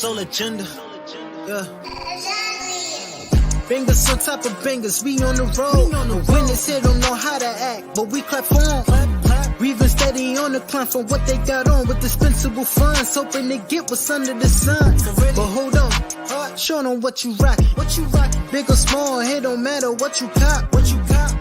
Soul agenda. Yeah. Fingers on top of bangers, we on the road. Winners here don't know how to act, but we clap for them. Breathing steady on the climb from what they got on with dispensable funds, hoping they get what's under the sun. But hold on, show them what you rock. Big or small, it don't matter what you cop.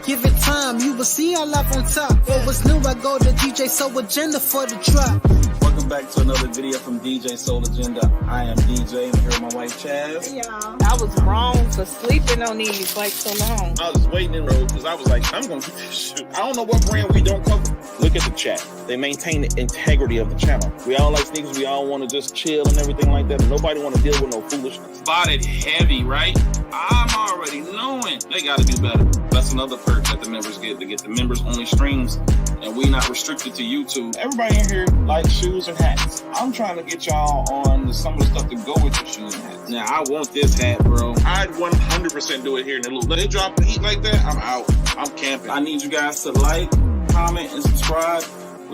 Give it time, you will see our life on top. What was new, I go to DJ Soul Agenda for the drop. Welcome back to another video from DJ Soul Agenda. I am DJ, I'm here with my wife Chaz. Hey y'all. I was wrong for sleeping on these like so long. I was waiting in road because I was like, I'm going to get this shit. I don't know what brand we don't cover. Look at the chat. They maintain the integrity of the channel. We all like sneakers. We all want to just chill and everything like that. Nobody want to deal with no foolishness. Spotted heavy, right? I'm already knowing they got to do better. That's another perk that the members get. To get the members only streams. And we not restricted to YouTube. Everybody in here likes shoes and hats. I'm trying to get y'all on some of the stuff to go with your shoes and hats. Now, I want this hat, bro. I'd 100% do it here in the loop. Let it drop the heat like that, I'm out. I'm camping. I need you guys to like, comment, and subscribe.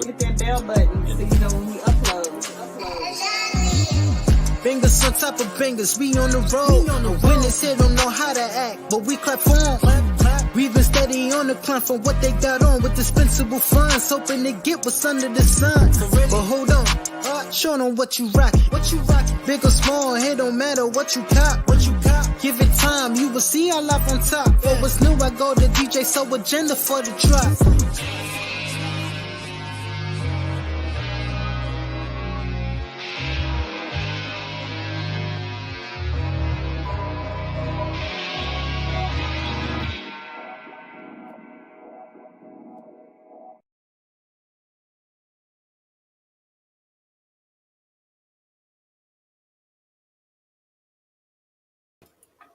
Hit that bell button so you know when we upload. Fingers on top of bangers, we on the road. Winners here don't know how to act, but we clap for them. Breathing steady on the climb from what they got on with dispensable funds, hoping they get what's under the sun. But hold on, show them what you rock. Big or small, it don't matter what you cop. Give it time, you will see our life on top. What was new, I go to DJ Soul Agenda for the drop.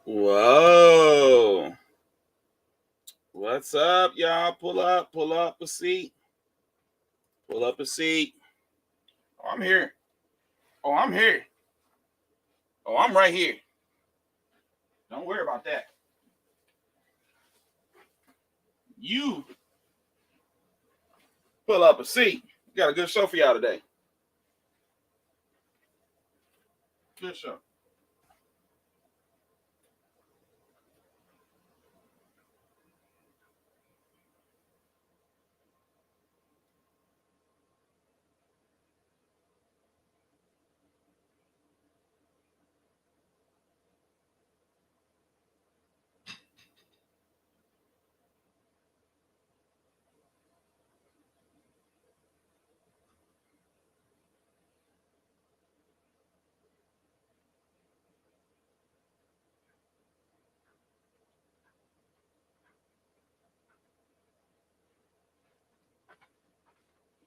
Whoa. What's up, y'all? Pull up a seat. Pull up a seat. Oh, I'm here. Oh, I'm here. Oh, I'm right here. Don't worry about that. You pull up a seat. We got a good show for y'all today. Good show.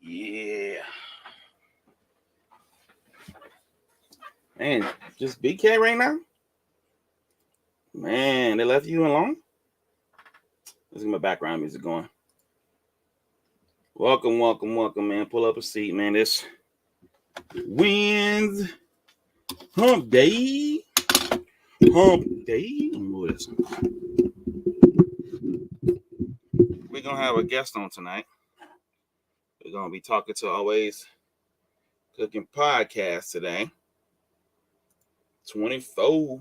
Yeah. Man, just BK right now? Man, they left you alone? Let's get my background music going. Welcome, man. Pull up a seat, man. This wins hump day. We're going to have a guest on tonight. We're going to be talking to Alwayzcookz24Podcast today. 24.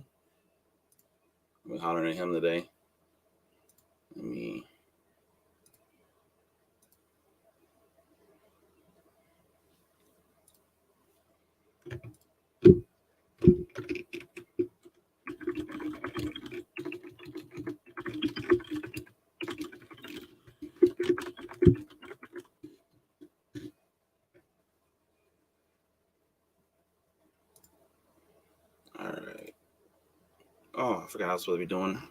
We're hollering at him today. All right. Oh, I forgot I was supposed to be doing.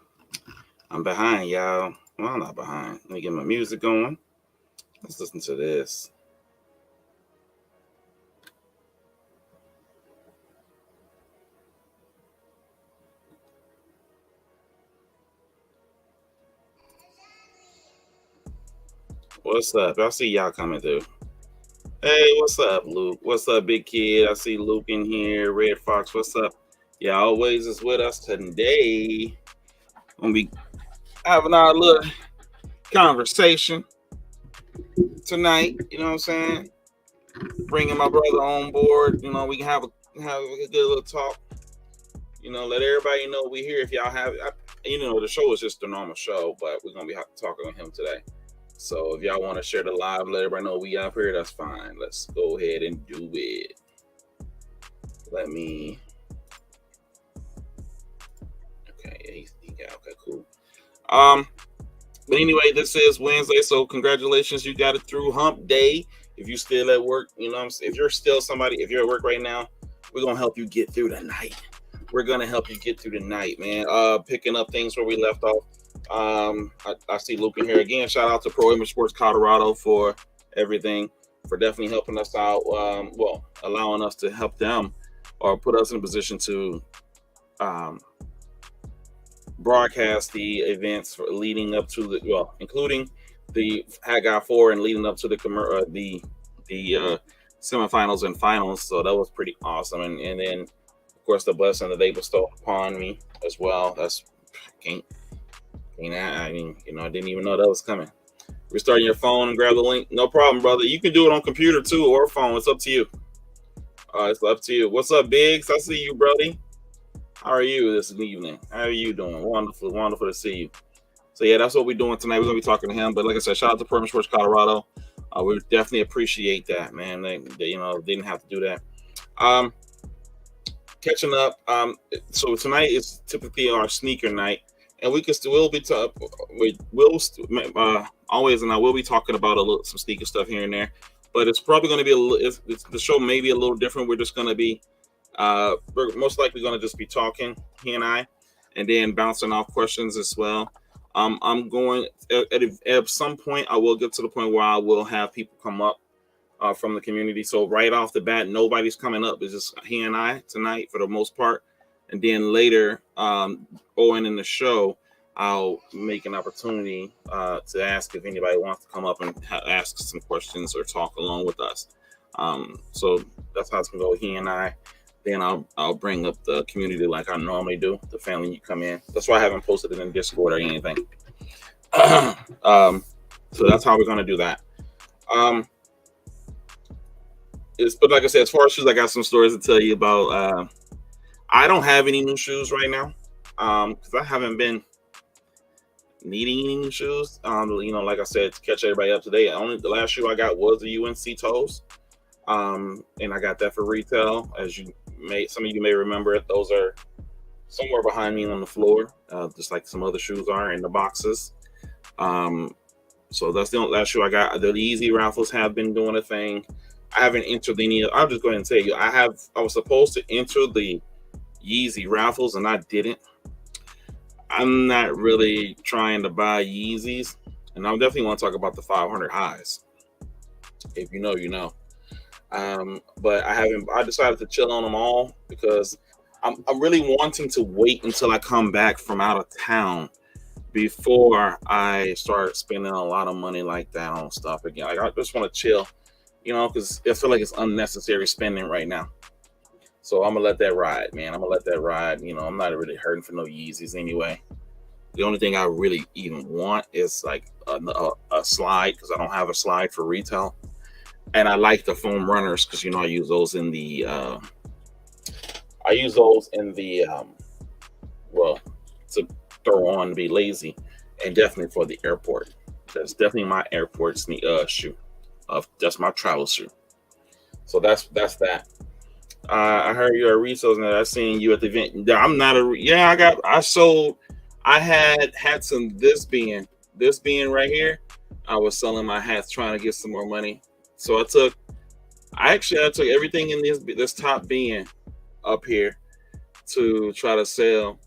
I'm behind, y'all. Well, I'm not behind. Let me get my music going. Let's listen to this. What's up? I see y'all coming through. Hey, what's up, Luke? What's up, big kid? I see Luke in here. Red Fox, what's up? Yeah, Always is with us today. Gonna be having our little conversation tonight. You know what I'm saying? Bringing my brother on board. You know, we can have a good little talk. let everybody know we here. If y'all have, the show is just a normal show, but we're gonna be talking with him today. So if y'all want to share the live, let everybody know we out here. That's fine. Let's go ahead and do it. Let me. Okay, he got okay, cool. But anyway, this is Wednesday, so congratulations, you got it through Hump Day. If you still at work, if you're still somebody, if you're at work right now, we're gonna help you get through the night. We're gonna help you get through the night, man. Picking up things where we left off. I see Luke in here again. Shout out to Pro Image Sports Colorado for everything, for definitely helping us out. Allowing us to help them or put us in a position to broadcast the events for leading up to including the Haggai 4 and leading up to the semifinals and finals. So that was pretty awesome. And then of course the blessing that they bestowed upon me as well. I didn't even know that was coming. Restarting your phone and grab the link. No problem, brother. You can do it on computer too or phone. It's up to you. It's up to you. What's up, Biggs? I see you, Brody. How are you this evening? How are you doing? Wonderful to see you. So yeah, that's what we're doing tonight. We're gonna be talking to him. But like I said, shout out to Pro Image Sports Colorado. We definitely appreciate that, man. They didn't have to do that. Catching up. So tonight is typically our sneaker night, and we can still be always, and I will be talking about some sneaker stuff here and there. But it's probably going to be the show may be a little different. We're just going to be we're most likely going to just be talking, he and I, and then bouncing off questions as well. I'm going at some point. I will get to the point where I will have people come up from the community. So right off the bat, nobody's coming up. It's just he and I tonight for the most part. And then later, Owen in the show, I'll make an opportunity to ask if anybody wants to come up and ask some questions or talk along with us. So that's how it's gonna go. He and I. Then I'll bring up the community like I normally do. The family you come in. That's why I haven't posted it in Discord or anything. So that's how we're gonna do that. But like I said, as far as shoes, I got some stories to tell you about. I don't have any new shoes right now because I haven't been needing any new shoes. Like I said, to catch everybody up to date. The last shoe I got was the UNC toes, and I got that for retail. As some of you may remember it, those are somewhere behind me on the floor, just like some other shoes are in the boxes. So that's the last shoe I got. The Yeezy raffles have been doing a thing. I haven't entered any. I'll just go ahead and tell you, I was supposed to enter the Yeezy raffles and I didn't. I'm not really trying to buy Yeezys, and I definitely want to talk about the 500 highs. If you know, you know. But I haven't. I decided to chill on them all because I'm really wanting to wait until I come back from out of town before I start spending a lot of money like that on stuff again. Like, I just want to chill, because I feel like it's unnecessary spending right now. So I'm gonna let that ride, man. I'm not really hurting for no Yeezys anyway. The only thing I really even want is like a slide, because I don't have a slide for retail. And I like the foam runners because I use those in the to throw on to be lazy, and definitely for the airport. That's definitely my airport shoe. That's my travel shoe. So that's that. I heard you're a resource, and I seen you at the event. I'm not I had some this being right here. I was selling my hats, trying to get some more money. So I took everything in this top bin up here to try to sell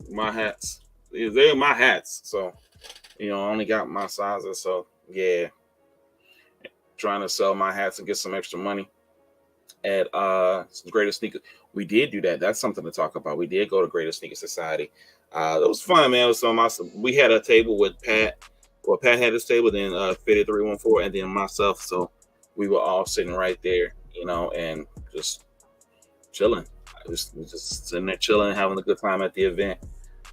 my hats. They're my hats, so I only got my sizes. So yeah, trying to sell my hats and get some extra money at Greatest Sneaker. We did do that. That's something to talk about. We did go to Greatest Sneaker Society. It was fun, man. It was awesome. We had a table with Pat. Well, Pat had his table, then 5314, and then myself. So we were all sitting right there, and just chilling. Just sitting there chilling, having a good time at the event.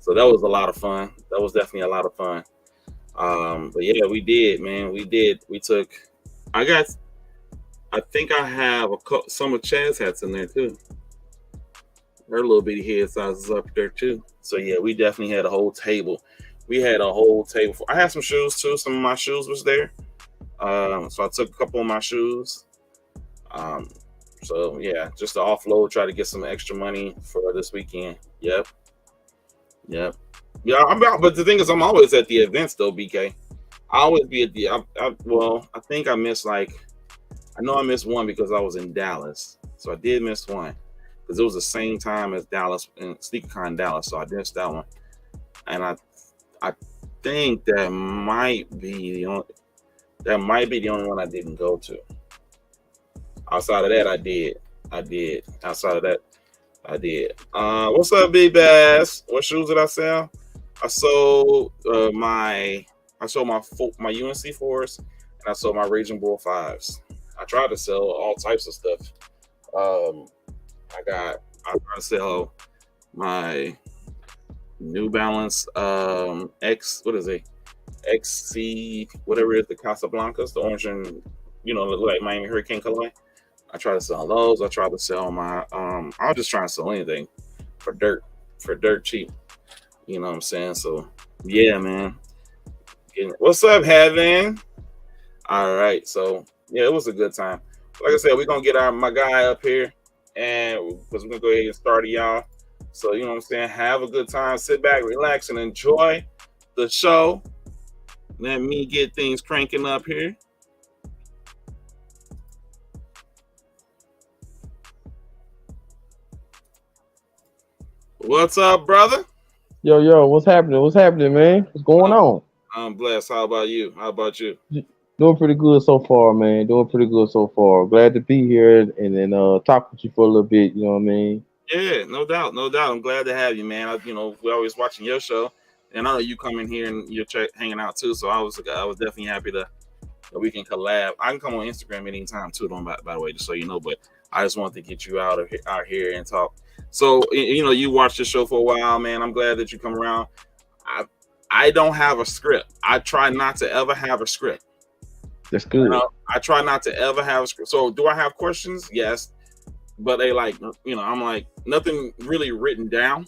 So that was a lot of fun. That was definitely a lot of fun. But yeah, we did, man. We did. I think I have some of Chad's hats in there too. Her little bitty head size is up there too. So yeah, we definitely had a whole table. We had a whole table. I had some shoes too. Some of my shoes was there. So I took a couple of my shoes. So yeah, just to offload, try to get some extra money for this weekend. Yep. Yeah, but the thing is, I'm always at the events though, BK. I always be at the. I think I missed I know I missed one because I was in Dallas, so I did miss one because it was the same time as Dallas and SneakerCon Dallas, so I missed that one. And I think that might be the only one I didn't go to. Outside of that, I did. Outside of that, I did. What's up, Big Bass? What shoes did I sell? I sold my UNC 4s, and I sold my Raging Bull 5s. I tried to sell all types of stuff. I tried to sell my New Balance XC, whatever it is, the Casablancas, the orange and look like Miami Hurricane colorway. I tried to sell those. I tried to sell my I was just trying to sell anything for dirt cheap. You know what I'm saying? So yeah, man. What's up, Heaven? All right, so yeah, it was a good time. Like I said, we're gonna get my guy up here, and because we're gonna go ahead and start y'all. So you know what I'm saying? Have a good time, sit back, relax, and enjoy the show. Let me get things cranking up here. What's up, brother? Yo, what's happening? What's happening, man? What's going on? I'm blessed. How about you? Doing pretty good so far, man. Doing pretty good so far. Glad to be here and then talk with you for a little bit. You know what I mean? Yeah, no doubt. I'm glad to have you, man. We're always watching your show, and I know you come in here and you're hanging out too. So I was definitely happy that we can collab. I can come on Instagram anytime too, by the way, just so you know. But I just wanted to get you out here and talk. So you watched the show for a while, man. I'm glad that you come around. I don't have a script. I try not to ever have a script. That's good. I try not to ever have a script. So do I have questions? Yes, but they I'm like nothing really written down.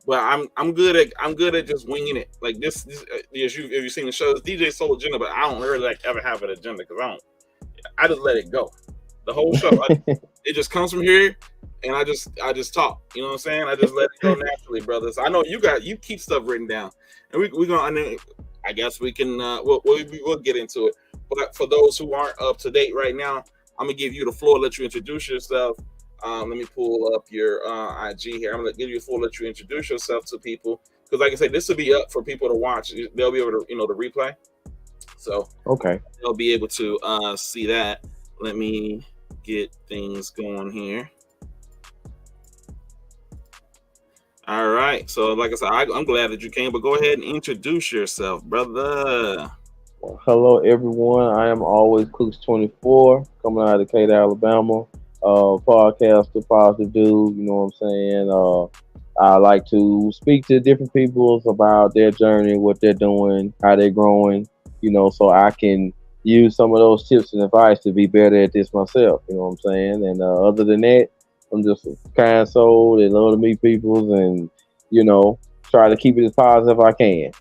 But I'm good at just winging it. Like this if you've seen the show, it's DJ Soul Agenda, but I don't really ever have an agenda because I just let it go. The whole show, it just comes from here, and I just talk. You know what I'm saying? I just let it go naturally, brothers. I know you keep stuff written down, and we're gonna. I guess we can. We'll get into it. But for those who aren't up to date right now, I'm gonna give you the floor. Let you introduce yourself. Let me pull up your IG here. I'm gonna give you a floor. Let you introduce yourself to people because, like I said, this will be up for people to watch. They'll be able to, to replay. So okay, they'll be able to see that. Let me get things going here. All right. So like I said, I'm glad that you came, but go ahead and introduce yourself, brother. Well, hello, everyone. I am Alwayzcookz24, coming out of Decatur, Alabama. Podcaster, positive dude. You know what I'm saying? I like to speak to different people about their journey, what they're doing, how they're growing, so I can use some of those tips and advice to be better at this myself. You know what I'm saying? And other than that, I'm just a kind soul and love to meet people and, try to keep it as positive as I can.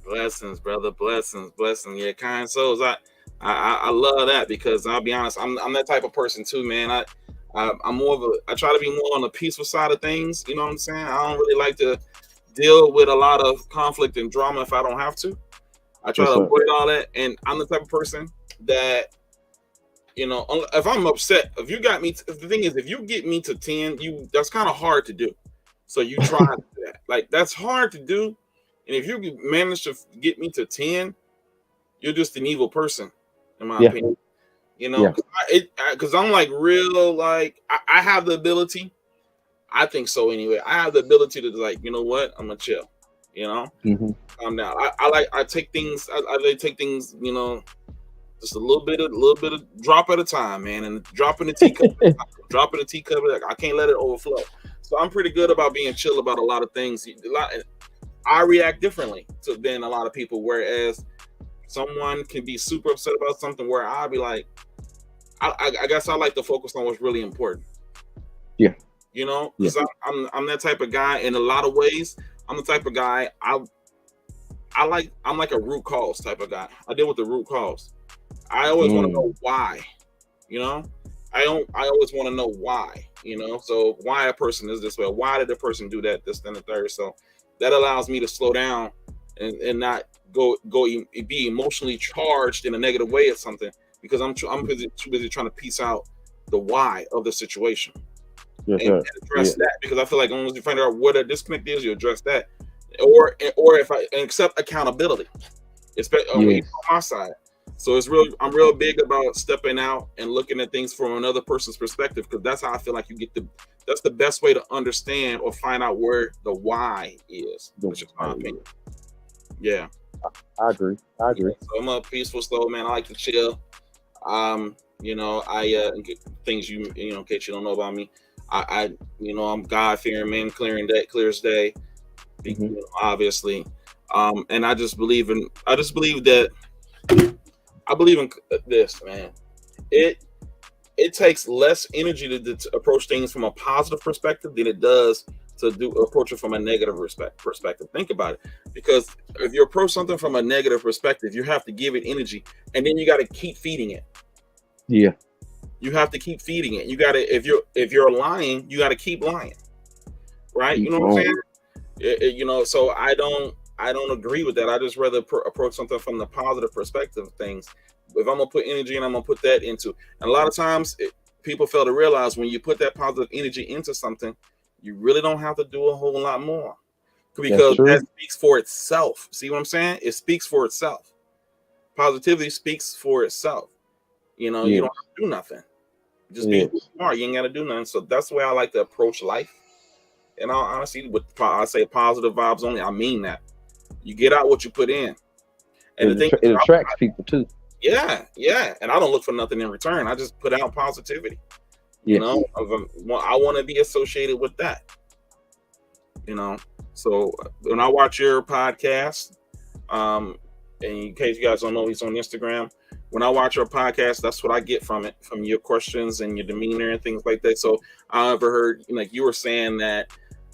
Blessings, brother. Blessings. Yeah, kind souls. I love that because I'll be honest, I'm that type of person too, man. I'm more of I try to be more on the peaceful side of things. You know what I'm saying? I don't really like to deal with a lot of conflict and drama if I don't have to. I try to avoid all that, and I'm the type of person that, if I'm upset, if you got me, the thing is, if you get me to 10, that's kind of hard to do. So you try to do that. Like, that's hard to do. And if you manage to get me to 10, you're just an evil person, in my opinion. Because I'm real, I have the ability. I think so anyway. I have the ability to you know what? I'm gonna chill. Mm-hmm. Calm down. I take things. I take things. Just a little bit of drop at a time, man, and dropping the teacup. Dropping the teacup. I can't let it overflow. So I'm pretty good about being chill about a lot of things. I react differently than a lot of people, whereas someone can be super upset about something where I'll be like, I guess I like to focus on what's really important. Yeah. You know, because I'm that type of guy in a lot of ways. I'm the type of guy I'm like a root cause type of guy. I deal with the root cause. I always want to know why. You know, I always want to know why. You know, so why a person is this way? Why did the person do that? This, then the third. So that allows me to slow down and not be emotionally charged in a negative way at something, because I'm too busy trying to piece out the why of the situation. And address that, because I feel like once you find out what a disconnect is, you address that, or if I accept accountability, especially on my side. So I'm real big about stepping out and looking at things from another person's perspective, because that's how I feel like that's the best way to understand or find out where the why is. That's just my opinion. Yeah, I agree. So I'm a peaceful soul, man. I like to chill. You know, things in case you don't know about me. I'm God-fearing man, clear as day, obviously. And I believe in this, man. It takes less energy to approach things from a positive perspective than it does to approach it from a negative perspective. Think about it. Because if you approach something from a negative perspective, you have to give it energy, and then you got to keep feeding it. Yeah. You have to keep feeding it. You got to, if you're lying, you got to keep lying, right? You know what I'm saying? So I don't agree with that. I just rather approach something from the positive perspective of things. If I'm gonna put energy in, I'm gonna put that into. And a lot of times, people fail to realize when you put that positive energy into something, you really don't have to do a whole lot more, because that speaks for itself. See what I'm saying? It speaks for itself. Positivity speaks for itself. You know, you don't have to do nothing. Just be smart. You ain't got to do nothing. So that's the way I like to approach life. And honestly, I say positive vibes only. I mean that. You get out what you put in. And it attracts people too. Yeah. And I don't look for nothing in return. I just put out positivity. You know, I want to be associated with that. You know, so when I watch your podcast, and in case you guys don't know, he's on Instagram. When I watch your podcast, that's what I get from it, from your questions and your demeanor and things like that. So I ever heard, like you were saying that,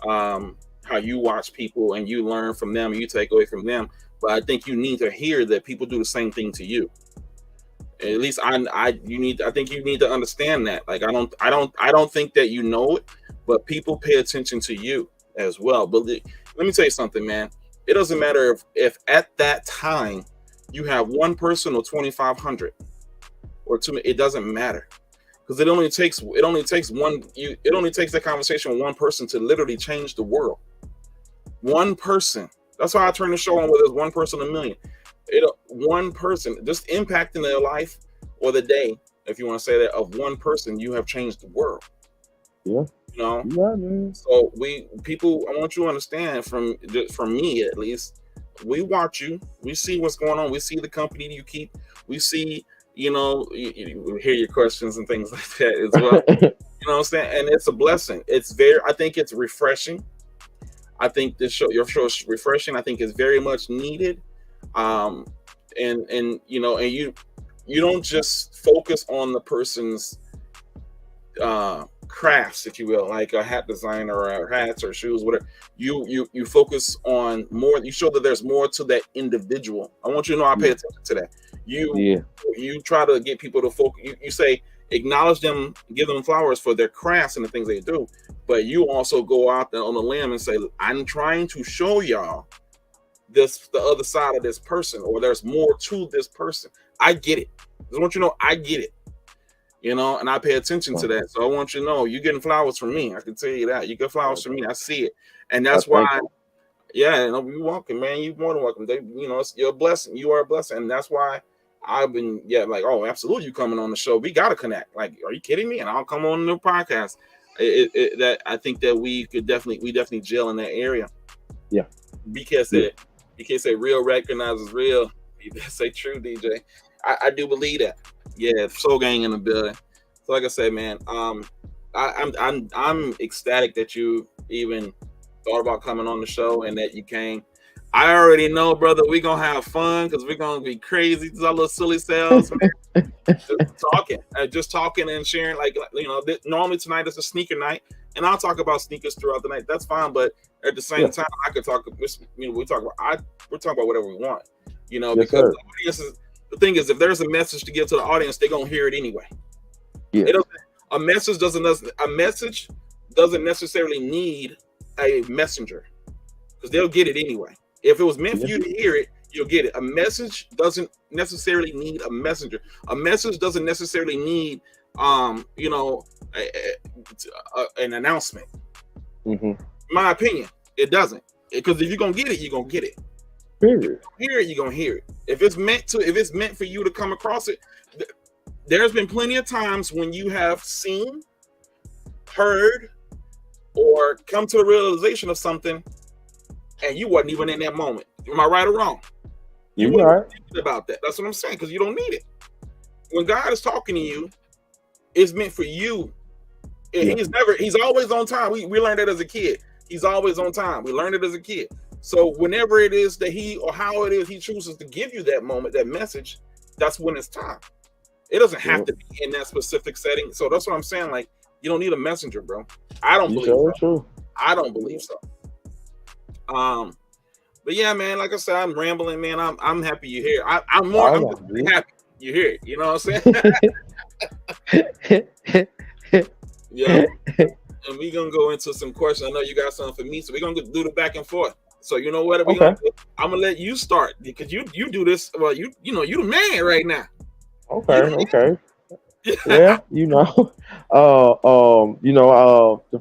how you watch people and you learn from them and you take away from them. But I think you need to hear that people do the same thing to you. At least I think you need to understand that. Like I don't think that you know it, but people pay attention to you as well. But let me tell you something, man. It doesn't matter if at that time you have one person or 2,500 or two. It doesn't matter, because it only takes that conversation with one person to literally change the world. One person. That's why I turn the show on, where there's one person a million. One person just impacting their life or the day, if you want to say that, of one person, you have changed the world. Yeah. You know. Yeah, man. So I want you to understand, from me at least, we watch you, we see what's going on, we see the company you keep, we see, you hear your questions and things like that as well. You know what I'm saying? And it's a blessing. I think it's refreshing. I think your show is refreshing. I think it's very much needed. And you don't just focus on the person's crafts, if you will, like a hat designer or hats or shoes, whatever. You focus on more. You show that there's more to that individual. I want you to know I pay attention to that. You try to get people to focus. You say acknowledge them, give them flowers for their crafts and the things they do, but you also go out there on a limb and say, I'm trying to show y'all the other side of this person, or there's more to this person. I get it. I just want you to know I get it. And I pay attention to that. So I want you to know you're getting flowers from me. I can tell you that. You get flowers from me. I see it. And that's why, you're welcome, man. You're more than welcome. You're a blessing. You are a blessing. And that's why I've been, oh, absolutely, you coming on the show. We got to connect. Like, are you kidding me? And I'll come on the podcast. That I think that we definitely gel in that area. Yeah. Because say real recognizes real. Say true, DJ. I do believe that. Yeah, Soul Gang in the building. So like I said, man, I'm ecstatic that you even thought about coming on the show and that you came. I already know, brother. We're gonna have fun because we're gonna be crazy. These are little silly selves, man. just talking and sharing. Like normally tonight is a sneaker night, and I'll talk about sneakers throughout the night. That's fine, but at the same time, I could talk. We're talking about whatever we want, because the audience the thing is, if there's a message to give to the audience, they're gonna hear it anyway. Yeah. A message doesn't necessarily need a messenger because they'll get it anyway. If it was meant for you to hear it, you'll get it. A message doesn't necessarily need a messenger. A message doesn't necessarily need, an announcement. Mm-hmm. My opinion, it doesn't. Because if you're gonna get it, you're gonna get it. Period. Hear it, you're gonna hear it. If it's meant for you to come across it, there's been plenty of times when you have seen, heard, or come to a realization of something, and you wasn't even in that moment. Am I right or wrong? You're right about that. That's what I'm saying, because you don't need it. When God is talking to you, it's meant for you. He's always on time. We learned that as a kid. He's always on time. We learned it as a kid. So whenever it is that he chooses to give you that moment, that message, that's when it's time. It doesn't have to be in that specific setting. So that's what I'm saying. Like, you don't need a messenger, bro. I don't believe so. True. I don't believe so. But yeah, man, like I said, I'm rambling, man. I'm happy you're here. I'm happy you're here. You know what I'm saying? Yeah. And we're gonna go into some questions. I know you got something for me, so we're gonna do the back and forth. So you know what? I'm gonna let you start because you do this. Well, you the man right now. Okay. Yeah, the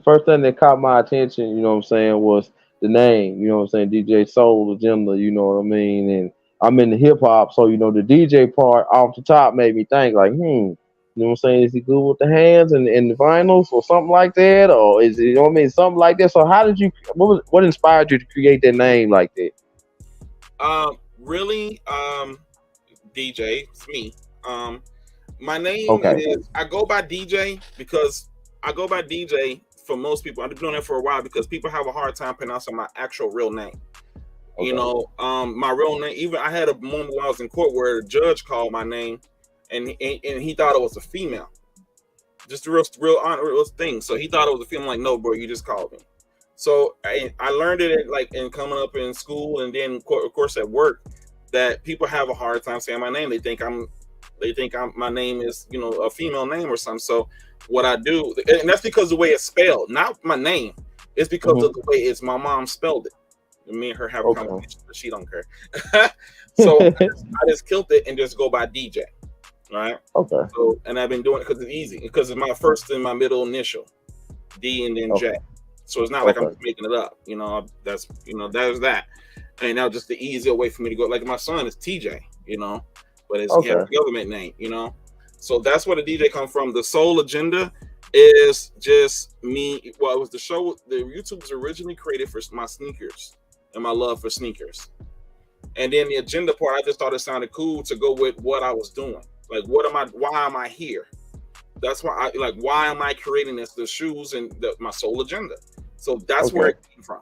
first thing that caught my attention, was the name, DJ Soul Agenda, you know what I mean? And I'm in the hip hop, so the DJ part off the top made me think like, is he good with the hands and the vinyls or something like that? Or is it, something like that? So how did what inspired you to create that name like that? Really, DJ, it's me. My name is, I go by DJ because for most people. I've been doing it for a while because people have a hard time pronouncing my actual real name. Okay. My real name, even I had a moment when I was in court where a judge called my name and he thought it was a female. Just a real thing. So he thought it was a female. I'm like, no, bro, you just called me. So I learned it in coming up in school and then of course at work that people have a hard time saying my name. They think my name is, a female name or something. So what I do, and that's because of the way it's spelled, not my name. It's because of the way my mom spelled it. Me and her have a conversation, but she don't care. So I just killed it and just go by DJ. Right. Okay. So, and I've been doing it because it's easy, because it's my first and my middle initial, D and then J. So it's not like I'm making it up. That's there's that. And now just the easier way for me to go. Like my son is TJ. But it's a government name. So that's where the DJ come from. The Soul Agenda is just me. Well, it was the show. The YouTube was originally created for my sneakers and my love for sneakers. And then the agenda part, I just thought it sounded cool to go with what I was doing. Like, why am I here? That's why why am I creating the shoes and my Soul Agenda? So that's where it came from.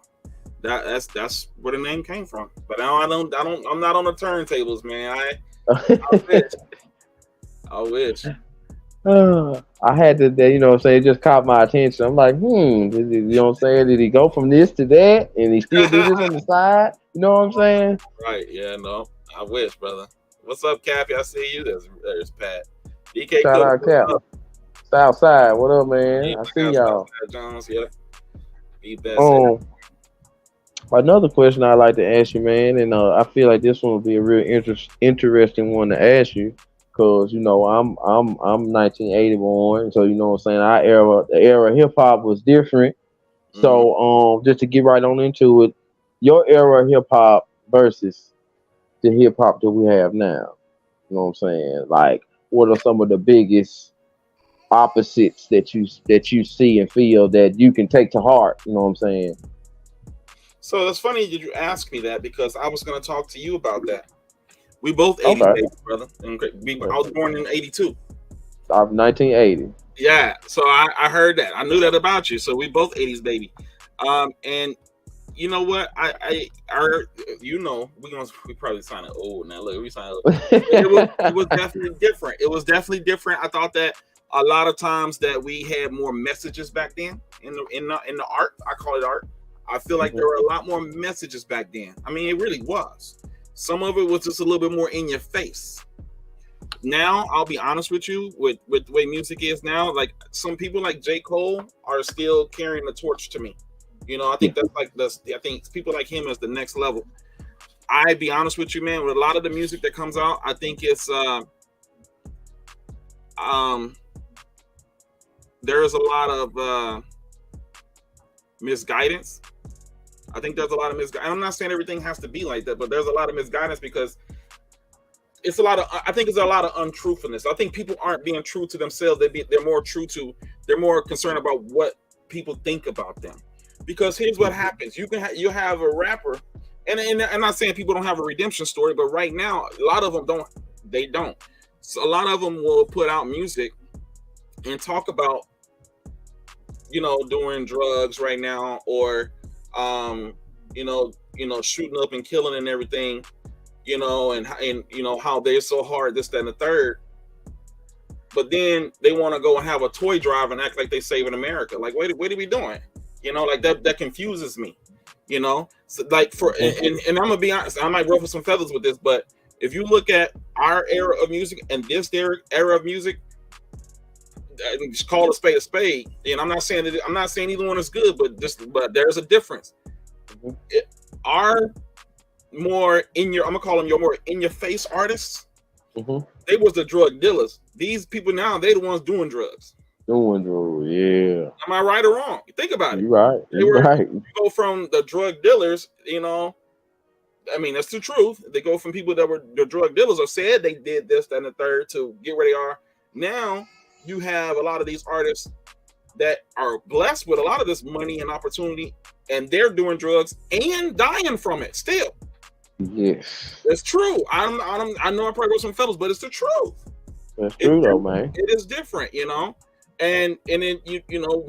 That's where the name came from. But I'm not on the turntables, man. I wish. I had to, it just caught my attention. I'm like, did he go from this to that and he still do this on the side? You know what I'm saying? Right. Yeah, no. I wish, brother. What's up, Cappy? I see you. There's Pat. DK Shout out, Cap. Southside. What up, man? Yeah, I see y'all. Jones, yeah. Another question I'd like to ask you, man, and I feel like this one will be a real interesting one to ask you, because I'm 1980 born, so the era of hip hop was different. Mm-hmm. So just to get right on into it, your era of hip hop versus the hip hop that we have now. You know what I'm saying? Like, what are some of the biggest opposites that you see and feel that you can take to heart? You know what I'm saying? So it's funny that you ask me that, because I was going to talk to you about that. We both 80s babies, brother. I was born in 82. I'm 1980. Yeah, so I heard that. I knew that about you. So we both 80s baby. And you know what? We probably sounded old now. Look, we sounded. It was definitely different. It was definitely different. I thought that a lot of times that we had more messages back then in the art. I call it art. I feel like there were a lot more messages back then. I mean, it really was. Some of it was just a little bit more in your face. Now, I'll be honest with you, with the way music is now, like some people like J. Cole are still carrying the torch to me. You know, I think that's like I think people like him is the next level. I be honest with you, man, with a lot of the music that comes out, I think it's there is a lot of misguidance. I think there's a lot of misguidance. I'm not saying everything has to be like that, but there's a lot of misguidance because it's a lot of. I think it's a lot of untruthfulness. I think people aren't being true to themselves. They're more concerned about what people think about them. Because here's what happens: you have a rapper, and I'm not saying people don't have a redemption story, but right now a lot of them don't. They don't. So a lot of them will put out music and talk about, you know, doing drugs right now, or you know, shooting up and killing and everything, you know, and you know how they're so hard, this, that, and the third. But then they want to go and have a toy drive and act like they saving America. Like, what are we doing? You know, like that confuses me. You know, so like and I'm gonna be honest, I might ruffle some feathers with this, but if you look at our era of music and this era of music, just call a spade. And I'm not saying either one is good, but there's a difference. Our more I'm gonna call them your more in your face artists. They was the drug dealers. These people now, they the ones doing drugs. Yeah. Am I right or wrong? Think about it. You're right. You go from the drug dealers, you know. I mean, that's the truth. They go from people that were the drug dealers or said they did this, that, and the third to get where they are. Now you have a lot of these artists that are blessed with a lot of this money and opportunity, and they're doing drugs and dying from it still. Yes, it's true. I know I probably wrote some fellas, but it's the truth. That's true, though, man. It is different, you know. And then you know,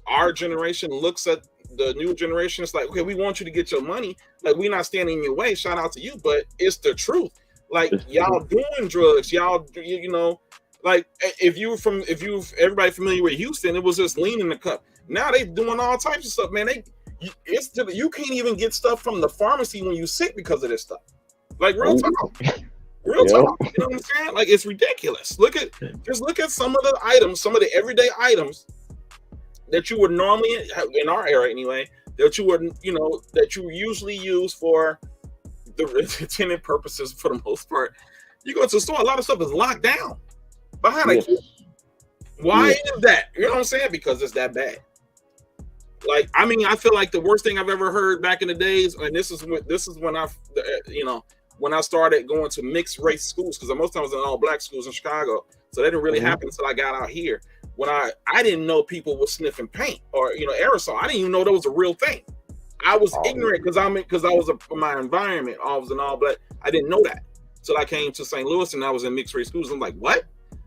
our generation looks at the new generation. It's like, okay, we want you to get your money. Like, we're not standing in your way. Shout out to you, but it's the truth. Like, y'all doing drugs, y'all, you know, like if everybody familiar with Houston, it was just lean in the cup. Now they doing all types of stuff, man. You can't even get stuff from the pharmacy when you sick because of this stuff. Like, real talk. Real talk. You know what I'm saying? Like, it's ridiculous. Just look at some of the items, some of the everyday items that you would normally have, in our era anyway, that you would, you know, that you usually use for the intended purposes for the most part. You go to the store, a lot of stuff is locked down behind a key. Why is that? You know what I'm saying? Because it's that bad. Like, I mean, I feel like the worst thing I've ever heard back in the days, and this is when I, you know, when I started going to mixed race schools, because most times I was in all black schools in Chicago, so that didn't really happen until I got out here. When I didn't know people were sniffing paint or, you know, aerosol. I didn't even know that was a real thing. I was ignorant because I was in my environment. I was in all black. I didn't know that till I came to St. Louis and I was in mixed race schools. I'm like, what?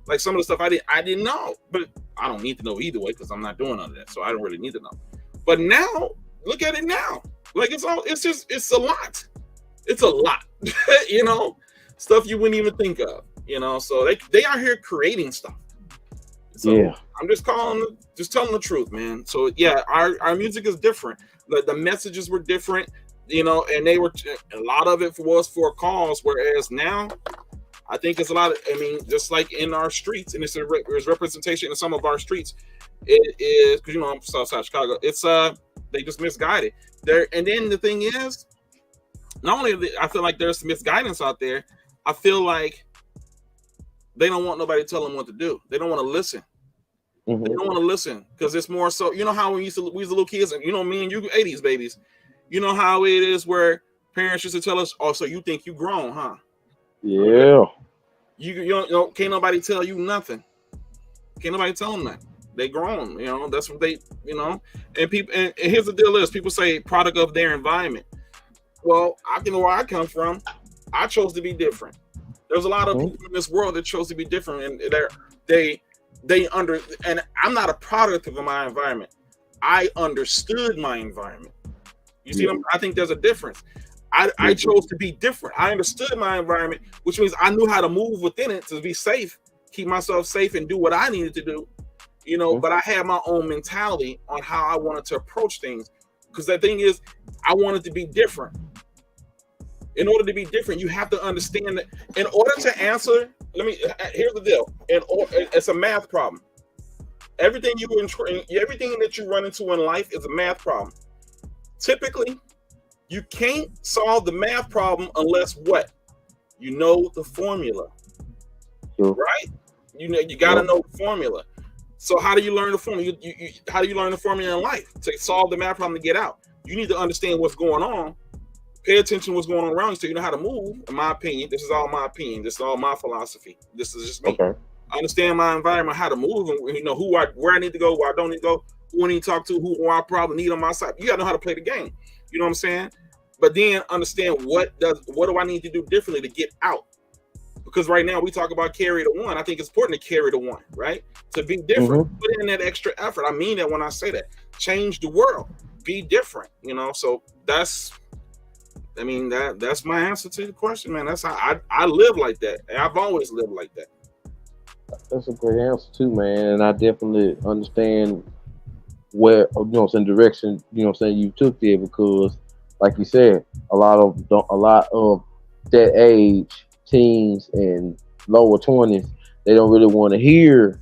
Like, some of the stuff I didn't know, but I don't need to know either way because I'm not doing none of that, so I don't really need to know. But now, look at it now. Like, it's a lot. It's a lot, you know, stuff you wouldn't even think of, you know. So they are here creating stuff. So I'm just telling the truth, man. So yeah, our music is different. The messages were different, you know, and a lot of it was for a cause. Whereas now, I think it's a lot of, I mean, just like in our streets, and there's representation in some of our streets. It is, because, you know, I'm Southside Chicago. It's they just misguided there. And then the thing is, not only I feel like there's some misguidance out there, I feel like they don't want nobody to tell them what to do. They don't want to listen. They don't want to listen because it's more so, you know how we was the little kids, and you know, me and you 80s babies, you know how it is where parents used to tell us, oh, so you think you grown, huh? Yeah. You don't, can't nobody tell you nothing. Can't nobody tell them that. They grown, you know, that's what they, you know, and people, and here's the deal is people say product of their environment. Well, I know where I come from. I chose to be different. There's a lot of people in this world that chose to be different, and and I'm not a product of my environment. I understood my environment. You see, I think there's a difference. I chose to be different. I understood my environment, which means I knew how to move within it to be safe, keep myself safe, and do what I needed to do. You know, but I had my own mentality on how I wanted to approach things. Because the thing is, I wanted to be different. In order to be different, you have to understand that in order to answer, here's the deal. It's a math problem. Everything that you run into in life is a math problem. Typically, you can't solve the math problem unless what? You know the formula. Sure. Right? You got to know the formula. So how do you learn the formula? How do you learn the formula in life? To solve the math problem to get out, you need to understand what's going on. Pay attention to what's going on around you so you know how to move. In my opinion, this is all my opinion. This is all my philosophy. This is just me. Okay. I understand my environment, how to move, and you know where I need to go, where I don't need to go, who I need to talk to, who I probably need on my side. You got to know how to play the game. You know what I'm saying? But then understand what do I need to do differently to get out? Because right now we talk about carry the one. I think it's important to carry the one, right? To be different, put in that extra effort. I mean that when I say that. Change the world. Be different, you know? So that's my answer to the question, man. That's how I live like that. I've always lived like that. That's a great answer too, man. And I definitely understand where, direction, you took there, because like you said, a lot of that age, teens and lower 20s, they don't really want to hear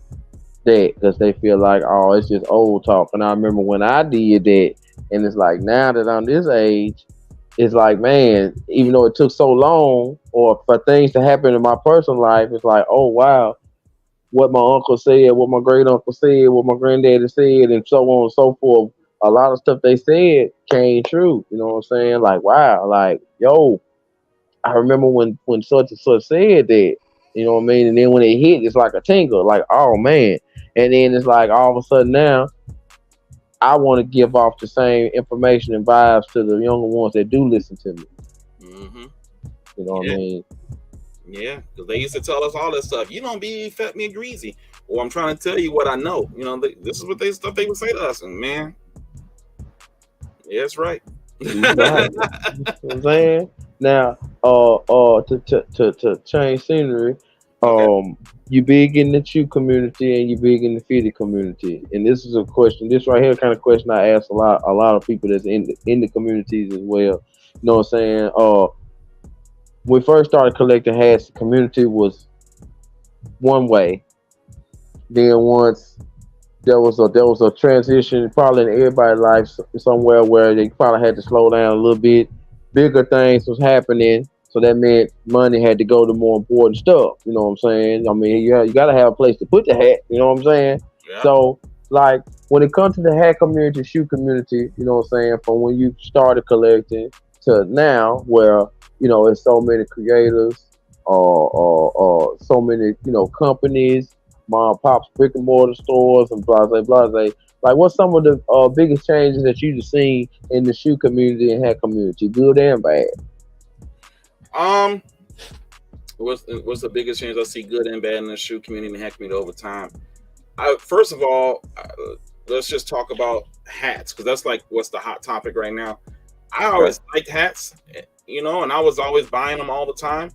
that because they feel like, oh, it's just old talk. And I remember when I did that, and it's like now that I'm this age, it's like, man, even though it took so long or for things to happen in my personal life, it's like, oh, wow, what my uncle said, what my great uncle said, what my granddaddy said, and so on and so forth. A lot of stuff they said came true. You know what I'm saying? Like, wow, like, yo, I remember when such and such said that, you know what I mean? And then when it hit, it's like a tingle, like, oh, man. And then it's like all of a sudden now, I want to give off the same information and vibes to the younger ones that do listen to me. Mm-hmm. You know what I mean? Yeah, because they used to tell us all this stuff. You don't be fat, me greasy. Or I'm trying to tell you what I know. You know, this is what they would say to us. And man, yeah, that's right. Right. You know what I'm saying? Now, to change scenery, you big in the shoe community and you big in the fitted community. And this is a question, this right here kind of question I ask a lot of people that's in the communities as well. You know what I'm saying? When we first started collecting hats, the community was one way. Then once there was a transition probably in everybody's life somewhere where they probably had to slow down a little bit. Bigger things was happening. So that meant money had to go to more important stuff. You know what I'm saying? I mean, you got to have a place to put the hat. You know what I'm saying? Yeah. So, like, when it comes to the hat community, shoe community, you know what I'm saying, from when you started collecting to now, where, it's so many creators, or so many, companies, mom and pop's brick and mortar stores, and blase. Like, what's some of the biggest changes that you've seen in the shoe community and hat community, good and bad? What's the biggest change I see, good and bad, in the shoe community and hat community over time? First of all, let's just talk about hats, because that's like what's the hot topic right now. I always liked hats, and I was always buying them all the time.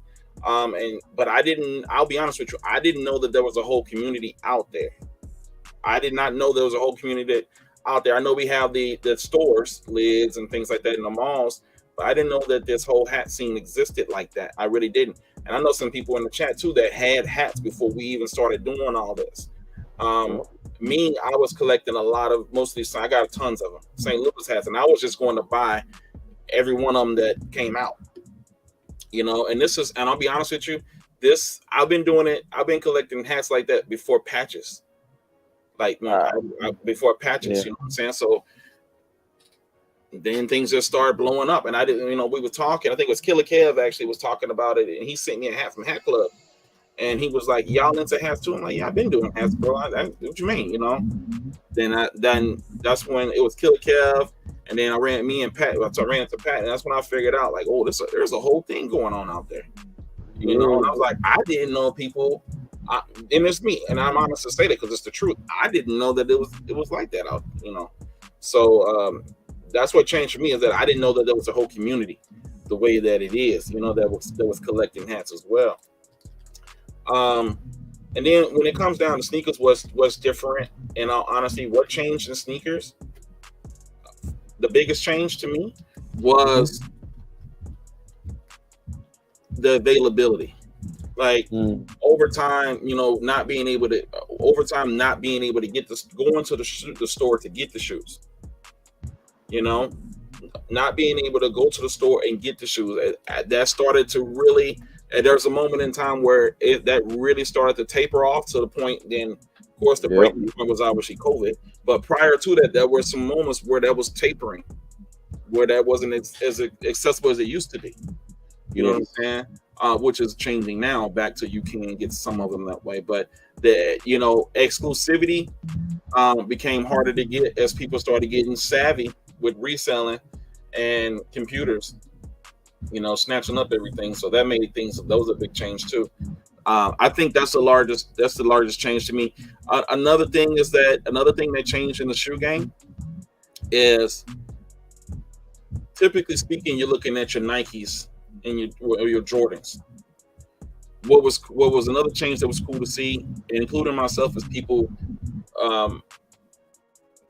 But I'll be honest with you, I didn't know that there was a whole community out there. I did not know there was a whole community out there. I know we have the stores, lids and things like that in the malls, but I didn't know that this whole hat scene existed like that. I really didn't. And I know some people in the chat too that had hats before we even started doing all this. Me, I was collecting a lot of, mostly, I got tons of them, St. Louis hats, and I was just going to buy every one of them that came out. And I'll be honest with you, I've been doing it. I've been collecting hats like that before patches. Before patches, yeah. You know what I'm saying? So then things just started blowing up, and I didn't, we were talking. I think it was Killer Kev actually was talking about it, and he sent me a hat from Hat Club, and he was like, "Y'all into hats too?" I'm like, "Yeah, I've been doing hats, bro. What you mean, Then that's when it was Killer Kev, and then I ran into Pat, and that's when I figured out, like, oh, there's a whole thing going on out there, And I was like, I didn't know people. And it's me, and I'm honest to say that because it's the truth. I didn't know that it was like that out, So that's what changed for me, is that I didn't know that there was a whole community the way that it is, that was collecting hats as well. And then when it comes down to sneakers, what's different, in all honesty, what changed in sneakers? The biggest change to me was the availability. Like over time, not being able to get this, go into the store to get the shoes. Not being able to go to the store and get the shoes. That started to really. And there's a moment in time where that really started to taper off to the point. Then, of course, the breaking point was obviously COVID. But prior to that, there were some moments where that was tapering, where that wasn't as accessible as it used to be. You know what I'm saying? Which is changing now back to you can get some of them that way. But the exclusivity became harder to get as people started getting savvy with reselling and computers. Snatching up everything. So that made those a big change too. I think that's the largest change to me. Another thing that changed in the shoe game is, typically speaking, you're looking at your Nikes and your Jordans. What was another change that was cool to see, including myself, is people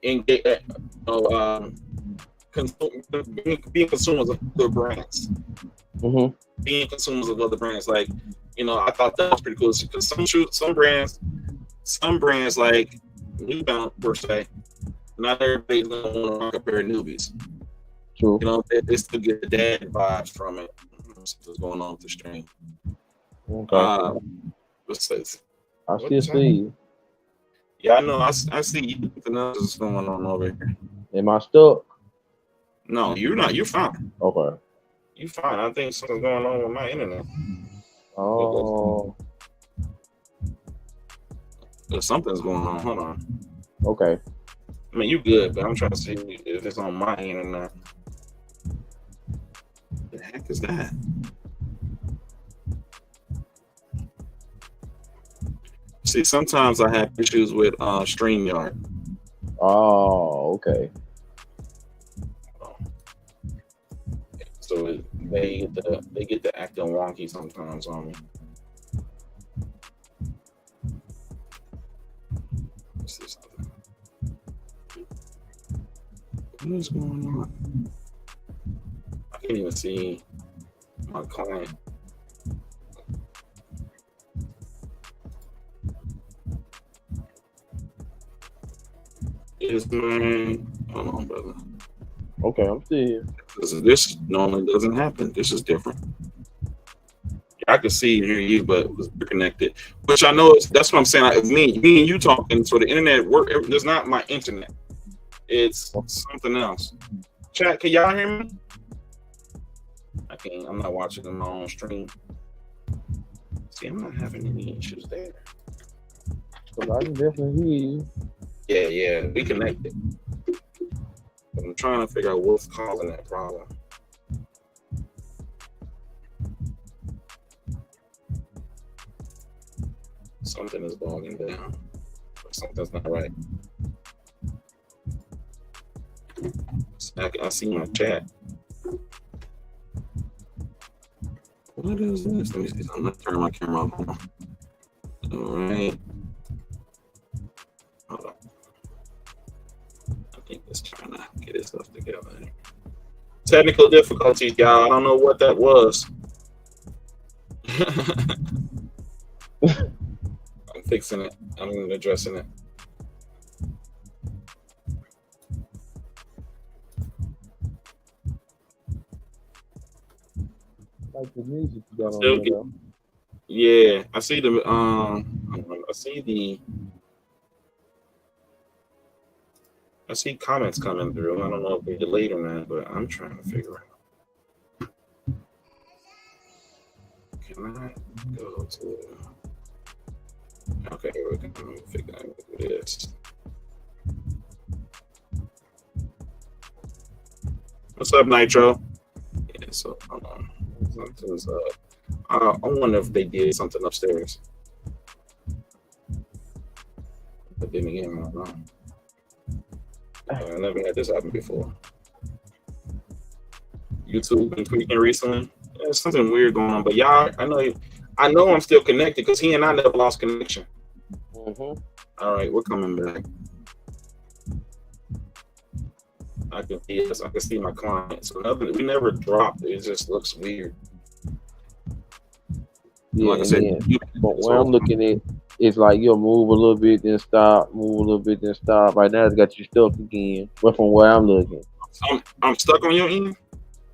being consumers of other brands. Being consumers of other brands, like I thought that was pretty cool, because some brands like New Balance per se, not everybody's gonna want to rock a pair of newbies. True. They still get the dad vibes from it. What's going on with the stream? Okay. What's this? I still see you. Yeah, I know. I see you. Something else is going on over here. Am I stuck? No, you're not. You're fine. Okay. You're fine. I think something's going on with my internet. Oh. Something's going on. Hold on. Okay. I mean, you good, but I'm trying to see if it's on my end or not. What the heck is that? See, sometimes I have issues with StreamYard. Oh, okay. So they get the acting wonky sometimes on me. Let's see something. What is going on? I can't even see my client. Is man? Hold on, brother. Okay, I'm still here. This normally doesn't happen. This is different. I can see and hear you, but we're connected. Which I know that's what I'm saying. Like, me and you talking, so the internet work. There's not my internet. It's something else. Chat, can y'all hear me? I can't. I'm not watching in my own stream. See, I'm not having any issues there. But I can definitely hear you. Yeah, we connected. But I'm trying to figure out what's causing that problem. Something is bogging down. Something's not right. I see my chat. What is this? Let me see. I'm not turning my camera off. All right. Hold on. I think it's trying to get its stuff together. Technical difficulties, y'all. I don't know what that was. I'm fixing it. I'm addressing it. Like the music you got on there. Yeah, I see the I see comments coming through. I don't know if they delayed or not, but I'm trying to figure out. Can I go to? Okay, here we go. I'm figure out what it is. What's up, Nitro? Yeah, so hold on. Something's up. I wonder if they did something upstairs. But then again, I don't know. I never had this happen before. YouTube been tweaking recently. There's something weird going on, but y'all, I know I'm still connected because he and I never lost connection. Mm-hmm. All right, we're coming back. I can see my client. So nothing, we never dropped. It just looks weird. Yeah, like I said, but when I'm looking at, it's like you'll move a little bit, then stop, move a little bit, then stop. Right now, it's got you stuck again. But from where I'm looking, I'm stuck on your end.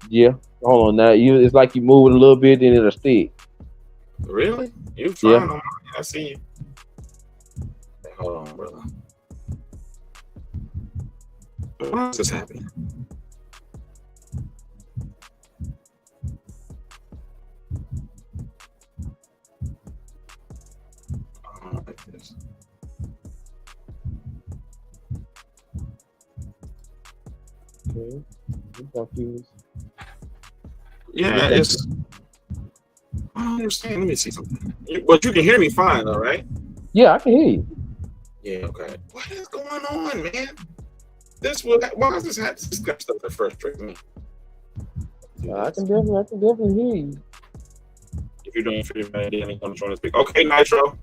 Yeah, hold on now. It's like you move it a little bit, then it'll stick. Really? You fine? Yeah. I see you. Hey, hold on, brother. Why is this happening? I don't like this. Okay. I'm confused. Yeah, it's. I don't understand. Let me see something. But you can hear me fine, though, right? Yeah, I can hear you. Yeah. Okay. What is going on, man? Why is this happening? This kind of stuff that frustrates me. I can definitely hear you. If you're doing free Friday, I'm going to join to speak. Okay, Nitro.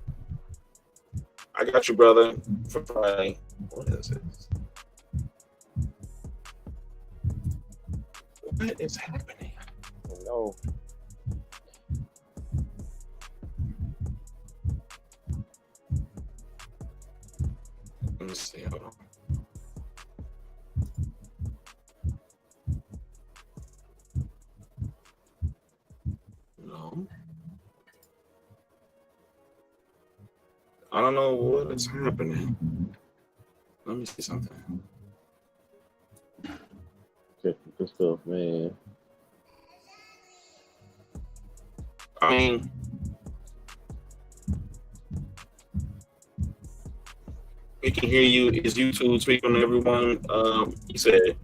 I got you, brother, for Friday. What is this? What is happening? No. Let me see. Hold on. No. I don't know what is happening. Let me see something. Good stuff, man. I mean, we can hear you. Is YouTube tweaking on everyone? He said,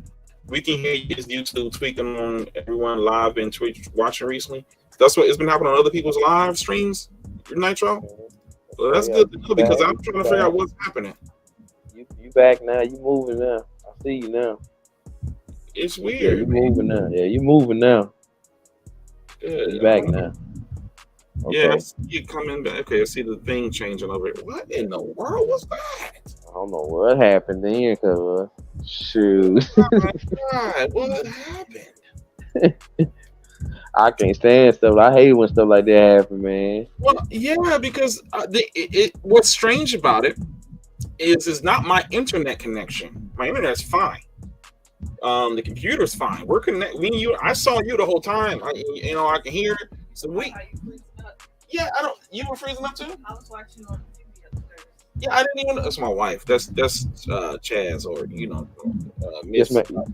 we can hear you. Is YouTube tweaking on everyone live and Twitch watching recently? That's what it's been happening on other people's live streams, Nitro. Well, that's good to know because I'm trying to figure out what's happening. You back now. You moving now. I see you now. It's weird. Yeah, you moving now. Yeah, you moving now. Yeah, you back now. Okay. Yeah, I see you coming back. Okay, I see the thing changing over here. What in the world was that? I don't know what happened then, cause shoot. Oh my God, what happened? I can't stand stuff. I hate when stuff like that happen, man. Well, yeah, because what's strange about it is it's not my internet connection. My internet's fine. The computer's fine. We're connected. Me and you. I saw you the whole time. I can hear it. So yeah, I don't. You were freezing up too. I was watching on TV upstairs. Yeah, I didn't even. That's my wife. That's Chaz, or Miss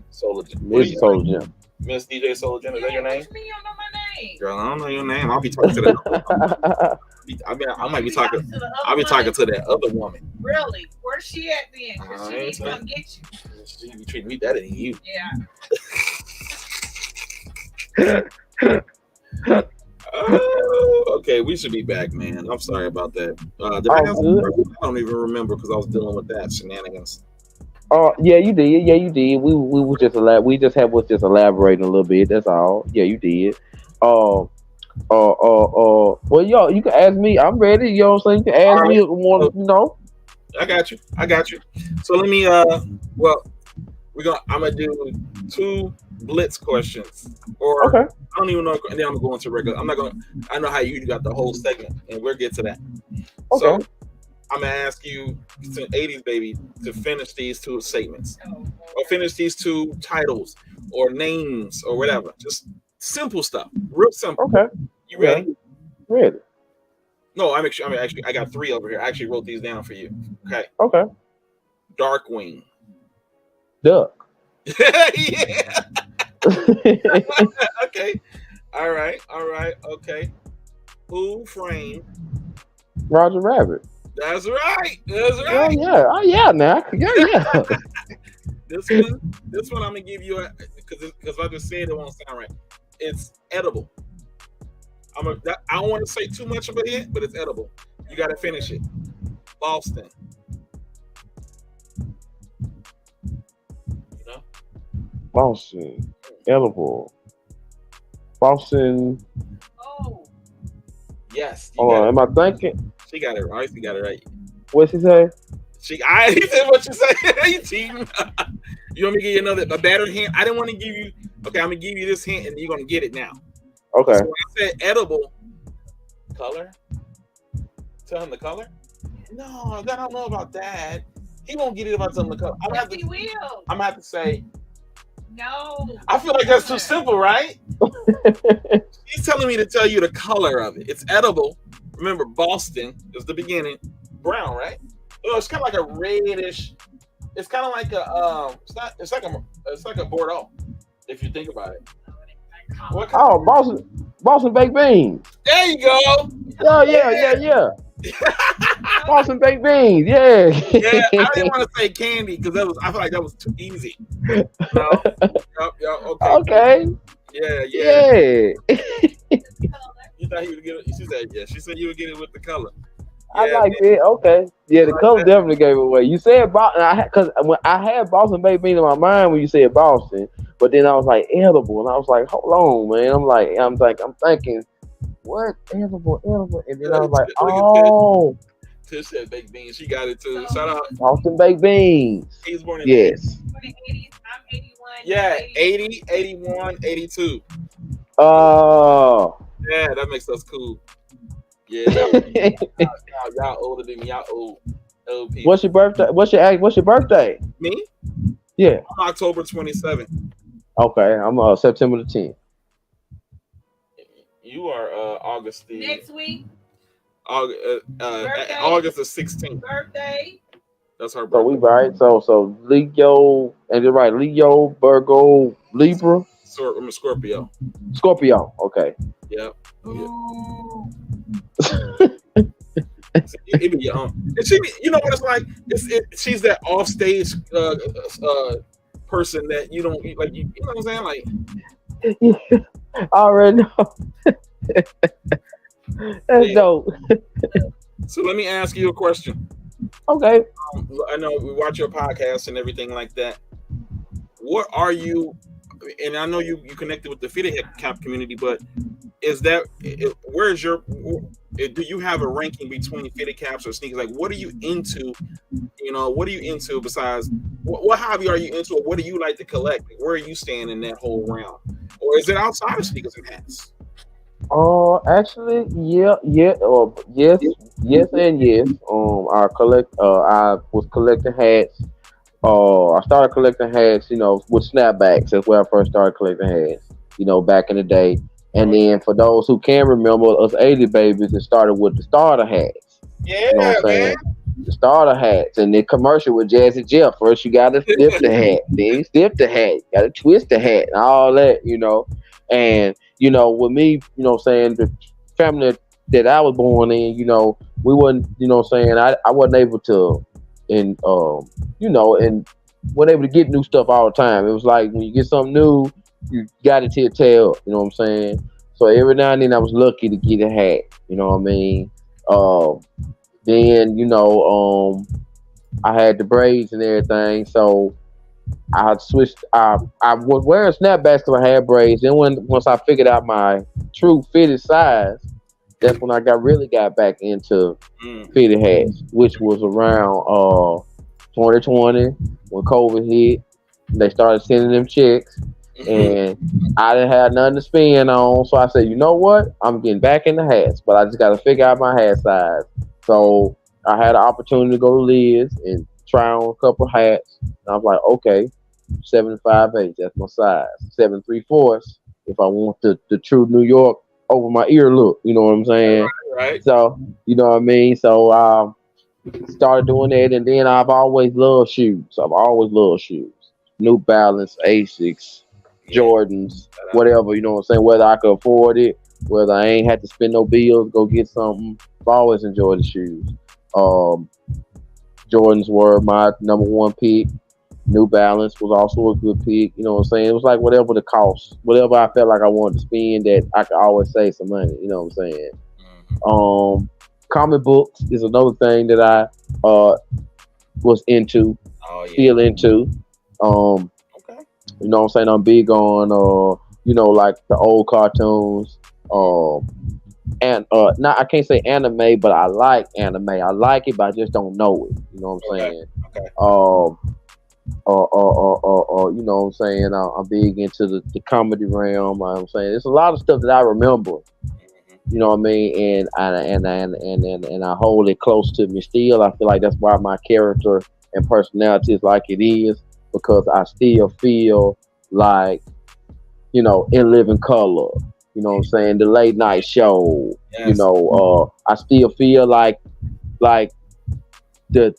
Solar Gem. Miss Solar Gem. Miss DJ Solar Gem. Is that your name? You don't know my name. Girl, I don't know your name. I'll be talking to that. I might be talking. I'll be talking to that other woman. Really? Where's she at then? Because she needs to come get you. She be treating me better than you. Yeah. Okay, we should be back, man. I'm sorry about that. I don't even remember because I was dealing with that shenanigans. Oh, yeah, you did. Yeah, you did. We was just elaborating a little bit. That's all. Yeah, you did. Well, y'all, you can ask me. I'm ready. You know what I'm saying? You can ask me. I got you. So let me. I'm gonna do 2 blitz questions. Or okay. I don't even know. And then I'm gonna go into regular. I know how you got the whole segment, and we'll get to that. Okay. So I'm gonna ask you, it's an 80s baby, to finish these 2 statements, or finish these 2 titles, or names, or whatever. Just simple stuff, real simple. Okay. You ready? Yeah. Ready. No, I got 3 over here. I actually wrote these down for you. Okay. Okay. Darkwing. Duck. Yeah. Okay. All right. Okay. Who framed Roger Rabbit? That's right. Oh yeah. Now. Yeah. This one I'm gonna give you because if I just said it won't sound right. It's edible. I don't want to say too much about it, but it's edible. You got to finish it. Boston. Boston. Edible. Boston. Oh, Yes. Hold on, am I thinking? She got it right. She got it right. What's she say? He said what you say. You cheating. You want me to give you a better hint? I didn't want to give you. Okay, I'm gonna give you this hint, and you're gonna get it now. Okay. So when I said edible color, tell him the color. No, I don't know about that. He won't get it if I tell him the color. I'm yes, gonna he will. have to say. No. I feel like that's too simple, right? He's telling me to tell you the color of it. It's edible. Remember, Boston is the beginning. Brown, right? Oh, it's kind of like a reddish. It's kind of like a It's like a Bordeaux, if you think about it. Boston baked beans. There you go. Oh yeah. Boston baked beans. Yeah. Yeah, I didn't want to say candy because I feel like that was too easy. No. Okay. Yeah. You thought he would get it? She said, yeah. She said you would get it with the color. Yeah, I like it. Okay. Yeah, the color definitely gave it away. You said Boston, because when I had Boston baked beans in my mind when you said Boston, but then I was like edible, and I was like, hold on, man. I'm thinking, what edible? And then I was like, oh. Tish said baked beans. She got it too. Shout out Boston baked beans. He was born in yes. For the 80s, I'm 81. Yeah, 80, 81, 82. Oh. Yeah, that makes us cool. Yeah, y'all older than me. Y'all old people. What's your birthday? What's your birthday? Me? Yeah. I'm October 27th. Okay, I'm September the 10th. You are August the next week. August the 16th. Birthday. That's her birthday. So we right. So Leo, and you're right. Leo, Virgo, Libra. I'm a Scorpio. Scorpio. Okay. Yep. Ooh. It be and she, you know what it's like. She's that off stage person that you don't like. You know what I'm saying? Like, I already know. That's dope. So let me ask you a question. Okay. I know we watch your podcast and everything like that. What are you? And I know you connected with the fitted cap community, but where's your? Do you have a ranking between fitted caps or sneakers? Like, what are you into? You know, what are you into besides what hobby are you into? Or what do you like to collect? Like, where are you staying in that whole round? Or is it outside of sneakers and hats? Actually, yes, and yes. I was collecting hats. I started collecting hats, with snapbacks. That's where I first started collecting hats, back in the day. And then for those who can remember us 80 babies, it started with the starter hats. Yeah, you know what I'm saying? The starter hats and the commercial with Jazzy Jeff. First you gotta flip the hat, then you flip the hat, you gotta twist the hat and all that, And with me, the family that I was born in, we wasn't, I wasn't able to and wasn't able to get new stuff all the time. It was like when you get something new, you got it to your tail, you know what I'm saying? So every now and then I was lucky to get a hat, you know what I mean? Then, I had the braids and everything, so I switched. I was wearing snapbacks because I had braids. Then once I figured out my true fitted size, that's when I really got back into fitted hats, which was around 2020 when COVID hit. They started sending them checks, and I didn't have nothing to spend on. So I said, you know what? I'm getting back into hats, but I just got to figure out my hat size. So I had an opportunity to go to Liz and try on a couple hats. And I was like, okay, 7'5", that's my size. 7 3/4 if I want the true New York over my ear look. You know what I'm saying? Right. So, you know what I mean? So started doing that, and then I've always loved shoes. New Balance, Asics, Jordans, whatever, you know what I'm saying? Whether I could afford it, whether I ain't had to spend no bills, go get something. I've always enjoyed the shoes. Jordans were my number one pick. New Balance was also a good pick. You know what I'm saying? It was like whatever the cost, whatever I felt like I wanted to spend, that I could always save some money. You know what I'm saying? Comic books is another thing that I was into, still into. Okay. You know what I'm saying? I'm big on like the old cartoons. And not I can't say anime, but I like anime. I like it, but I just don't know it. You know what I'm saying? Okay. You know what I'm saying? I'm big into the comedy realm. I'm saying there's a lot of stuff that I remember. You know what I mean? And I hold it close to me still. I feel like that's why my character and personality is like it is, because I still feel like, in living color. You know what I'm saying? The late night show. Yes. I still feel like the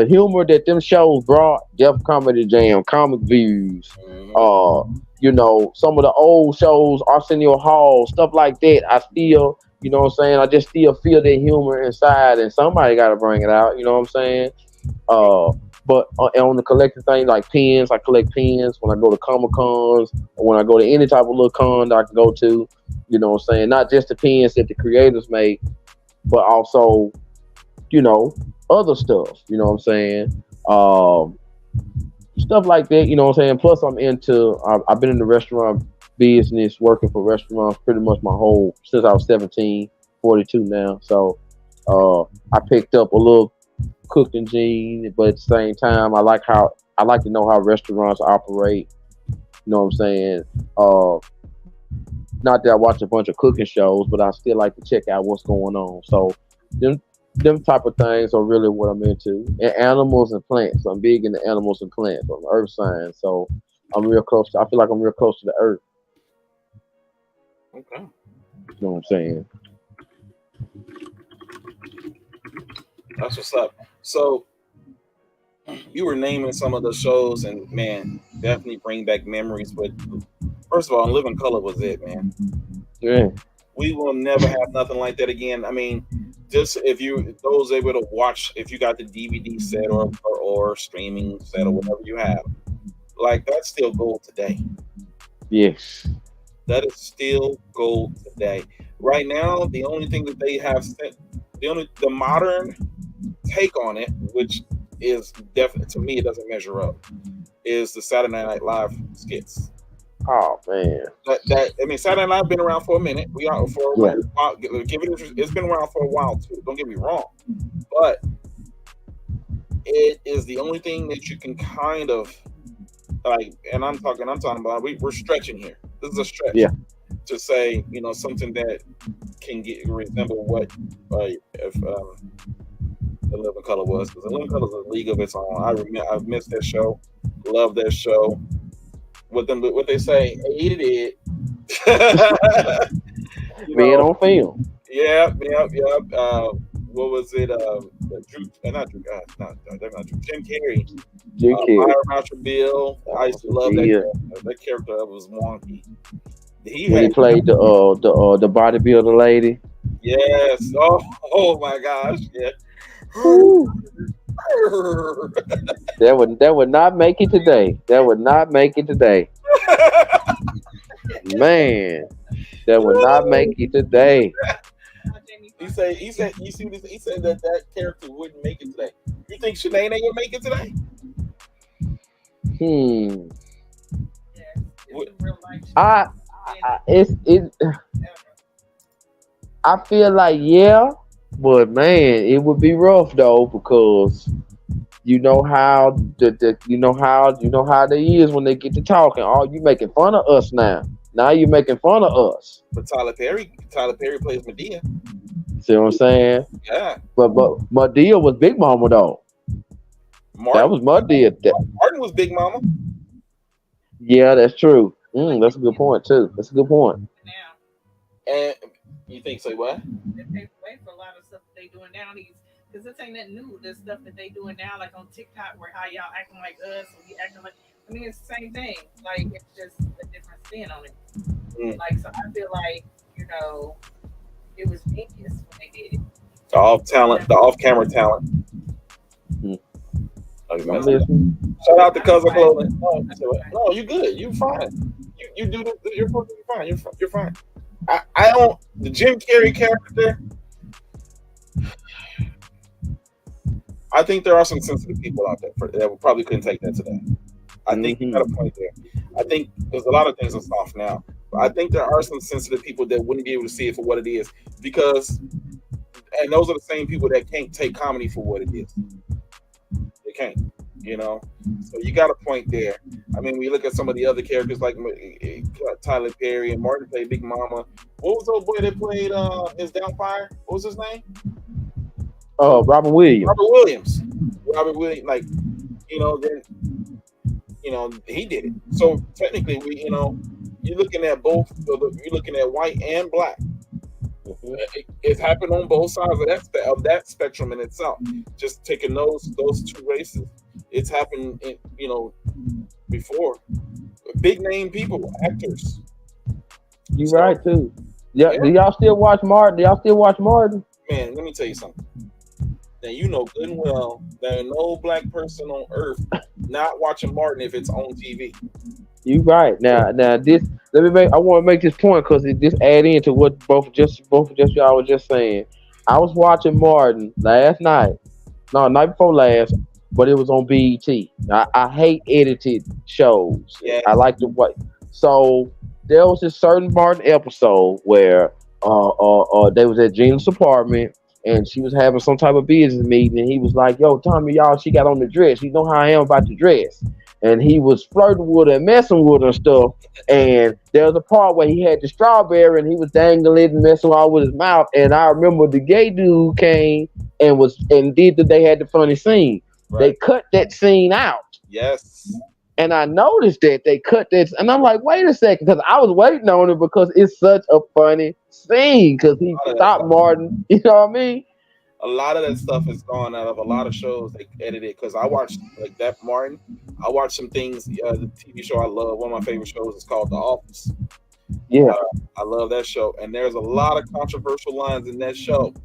humor that them shows brought, Def Comedy Jam, Comic Views, some of the old shows, Arsenio Hall, stuff like that. I still, you know what I'm saying? I just still feel that humor inside, and somebody got to bring it out. You know what I'm saying? But on the collecting thing, like pens, I collect pens when I go to Comic Cons, or when I go to any type of little con that I can go to. You know what I'm saying? Not just the pens that the creators make, but also, other stuff. You know what I'm saying? Stuff like that. You know what I'm saying? Plus, I've been in the restaurant business, working for restaurants pretty much since I was 17, 42 now. So I picked up a little cooking gene, but at the same time, I like to know how restaurants operate. You know what I'm saying? Not that I watch a bunch of cooking shows, but I still like to check out what's going on. So them type of things are really what I'm into. And animals and plants. I'm big into animals and plants. I'm earth science, so I feel like I'm real close to the earth. Okay. You know what I'm saying? That's what's up. So you were naming some of the shows, and man, definitely bring back memories. But first of all, Living Color was it, man. Yeah. We will never have nothing like that again. I mean, just those able to watch, if you got the DVD set or streaming set or whatever you have, like that's still gold today. Yes. That is still gold today. Right now, the only thing that they have sent, the modern take on it, which is definitely, to me, it doesn't measure up, is the Saturday Night Live skits. Oh man, Saturday Night Live been around for a minute. We are for a while. It's been around for a while too. Don't get me wrong, but it is the only thing that you can kind of like. And I'm talking about we're stretching here. This is a stretch. Yeah. To say something that can resemble what if The Living Color was, because The Living Color is a league of its own. I've missed that show. Love that show. What they say, hated it. Man on film. Yeah. What was it? Jim Carrey. Fire Marshal Bill. I used to love that character. That character was wonky. When he played the bodybuilder lady. Yes. Oh my gosh. Yeah. That would not make it today. That would not make it today. Man, that would not make it today. He said that character wouldn't make it today. You think Sinead ain't gonna make it today? I feel like but man, it would be rough though, because you know how they is when they get to talking. Oh, you making fun of us now. Now you're making fun of us. But Tyler Perry plays Medea. See what I'm saying? Yeah. But Medea was Big Mama though. That was Medea. Martin was Big Mama. Yeah, that's true. That's a good point too. That's a good point. And you think so? What? They pay for a lot of stuff that they doing now. Because this ain't that new. The stuff that they doing now, like on TikTok, where how y'all acting like us, and we acting like. I mean, it's the same thing. Like, it's just a different spin on it. Like, so I feel like it was genius when they did it. The off-camera talent. Shout out to Cousin Clothing. No, you good. You fine. You do this. You're fine. You're fine. I don't. The Jim Carrey character. I think there are some sensitive people out there that probably couldn't take that today. I think you got a point there. I think there's a lot of things that's off now. I think there are some sensitive people that wouldn't be able to see it for what it is because, and those are the same people that can't take comedy for what it is. They can't, you know. So you got a point there. I mean, we look at some of the other characters like Tyler Perry and Martin played Big Mama. What was the old boy that played his Downfire? What was his name? Robert Williams. Robert Williams, like, you know, then, you know, he did it. So technically, we, you know, you're looking at both. You're looking at white and black. It's happened on both sides of that spectrum in itself. Just taking those two races, it's happened, you know, before. Big name people, actors. You right too. Yeah. Do y'all still watch Martin? Man, let me tell you something. Now you know good and well there no black person on earth not watching Martin if it's on TV. You right. Now this. I want to make this point because this add into what both of y'all were just saying. I was watching Martin night before last, but it was on BET. I hate edited shows. Yeah. I like to watch. So there was this certain Martin episode where they was at Gina's apartment and she was having some type of business meeting and he was like, "Yo, Tommy, y'all, she got on the dress. You know how I am about the dress." And he was flirting with her and messing with her and stuff. And there was a part where he had the strawberry and he was dangling it and messing all with his mouth. And I remember the gay dude came and they had the funny scene. Right. They cut that scene out. Yes. And I noticed that they cut that. And I'm like, wait a second, because I was waiting on it because it's such a funny scene because he stopped Martin. You know what I mean? A lot of that stuff is gone out of a lot of shows they edited because I watched like that Martin. I watched some things. The TV show I love, one of my favorite shows is called The Office. Yeah, I love that show, and there's a lot of controversial lines in that show.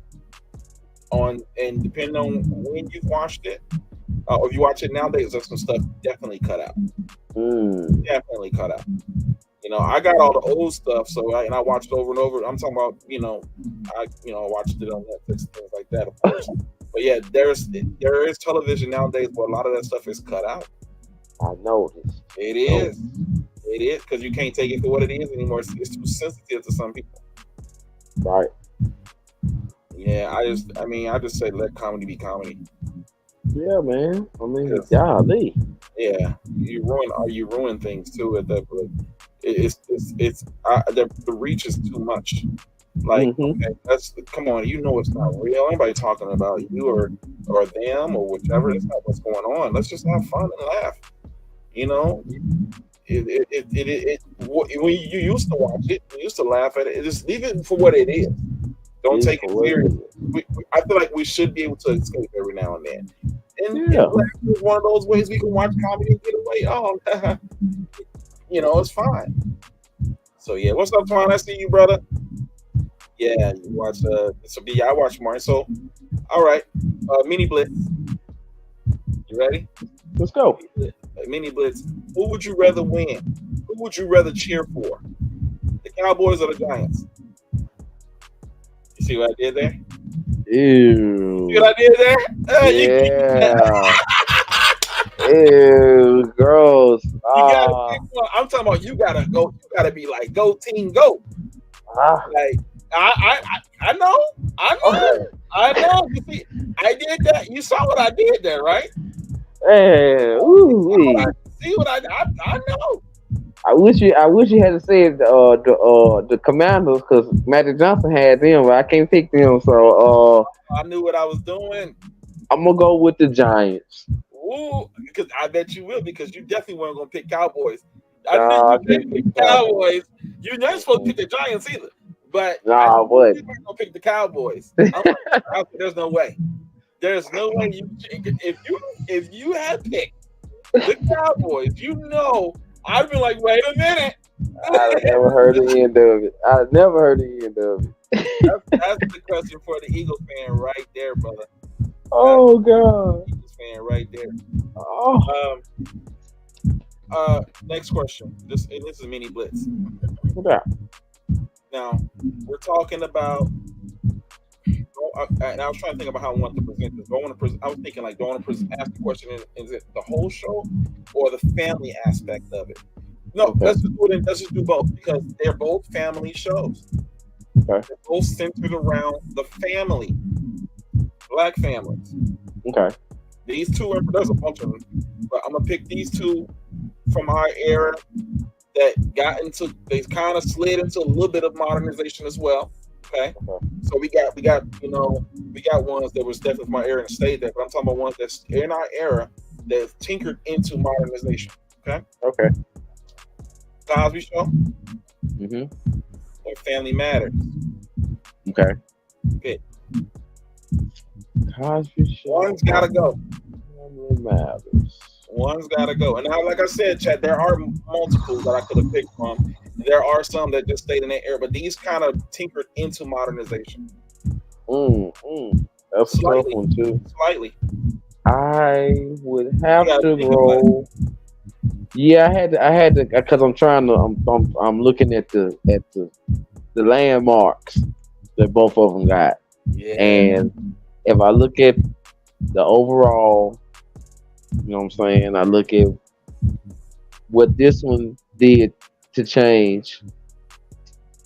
And depending on when you watched it, or if you watch it nowadays, there's some stuff definitely cut out. Definitely cut out. You know, I got all the old stuff, and I watched it over and over. I'm talking about, I watched it on Netflix, things like that, of course. But yeah, there is television nowadays where a lot of that stuff is cut out. I noticed. It is because you can't take it for what it is anymore. It's too sensitive to some people. Right. Yeah, I just say let comedy be comedy. Yeah, man. I mean, golly. Yeah, you ruin things too at that point. The reach is too much. Like, okay, come on, it's not real. Anybody talking about you or them or whichever. That's not what's going on. Let's just have fun and laugh. You know, when you used to watch it, you used to laugh at it. Just leave it for what it is. Don't take it seriously. I feel like we should be able to escape every now and then. And it's one of those ways we can watch comedy and get away. Oh, it's fine. So yeah, what's up, Twan? I see you, brother. Yeah, you watch. I watch Martin. So, all right, Mini Blitz. You ready? Let's go. Mini Blitz. Who would you rather win? Who would you rather cheer for? The Cowboys or the Giants? You see what I did there? Ew. See what I did there? Ew, gross. I'm talking about you gotta go. You gotta be like, go team, go. Like I know. You see, I did that. You saw what I did there, right? Hey, see what I know. I wish you had said the Commanders because Magic Johnson had them, but I can't pick them. So I knew what I was doing. I'm gonna go with the Giants. Ooh, because I bet you will, because you definitely weren't gonna pick Cowboys. I knew you picked Cowboys. You're not supposed to pick the Giants either. But you weren't gonna pick the Cowboys. There's no way. There's no way if you had picked the Cowboys, I'd be like, wait a minute. I've never heard the end of it. That's the question for the Eagles fan right there, brother. Oh God. Eagles fan right there. Oh. Next question. This is a mini blitz. Okay. Now we're talking about. And I was trying to think about how I want to present this. I was thinking like, do I want to ask the question? Is it the whole show or the family aspect of it? No, Okay. let's just do both because they're both family shows. Okay. They're both centered around the family, black families. Okay. These two, there's a bunch of them, but I'm gonna pick these two from our era that they kind of slid into a little bit of modernization as well. Okay, so we got ones that was definitely from our era and stayed there, but I'm talking about ones that's in our era that tinkered into modernization. Okay. Okay. Cosby Show. Mhm. Or Family Matters. Okay. Okay. Cosby Show. One's gotta go. Family Matters. One's gotta go. And now, like I said, Chad, there are multiples that I could have picked from. There are some that just stayed in that era, but these kind of tinkered into modernization. That's a tough one too. Slightly. I would have to roll. Yeah, I had to, because I'm looking at the landmarks that both of them got. Yeah. And if I look at the overall, you know what I'm saying, I look at what this one did to change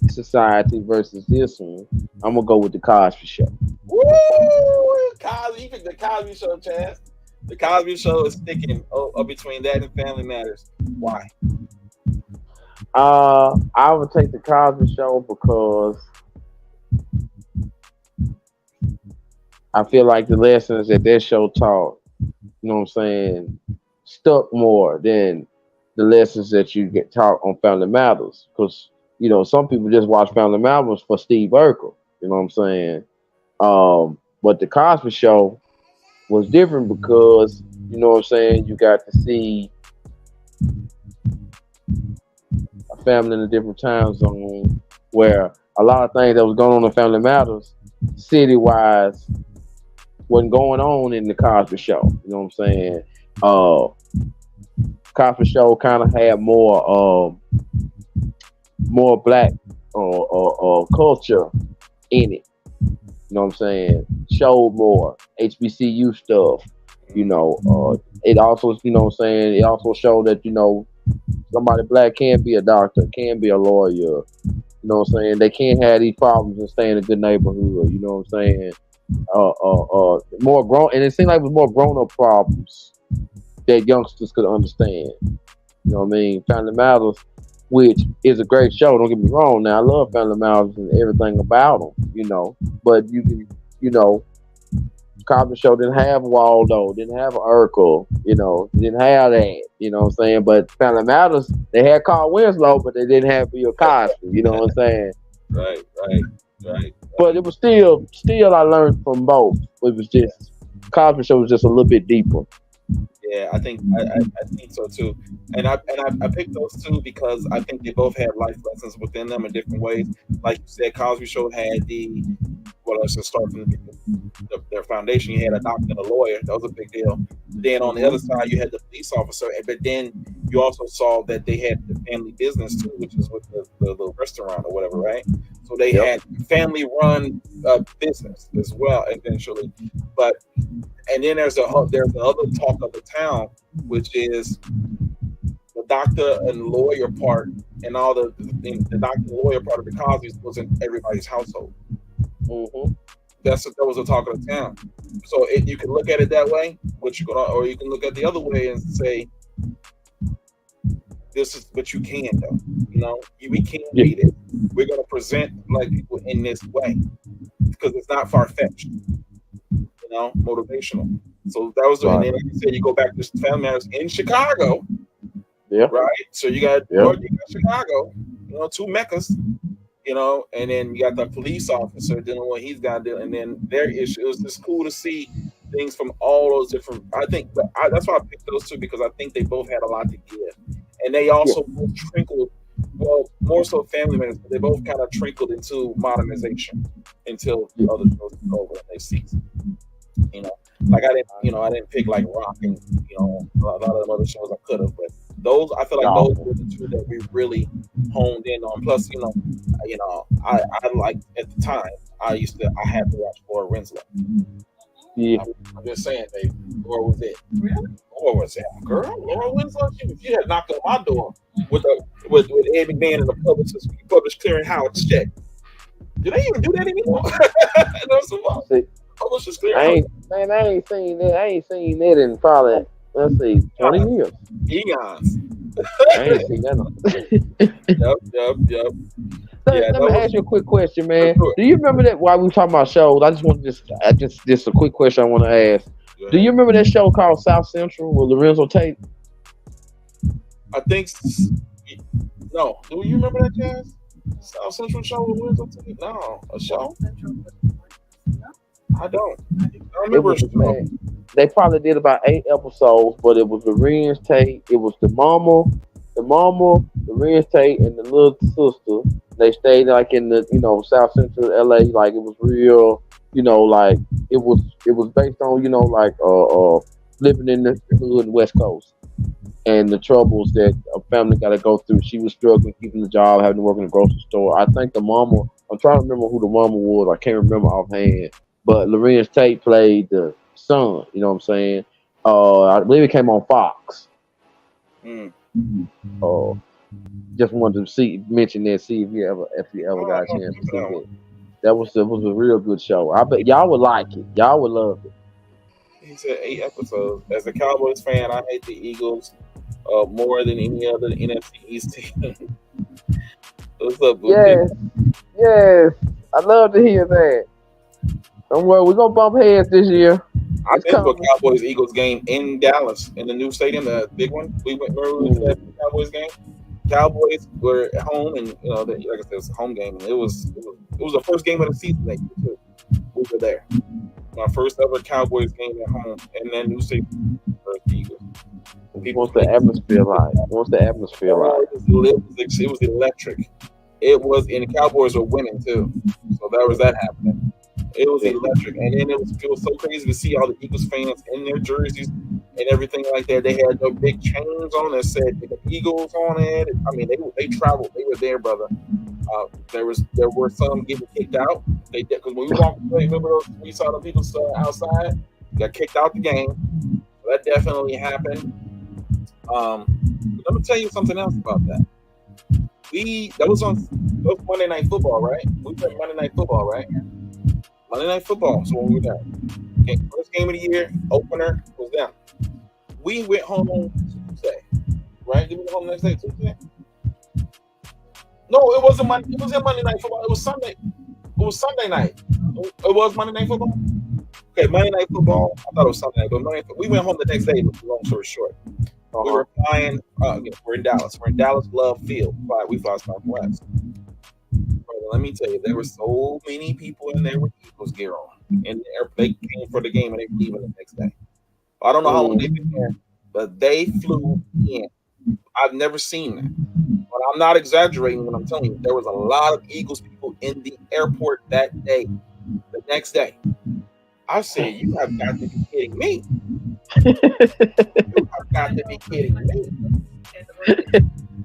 society versus this one, I'm gonna go with the Cosby Show. Woo! Cosby, you picked the Cosby Show, Chad. The Cosby Show is sticking between that and Family Matters. Why? I would take the Cosby Show because I feel like the lessons that show taught, you know what I'm saying, stuck more than the lessons that you get taught on Family Matters. Because, you know, some people just watch Family Matters for Steve Urkel, you know what I'm saying? But the Cosby Show was different because, you know what I'm saying, you got to see a family in a different time zone where a lot of things that was going on in Family Matters, city-wise, wasn't going on in the Cosby Show. You know what I'm saying? Cosby Show kind of had more black culture in it. You know what I'm saying? Showed more HBCU stuff. You know, it also, you know what I'm saying, it also showed that, you know, somebody black can be a doctor, can be a lawyer. You know what I'm saying? They can't have these problems and stay in a good neighborhood. You know what I'm saying? More grown, and it seemed like it was more grown-up problems that youngsters could understand. You know what I mean? Family Matters, which is a great show. Don't get me wrong. Now I love Family Matters and everything about them. You know, but you can, you know, Cosby Show didn't have Waldo, didn't have Urkel, you know, didn't have that. You know what I'm saying? But Family Matters, they had Carl Winslow, but they didn't have Bill Cosby. You know what I'm saying? Right. But it was still I learned from both. It was just Cosby Show was just a little bit deeper. Yeah, I think so too. And I picked those two because I think they both had life lessons within them in different ways. Like you said, Cosby Show had let's just start from their foundation. You had a doctor and a lawyer. That was a big deal. Then on the other side, you had the police officer. But then you also saw that they had the family business too, which is with the little restaurant or whatever, right? So they had family-run business as well eventually. And then there's the other talk of the town, which is the doctor and lawyer part, and all the doctor and lawyer part of the Cosby's was in everybody's household. Mm-hmm. That was the talk of the town. So you can look at it that way, or you can look at the other way and say, this is what you can do. You know, we can't be this. We're going to present black people in this way because it's not far-fetched. You know, motivational. So that was, and then like you said, you go back to Family Matters in Chicago. Yeah. Right. So you got Chicago, you know, two meccas, you know, and then you got the police officer dealing with what he's got to do, and then their issue. It was just cool to see things from all those different. I think that's why I picked those two, because I think they both had a lot to give, and they also both trickled. Well, more so Family Matters, but they both kind of trickled into modernization until the other shows took over in their season. You know, like I didn't pick like Rock and, you know, a lot of the other shows I could have, but those, I feel like those were the two that we really honed in on. Plus, you know, I like, at the time I had to watch Laura Winslow. Yeah, I'm just saying, baby, where was it? Really? what was that girl? Laura Winslow? She had knocked on my door with Ed McMahon and the published clearinghouse check. Do they even do that anymore? Publishers clearinghouse. I ain't seen that. I ain't seen that in probably 20 years. Eons. I ain't seen that. Yep. Let me ask you a quick question, man. Do you remember that while we were talking about shows? I just want to just a quick question I want to ask. Do you remember that show called South Central with Lorenzo Tate? I think no. Do you remember that, Jazz? South Central show with Lorenzo Tate? No, a show. I don't. I remember. They probably did about 8 episodes, but it was Lorenz Tate. It was the mama, Lorenz Tate, and the little sister. They stayed like in the South Central LA, like it was real. Like it was based on living in the hood and West Coast and the troubles that a family got to go through. She was struggling keeping the job, having to work in the grocery store. I think the mama. I'm trying to remember who the mama was. I can't remember offhand. But Lorenz Tate played the son. You know what I'm saying? I believe it came on Fox. Just wanted to mention that. See if you ever got a chance to see it. That was a real good show. I bet y'all would like it. Y'all would love it. He said 8 episodes. As a Cowboys fan, I hate the Eagles more than any other NFC East team. What's up, Boo? Yes. I love to hear that. Don't worry, we're gonna bump heads this year. I've been to a Cowboys Eagles game in Dallas in the new stadium, the big one. We went to that Cowboys game. Cowboys were at home, and like I said, it was a home game. And it was the first game of the season that year too. We were there. My first ever Cowboys game at home, and then new stadium for the Eagles. What's the atmosphere like? It was electric. It was, and the Cowboys were winning too, so there was that happening. It was electric, and then it was so crazy to see all the Eagles fans in their jerseys and everything like that. They had their big chains on that said the Eagles on it. I mean, they traveled. They were there, brother. There were some getting kicked out. They did, because when we walked away, remember we saw the people outside, got kicked out the game. So that definitely happened. Let me tell you something else about that. That was Monday Night Football, right? We played Monday Night Football, right? Monday Night Football. So when we were there, first game of the year, opener was them. We went home Tuesday, right? Did we go home next day, Tuesday? No, it wasn't Monday. It wasn't Monday Night Football. It was Sunday. It was Sunday night. It was Monday Night Football. Okay, Monday Night Football. I thought it was Sunday night, but we went home the next day. Long story short, we were flying. We're in Dallas. We're in Dallas Love Field. We fly Southwest. Let me tell you, there were so many people in there with Eagles gear on, and they came for the game and they were leaving the next day. I don't know how long they've been there, but they flew in. I've never seen that, but I'm not exaggerating when I'm telling you there was a lot of Eagles people in the airport that day. The next day, I said, "You have got to be kidding me! You have got to be kidding me!"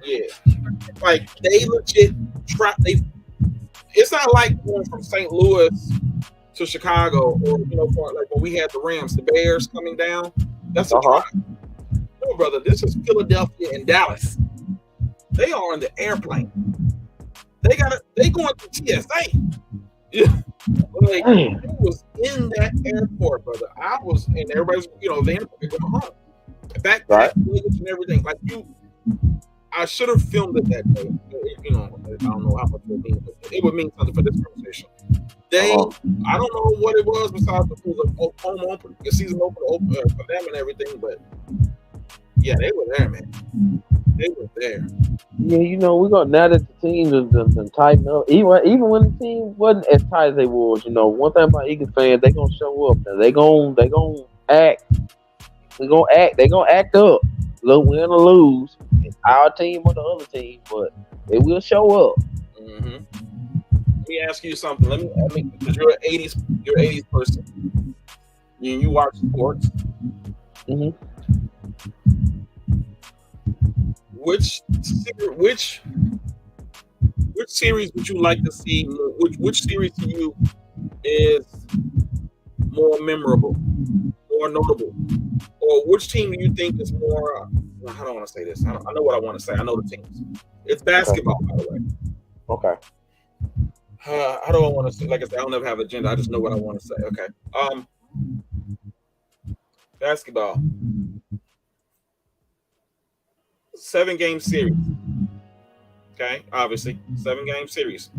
Yeah, like they legit it's not like going from St. Louis to Chicago, or like when we had the Rams, the Bears coming down. That's a drive. No, brother, this is Philadelphia and Dallas. They are on the airplane. They going to TSA. Yeah, like it was in that airport, brother. I was, and everybody's, the airport going home. Back luggage and everything. Like I should have filmed it that day. I don't know how much it would mean, but it would mean something for this conversation. I don't know what it was besides it was a home open, a season open for them and everything, but yeah, they were there, man. They were there. Yeah, we're going now that the team is tighten up. Even when the team wasn't as tight as they was, one thing about Eagles fans, they gonna show up. Now they gonna act. They gonna act up. Win or lose, it's our team or the other team, but they will show up. Mm-hmm. Let me ask you something. Let me, because you're an '80s person. You watch sports. Mm-hmm. Which series would you like to see? Which series to you is more memorable, more more notable? Or which team do you think is more? How do I want to say this? I know what I want to say. I know the teams. It's basketball, by the way. Okay. How do I want to say? Like I said, I don't ever have an agenda. I just know what I want to say. Okay. Basketball. 7-game series. Okay, obviously 7-game series.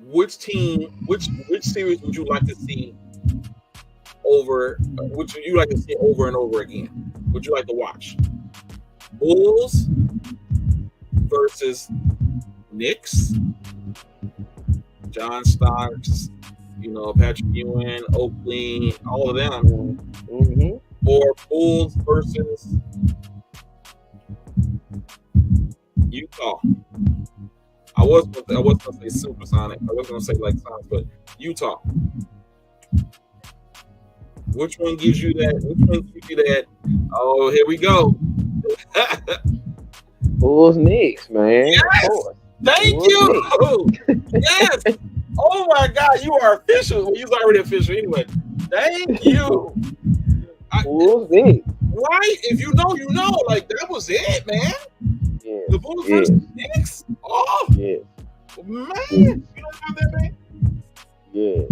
Which team? Which series would you like to see over? Which would you like to see over and over again? Would you like to watch? Bulls versus Knicks. John Starks, Patrick Ewing, Oakley, all of them. Mm-hmm. Or Bulls versus Utah. I was gonna say Supersonic. I was gonna say like Sonic, but Utah. Which one gives you that? Oh, here we go. Bulls Knicks, man. Yes. Thank you. Yes. Oh my God, you are official. Well, you're already official anyway. Thank you. Bulls Knicks. Right? If you know, you know. Like that was it, man. Yeah. The Bulls versus Knicks. Oh, yeah. Man, you don't have that, man. Yeah.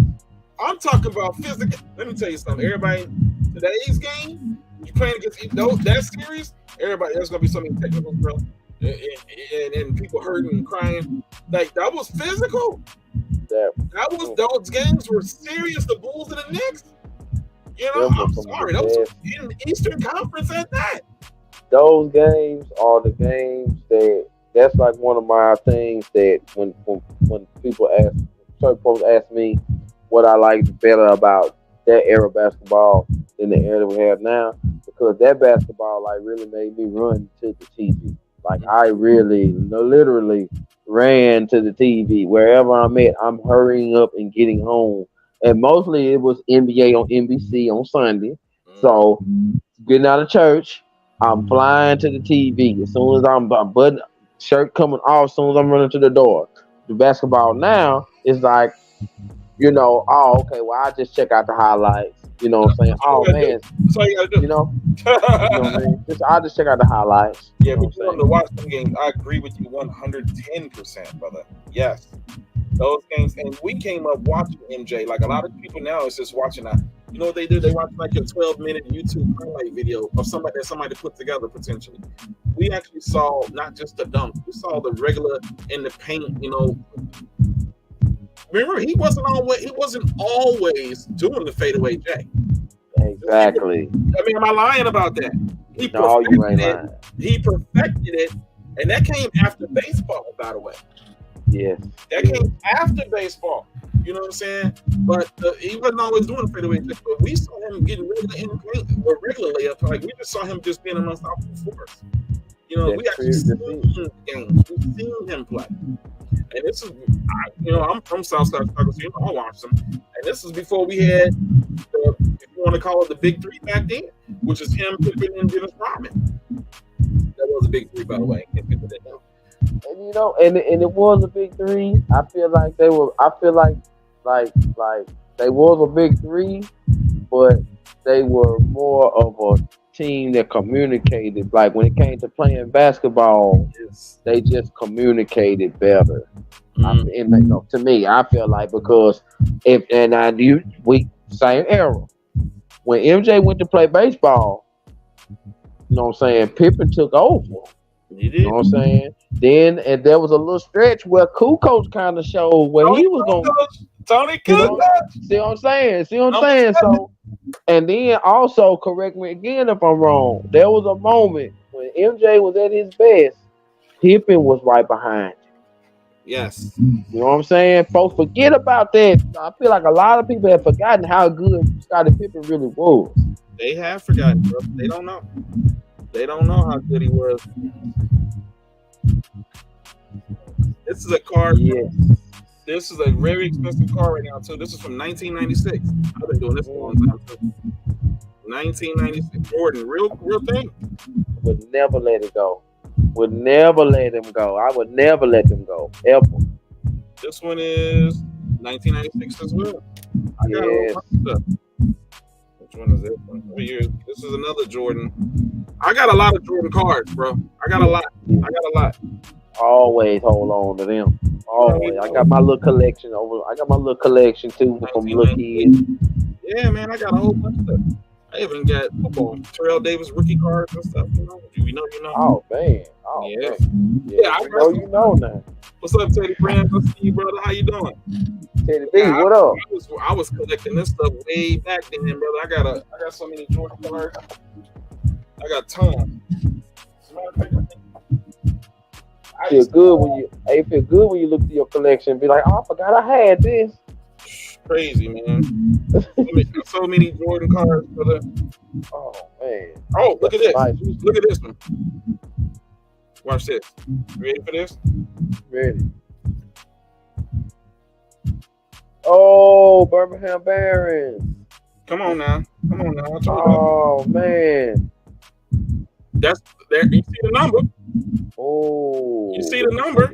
I'm talking about physical. Let me tell you something. Everybody, today's game, you playing against that series. Everybody, there's gonna be so many technicals, bro, and people hurting and crying. Like that was physical. That was those games were serious. The Bulls and the Knicks. I'm sorry. Those in the Eastern Conference at that. Those games are the games that's like one of my things that when people certain folks ask me what I like better about that era of basketball than the era that we have now, because that basketball like really made me run to the TV. Like I really literally ran to the TV. Wherever I'm at, I'm hurrying up and getting home. And mostly it was NBA on NBC on Sunday. So getting out of church, I'm flying to the TV. As soon as I'm button shirt coming off, as soon as I'm running to the door. The basketball now is like, oh, okay, well, I just check out the highlights. You know what I'm saying? Oh, man. That's all you got to do. You know what I mean? I just check out the highlights. Yeah, but you want to watch some games. I agree with you 110%, brother. Yes. Those games. And we came up watching MJ. Like a lot of people now is just watching that. You know what they do? They watch like a 12-minute YouTube highlight video of somebody put together potentially. We actually saw not just the dunk. We saw the regular in the paint, Remember, he wasn't always doing the fadeaway J. Exactly. I mean, am I lying about that? No, you ain't lying. He perfected it, and that came after baseball, by the way. Yes. That came after baseball. You know what I'm saying? But he wasn't always doing the fadeaway J. But we saw him getting regular in the paint, or regular layup. Like we just saw him just being an unstoppable force. We actually seen him games. We've seen him play. And this is, I'm from Southside Chicago, so I watched them. And this is before we had, if you want to call it the Big Three back then, which is him, Pippen, and Dennis Rodman. That was a big three, by the way. And and it was a big three. I feel like they were. I feel like they was a big three, but they were more of a team that communicated. Like when it came to playing basketball, they just communicated better. To me, I feel like because same era when MJ went to play baseball, you know what I'm saying, Pippen took over. You know what I'm saying? Then and there was a little stretch where Kukoc kind of showed where he was going. Tony Kukoc. See what I'm saying? So, and then also correct me again if I'm wrong. There was a moment when MJ was at his best. Pippen was right behind him. Yes. You know what I'm saying? Folks forget about that. I feel like a lot of people have forgotten how good Scottie Pippen really was. They have forgotten, bro. They don't know. They don't know how good he was. This is a car. Yes. This is a very expensive car right now, too. This is from 1996. I've been doing this for a long time, too. 1996. Jordan, real thing. Would never let it go. Would never let him go. I would never let him go, ever. This one is 1996 as well. I got all kinds of stuff. one is this one? This is another Jordan. I got a lot of Jordan cards, bro. I got a lot. Always hold on to them. Always. I got my little collection too from little kids. Yeah, man, I got a whole bunch of stuff. I even got football, Terrell Davis rookie cards and stuff. You know. Oh man. Yeah. Man. Yeah, I you know now. What's up, Teddy Brand? Good to see you, brother. How you doing? Teddy B, what up? I was collecting this stuff way back then, brother. I got so many Jordan cards. I got tons. Feel good when you look at your collection and be like, oh, I forgot I had this. Crazy, man. So many Jordan cards, brother. Oh man. Oh, look at this. Nice. Look at this one. Watch this. You ready for this? Ready. Oh, Birmingham Barons. Come on now. Oh man. That's there. You see the number? Oh. You see the number?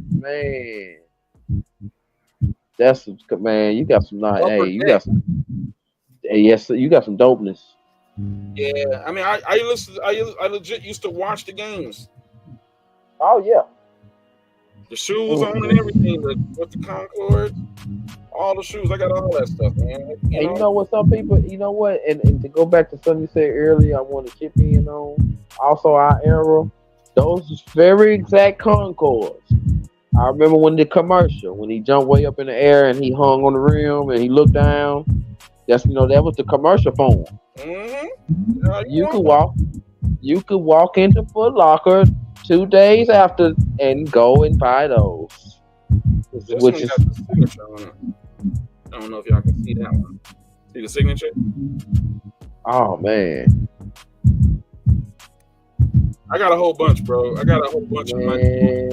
Man. That's man. You got some nice. Hey, you got some. Hey, yes, you got some dopeness. Yeah, I mean, I legit used to watch the games. Oh yeah. The shoes on and everything, with the Concord, all the shoes. I got all that stuff, man. You know what? Some people, you know what? And to go back to something you said earlier, I want to chip in on. Also, our era, those very exact Concords. I remember when the commercial, when he jumped way up in the air and he hung on the rim and he looked down. That was the commercial for him. Mm-hmm. You could walk into Foot Locker 2 days after and go and buy those. This one got the signature on it. I don't know if y'all can see that one. See the signature? Oh man. I got a whole bunch, bro. I got a whole bunch of money.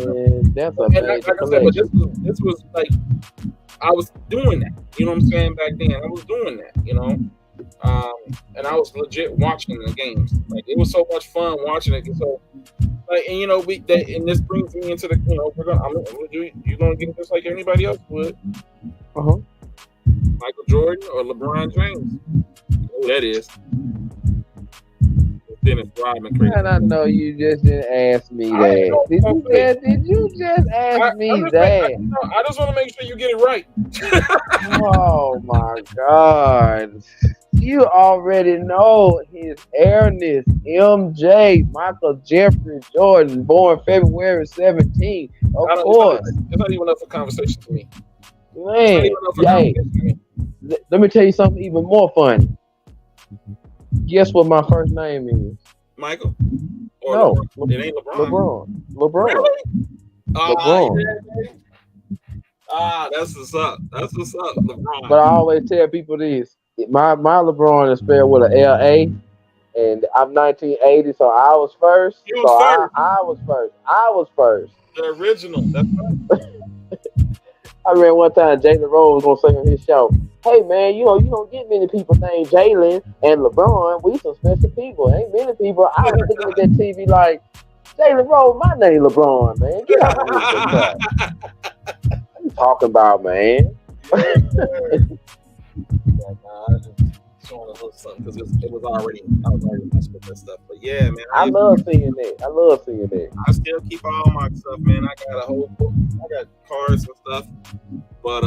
That's a major collection. This was like, I was doing that. You know what I'm saying? Back then, I was doing that. And I was legit watching the games. Like, it was so much fun watching it. And so, like, and and this brings me into the, you're gonna get just like anybody else would. Michael Jordan or LeBron James. You know who that is. Dennis Rodman. And I know you just didn't ask me that. Did you just ask me that? I just want to make sure you get it right. Oh my God. You already know his airness, MJ, Michael Jeffrey Jordan, born February 17th. Of course. It's not even up for conversation to me. Man, let me tell you something even more funny. Guess what my first name is? Michael? No. It ain't LeBron. LeBron. Really? LeBron. That's what's up. LeBron. But I always tell people this. My LeBron is spelled with an L-A, and I'm 1980, so I was first. I was first. The original. That's right. I remember one time Jalen Rose was gonna say on his show, "Hey man, you don't get many people named Jalen and LeBron. We some special people. Ain't many people." I was looking at that TV like, Jalen Rose, my name LeBron, man. Get out of here. What you talking about, man? I just showing a little something because I was already messing with that stuff. But yeah, man, I love seeing that. I still keep all my stuff, man. I got a whole book. I got cards and stuff. But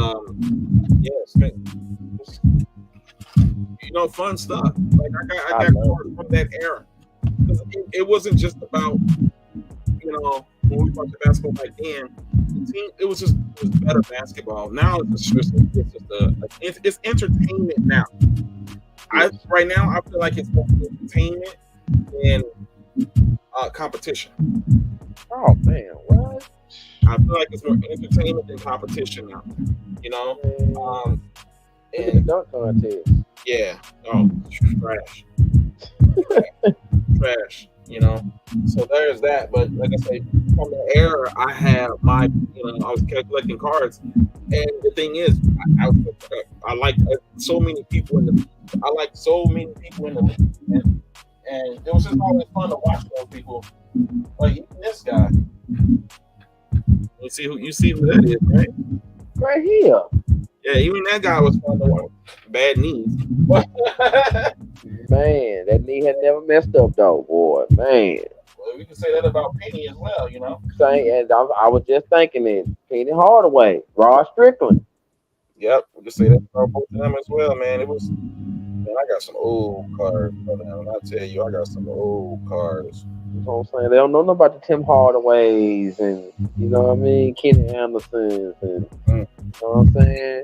fun stuff. Like I got cards from that era. Because it wasn't just about when we watched basketball back then. The team, it was better basketball. Now it's entertainment now. Right now I feel like it's more entertainment than competition. Oh man, what? I feel like it's more entertainment than competition now. And dunk contest. Yeah. Oh, trash. Trash. So there's that. But like I say, from the era, I have I was collecting cards, and the thing is, I like so many people in the league. And it was just always fun to watch those people. Like even this guy. You see who that is, right? Right here. Yeah, even that guy was fun to watch. Bad knees. man, that knee had never messed up though, boy, man. Well, we can say that about Penny as well, you know. And I was just thinking it. Penny Hardaway, Rod Strickland. Yep, we can say that about both of them as well, man. It was, man, I got some old cards, brother. When I tell you, I got some old cards. You know what I'm saying? They don't know nothing about the Tim Hardaways and, you know what I mean, Kenny Andersons and, you know what I'm saying?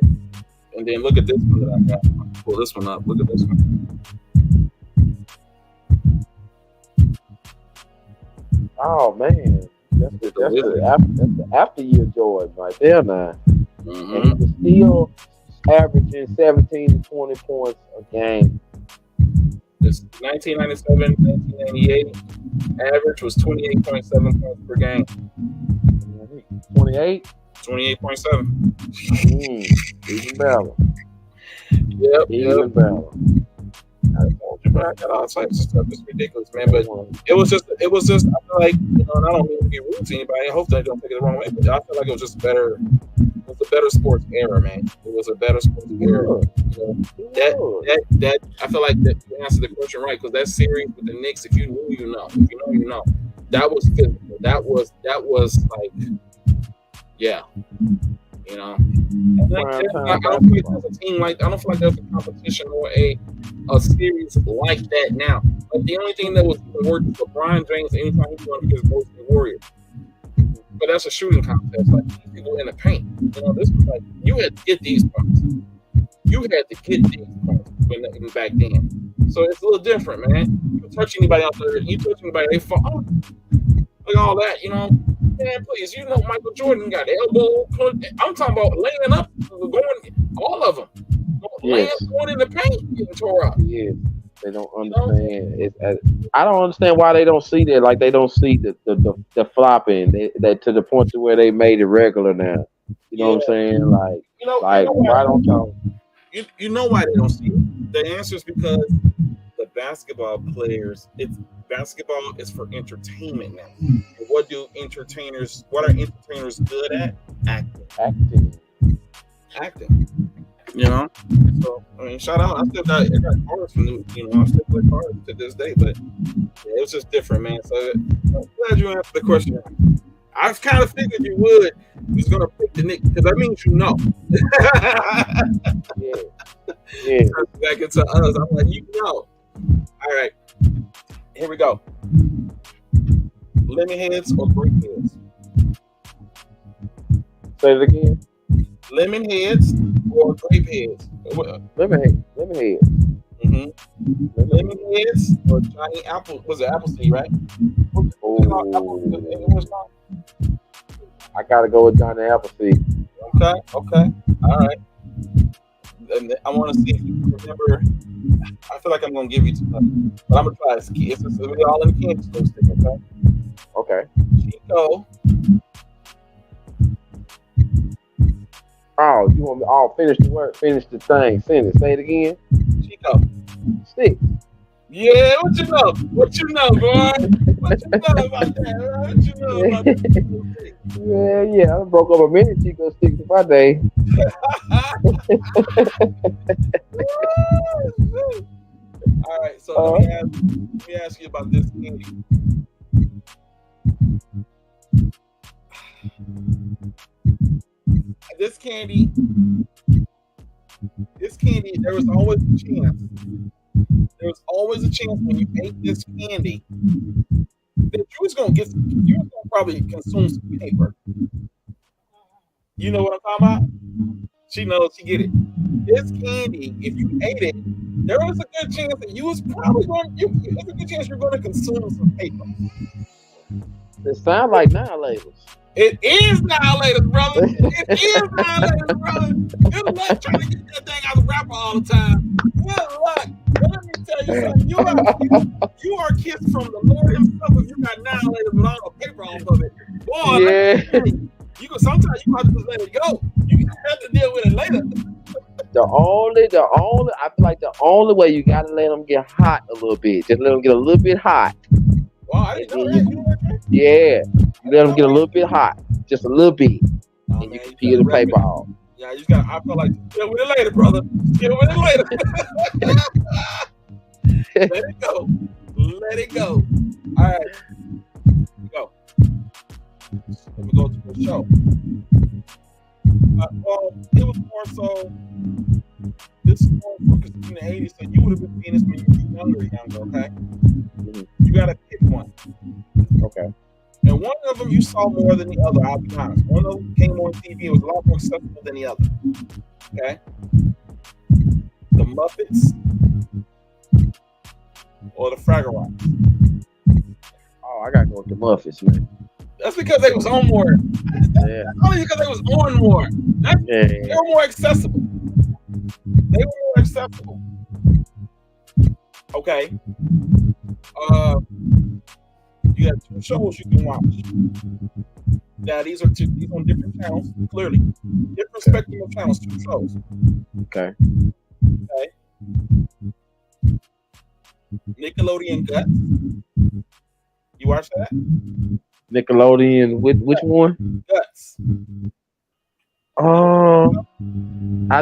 And then look at this one that I got. I'll pull this one up. Look at this one. Oh, man. That's the after year Jordan right there now. Mm-hmm. And he was still averaging 17 to 20 points a game. This 1997, 1998 average was 28.7 points per game. 28? 28.7. Even better. Yep. Even better. I told you, man, I got all types of stuff. It's ridiculous, man. But it was just, I feel like, you know, and I don't mean to be rude to anybody. I hope they don't take it the wrong way, but I feel like it was just better. It was a better sports era, man. It was a better sports era. You know, that I feel like that you answered the question right, because that series with the Knicks, if you knew, you know. If you know, you know. That was physical. That was like, yeah. You know, I don't feel like there's a team like, I don't feel like there's a competition or a series like that now. Like the only thing that was even worse is LeBron James anytime he's going against Golden State Warriors. But that's a shooting contest. Like people in the paint. You know, this was like you had to get these points. You had to get these points when back then. So it's a little different, man. You touch anybody out there, you touch anybody, they fall. Like all that, you know. Man, please, you know Michael Jordan got elbow. I'm talking about laying up, going all of them, laying going in the paint, getting tore up. Yeah, they don't understand. I don't understand why they don't see that. Like they don't see the flopping. They to the point to where they made it regular now. You know what I'm saying? Like, why don't y'all? You know why they don't see it? The answer is because the basketball players. Basketball is for entertainment now. And what are entertainers good at? Acting. You know? So, I mean, shout out. I got cards from them, you know, I still play cards to this day, but yeah, it was just different, man. So I'm glad you answered the question. I kind of figured you would. You was going to pick the Knicks, because that means you know. Yeah. Back into us. I'm like, you know. All right. Here we go. Lemon heads or grape heads? Say it again. Lemon heads or grape heads? Lemon heads. Mm-hmm. Lemon heads or Johnny Apple? Was it Appleseed, right? I gotta go with Johnny Appleseed. Okay. All right. And I want to see if you remember. I feel like I'm going to give you too much, but I'm going to try this. It's all in the candy store stick, okay? Okay. Chico. Oh, you want me? Oh, finish the word. Finish the thing. Send it. Say it again. Chico. Stick. Yeah, what you know? What you know, boy? What you know about that? What you know about that? Yeah. I broke up a minute Chico sticks in my day. All right, so let me ask you about this candy. This candy, there was always a chance. There was always a chance when you ate this candy that you was gonna probably consume some paper. You know what I'm talking about? She knows, she get it. This candy, if you ate it, there was a good chance that you was probably there's a good chance you're gonna consume some paper. It sounds like Nihilators. It is Nihilators, brother. It is Nihilators, brother. Good luck trying to get that thing out of the wrapper all the time. Good luck. But let me tell you something. You are kissed from the Lord himself if you got Nihilators with all the paper off of it. Boy, yeah. Sometimes you have to just let it go. You have to deal with it later. The only, I feel like the only way you gotta let them get hot a little bit. Just let them get a little bit hot. Wow, I didn't know that. Yeah, you let them get a little bit hot, just a little bit, and you can peel the paper off. Yeah, you got. I feel like deal with it later, brother. Deal with it later. Let it go. Let it go. All right. Go. Let me go to the show. Well, it was more so. This is more because in the 80s, so you would have been seeing this when you were younger, okay? You gotta pick one. Okay. And one of them you saw more than the other, I'll be honest. One of them came on TV, it was a lot more accessible than the other. Okay? The Muppets or the Fraggle Rock? Oh, I gotta go with the Muppets, man. That's because they was on more. Yeah. Only because they was on more. They were more accessible. They were more accessible. Okay. You got two shows you can watch. Now these are on different channels, clearly. Different spectrum of channels, two shows. Okay. Okay. Nickelodeon Guts. You watch that? Nickelodeon, which one? Guts. I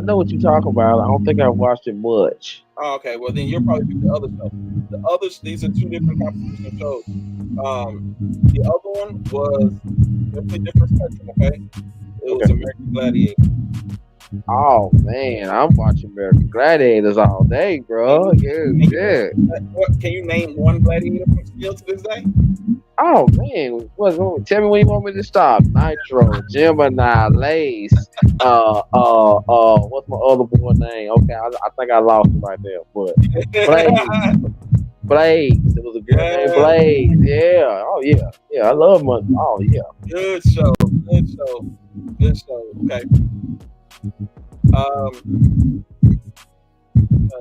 know what you're talking about. I don't think I've watched it much. Oh, okay, well then you'll probably pick the other show. The others, these are two different competition shows. The other one was definitely different spectrum, okay? It was American Gladiator. Oh man, I'm watching American Gladiators all day, bro. Yeah. What, can you name one gladiator from still to this day? Oh man, tell me when you want me to stop. Nitro, Gemini, Lace, what's my other boy name? Okay, I think I lost it right there, but Blaze. It was a girl named Blaze. Yeah. Oh yeah. Yeah, I love money. Oh yeah. Good show. Okay. I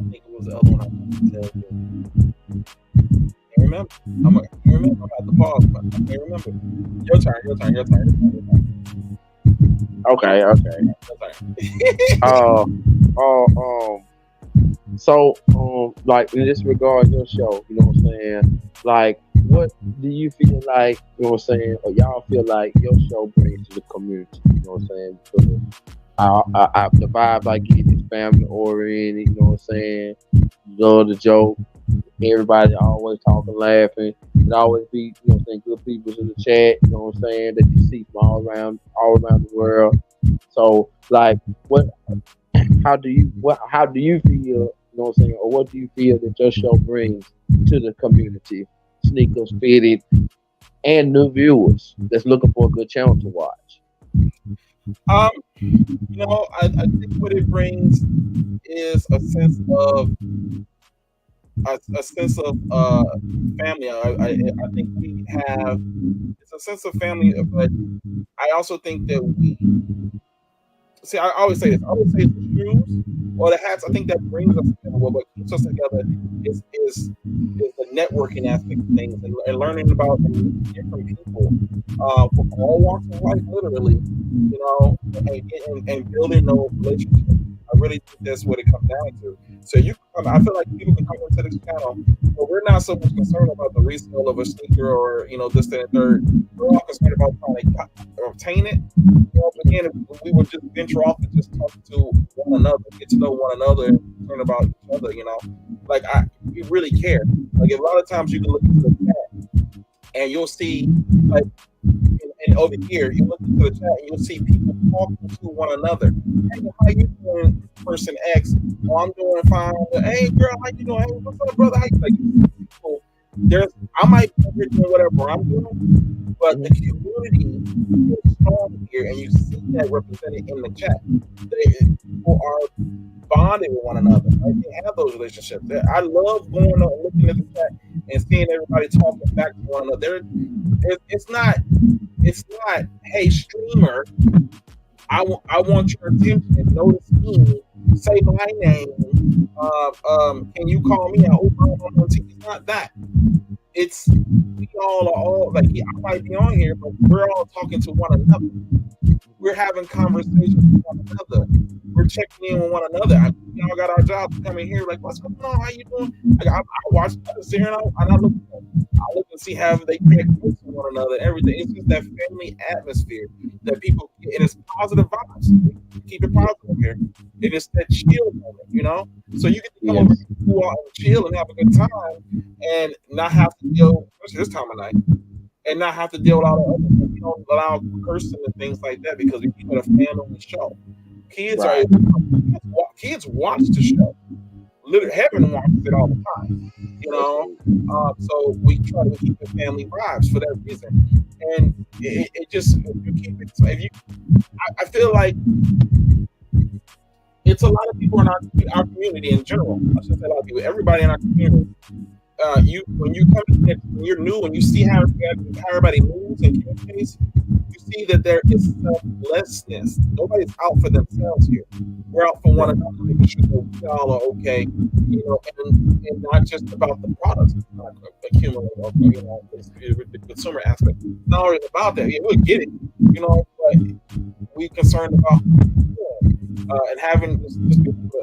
think it was the other one I wanted to tell you. Can't remember. I'm about to pause, but I can't remember. Your turn. Okay. Your turn. So, like in this regard, your show, you know what I'm saying? Like, what do you feel like, you know what I'm saying, or y'all feel like your show brings to the community? You know what I'm saying? Because the vibe I get is family oriented, you know what I'm saying? Love the joke. Everybody always talking, laughing. It always be, you know what I'm saying, good people in the chat, you know what I'm saying, that you see from all around the world. So, like, how do you feel, you know what I'm saying, or what do you feel that your show brings to the community, sneakers, fitted, and new viewers that's looking for a good channel to watch? I think what it brings is a sense of family. I think it's a sense of family, but I also think that I always say this. I always say the shoes or the hats. I think that brings us together. What keeps us together is the networking aspect of things and learning about different people from all walks of life, literally, you know, and building those relationships. I really think that's what it comes down to. So I feel like people can come into this channel, but we're not so much concerned about the resale of a sneaker or, you know, this, that, and third. We're all concerned about trying to obtain it. You know, again, if we would just venture off and just talk to one another, get to know one another, and learn about each other, you know, like we really care. Like a lot of times you can look into the chat and you'll see, like, and over here, you look into the chat and you'll see people talking to one another. Hey, how you doing, person X? Oh, I'm doing fine. Hey, girl, how you doing? Hey, what's up, brother? How you doing? People, I might be here doing whatever I'm doing, but the community is strong here, and you see that represented in the chat. People are bonding with one another. Right? They have those relationships. I love going on and looking at the chat and seeing everybody talking back to one another. It's not, hey, streamer, I want your attention. Notice me. Say my name. Can you call me out? It's not that. It's we all are like, I might be on here, but we're all talking to one another. We're having conversations with one another. We're checking in with one another. We all got our jobs to come in here. Like, what's going on? How you doing? Like, I watch, I sit here and I look and see how they connect with one another. Everything. It's just that family atmosphere that people get, and it's positive vibes. We keep it positive here. And it's that chill moment, you know. So you get to come over and go out and chill and have a good time, and not have to deal, especially this time of night, and not have to deal with all the other things. We don't allow cursing and things like that because we keep it a family show. Kids kids watch the show. Literally, heaven watches it all the time. You know, so we try to keep the family vibes for that reason. And it just, if you keep it, so I feel like it's a lot of people in our community in general. I should say a lot of people. Everybody in our community. When you come in, when you're new, and you see how everybody moves and communicates, you see that there is selflessness. Nobody's out for themselves here. We're out for one another, making sure that we all are okay, you know, and not just about the products accumulate, you know, the consumer aspect. It's not always about that. Yeah, we'll get it, you know, but we're concerned about and having just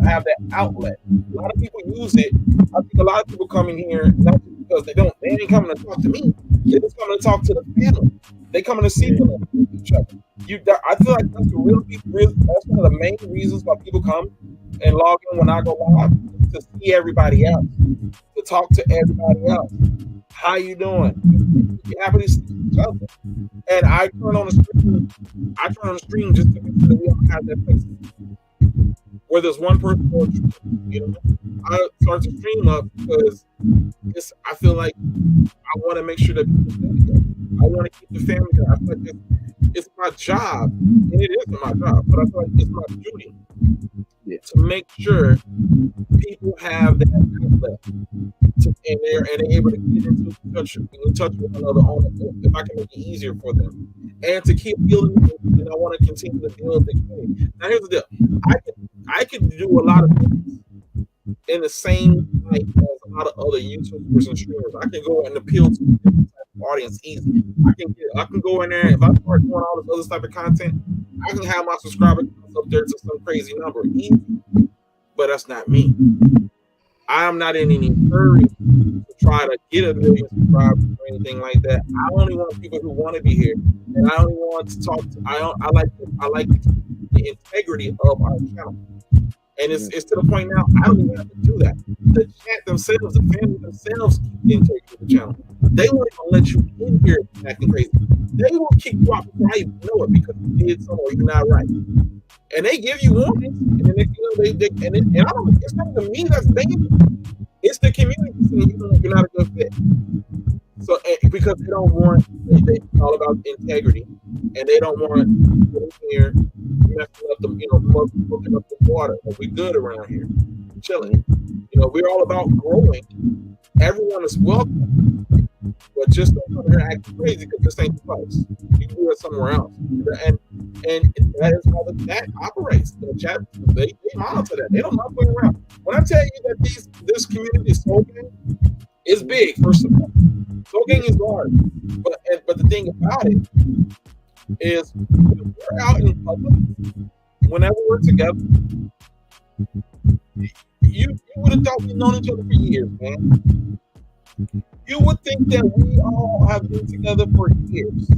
have that outlet. A lot of people use it. I think a lot of people come in here not because they ain't coming to talk to me. They're just coming to talk to the family. They coming to see each other. I feel like that's that's one of the main reasons why people come and log in when I go live, to see everybody else, to talk to everybody else. How you doing? You happy to see each other? And I turn on the stream just to make sure that we all have that place. Where there's one person, you know, I start to stream up because I feel like I want to make sure that people stay together. I want to keep the family together. I feel like it's my job, and it isn't my job, but I feel like it's my duty to make sure people have that outlet, and they're able to get in touch with one another if I can make it easier for them, and to keep building. And I want to continue to build the community. Now here's the deal: I can do a lot of things in the same light as a lot of other YouTubers and streamers. I can go and appeal to a different type of audience easy. I can go in there, and if I start doing all this other type of content, I can have my subscriber counts up there to some crazy number easy. But that's not me. I am not in any hurry to try to get 1 million subscribers or anything like that. I only want people who want to be here, and I only want to talk to. I like the integrity of our channel, and it's to the point now I don't even have to do that. The chat themselves, the family themselves, keep the integrity of the channel. They won't even let you in here acting crazy. They will kick you out before I even know it because you did something or you're not right. And they give you warnings, and then and I don't. It's not even me that's banging. It's the community saying you're not a good fit. So because they don't want, they all about integrity, and they don't want here messing up the, hooking up the water. We good around here, chilling. We're all about growing. Everyone is welcome, but just don't come here acting crazy because this ain't the place. You can do it somewhere else, and that is how that operates. The chat, they monitor that. They don't mind playing around. When I tell you that this community is Soul Gang is big, first of all. Soul Gang is large, but the thing about it is we're out in public. Whenever we're together, you would have thought we've known each other for years, man. You would think that we all have been together for years.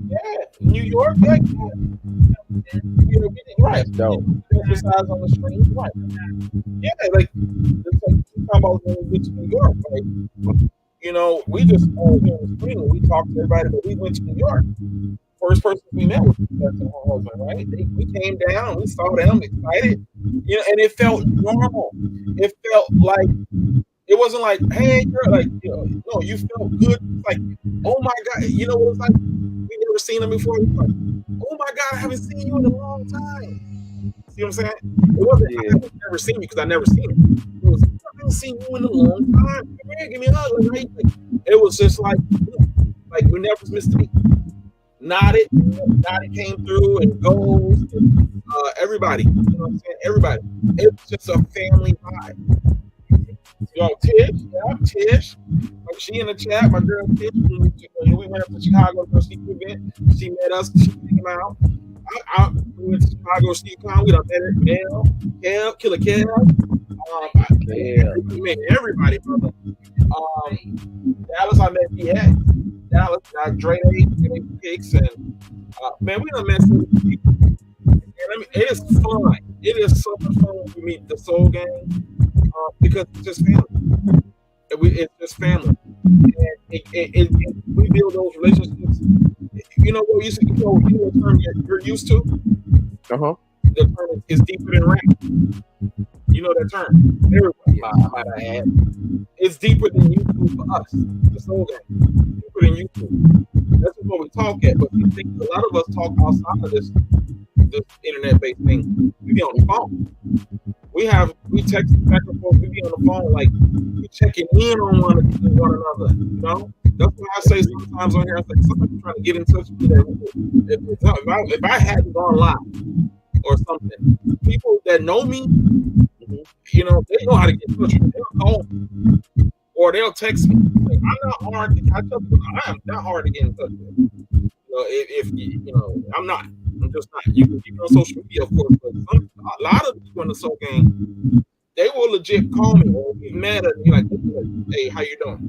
Yeah, New York, right? Right. Exercise on the street, right? Yeah, like it's like talking about when we went to New York, like we just all here on the screen and we talked to everybody, but we went to New York. First person we met was her husband, right? We came down, we saw them, excited, and it felt normal. It felt like it wasn't like, hey, girl, like, no, you felt good. Like, oh my God, you know what it was like? We never seen them before. It was like, oh my God, I haven't seen you in a long time. See what I'm saying? It wasn't, I haven't never seen you because I never seen it. It was, I haven't seen you in a long time. Come here, give me a hug. Like, it was just like we never missed a beat. Nodded came through and goes. And, everybody, you know what I'm saying? Everybody. It was just a family vibe. Yo, Tish, yeah, Tish. She in the chat. My girl Tish. We went up to Chicago for a sneaker event. She met us. She came out. We went to Chicago Sneaker Con. We done met her. Mel, Kev, Killer Kev. We met everybody, brother. Dallas, I met DX. Dallas, Dre, Kicks, and man, we done met so many people. And I mean, it is fun. It is so much fun to meet the Soul Gang because it's just family. It's just family, and we build those relationships. You know what you know the term you're used to. The term is deeper than rap. You know that term. Everybody might have had. It's deeper than YouTube for us. The Soul Gang. Deeper than YouTube. That's what we talk at. But you think a lot of us talk outside of this internet-based thing. We be on the phone. We text back and forth. We be on the phone like we checking in on one another. You know. That's why I say sometimes on here, I say somebody's trying to get in touch with me. If I hadn't gone live or something, people that know me, you know, they know how to get in touch with me. They'll call me or they'll text me. Like, I'm not hard to catch up with. I am not hard to get in touch with. You know, if you know, I'm not. I'm just not. You can keep it on social media, of course, but a lot of people in the Soul Gang, they will legit call me or be mad at me like, hey, how you doing?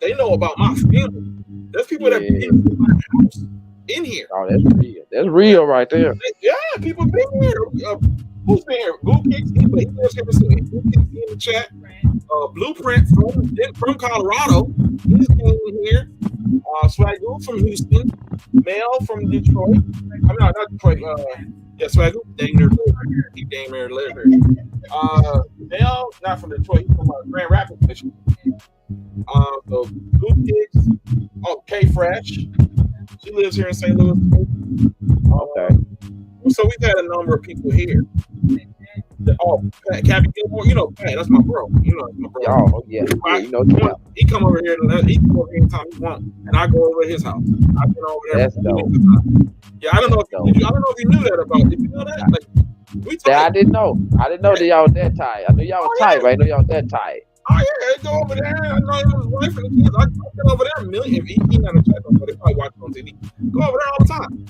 They know about my family. There's people that been in my house in here. Oh, that's real. That's real right there. Yeah, people been here. Who's been here? Blue Kicks, he lives here. Blue Kicks in the chat. Blueprint from Colorado. He's came in here. Swagoo from Houston. Mel from Detroit. I'm not Detroit. Yeah, Swagoo. Dang near here. He dang near live here. Mel, not from Detroit. He's from Grand Rapids, Michigan. So Blue Kicks. Oh, K Fresh. She lives here in St. Louis. Okay. So we've had a number of people here. Pat, Cappy Gilmore, you know Pat, that's my bro. You know that's my bro. Oh, yeah. You know, he come over here. He come over anytime he wants, and I go over to his house. I've been over there. That's dope. Yeah, I don't know if you knew that about. Did you know that? Like, I didn't know. I didn't know that y'all was that tight. I knew y'all was tight, but I didn't know y'all was that tight. Oh yeah, go over there. I know his wife and the kids. I've been over there a million. He not in the chat, but they probably watch on TV. Go over there all the time.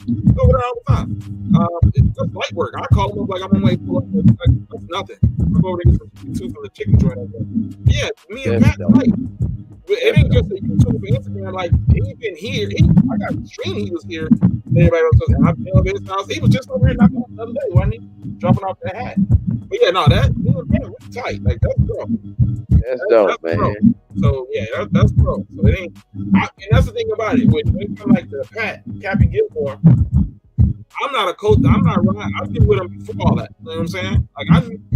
It's just light work. I call him up like I'm on my way to pull up. That's nothing. I go over there and get some chicken from the chicken joint over there. Yeah, me and Pat like. It ain't just a YouTube or Instagram. Like he been here. I got a stream. He was here. Everybody else was. And I've been over his house. He was just over here knocking off the other day, wasn't he? Dropping off that hat. But yeah, no, that we're tight. Like that's dope. That's dope, man. Bro. So yeah, that's dope. So it ain't. And that's the thing about it. When it comes like the Cappy Gilmore, I'm not a coach. I'm not right. I've been with him before all that. You know what I'm saying? Like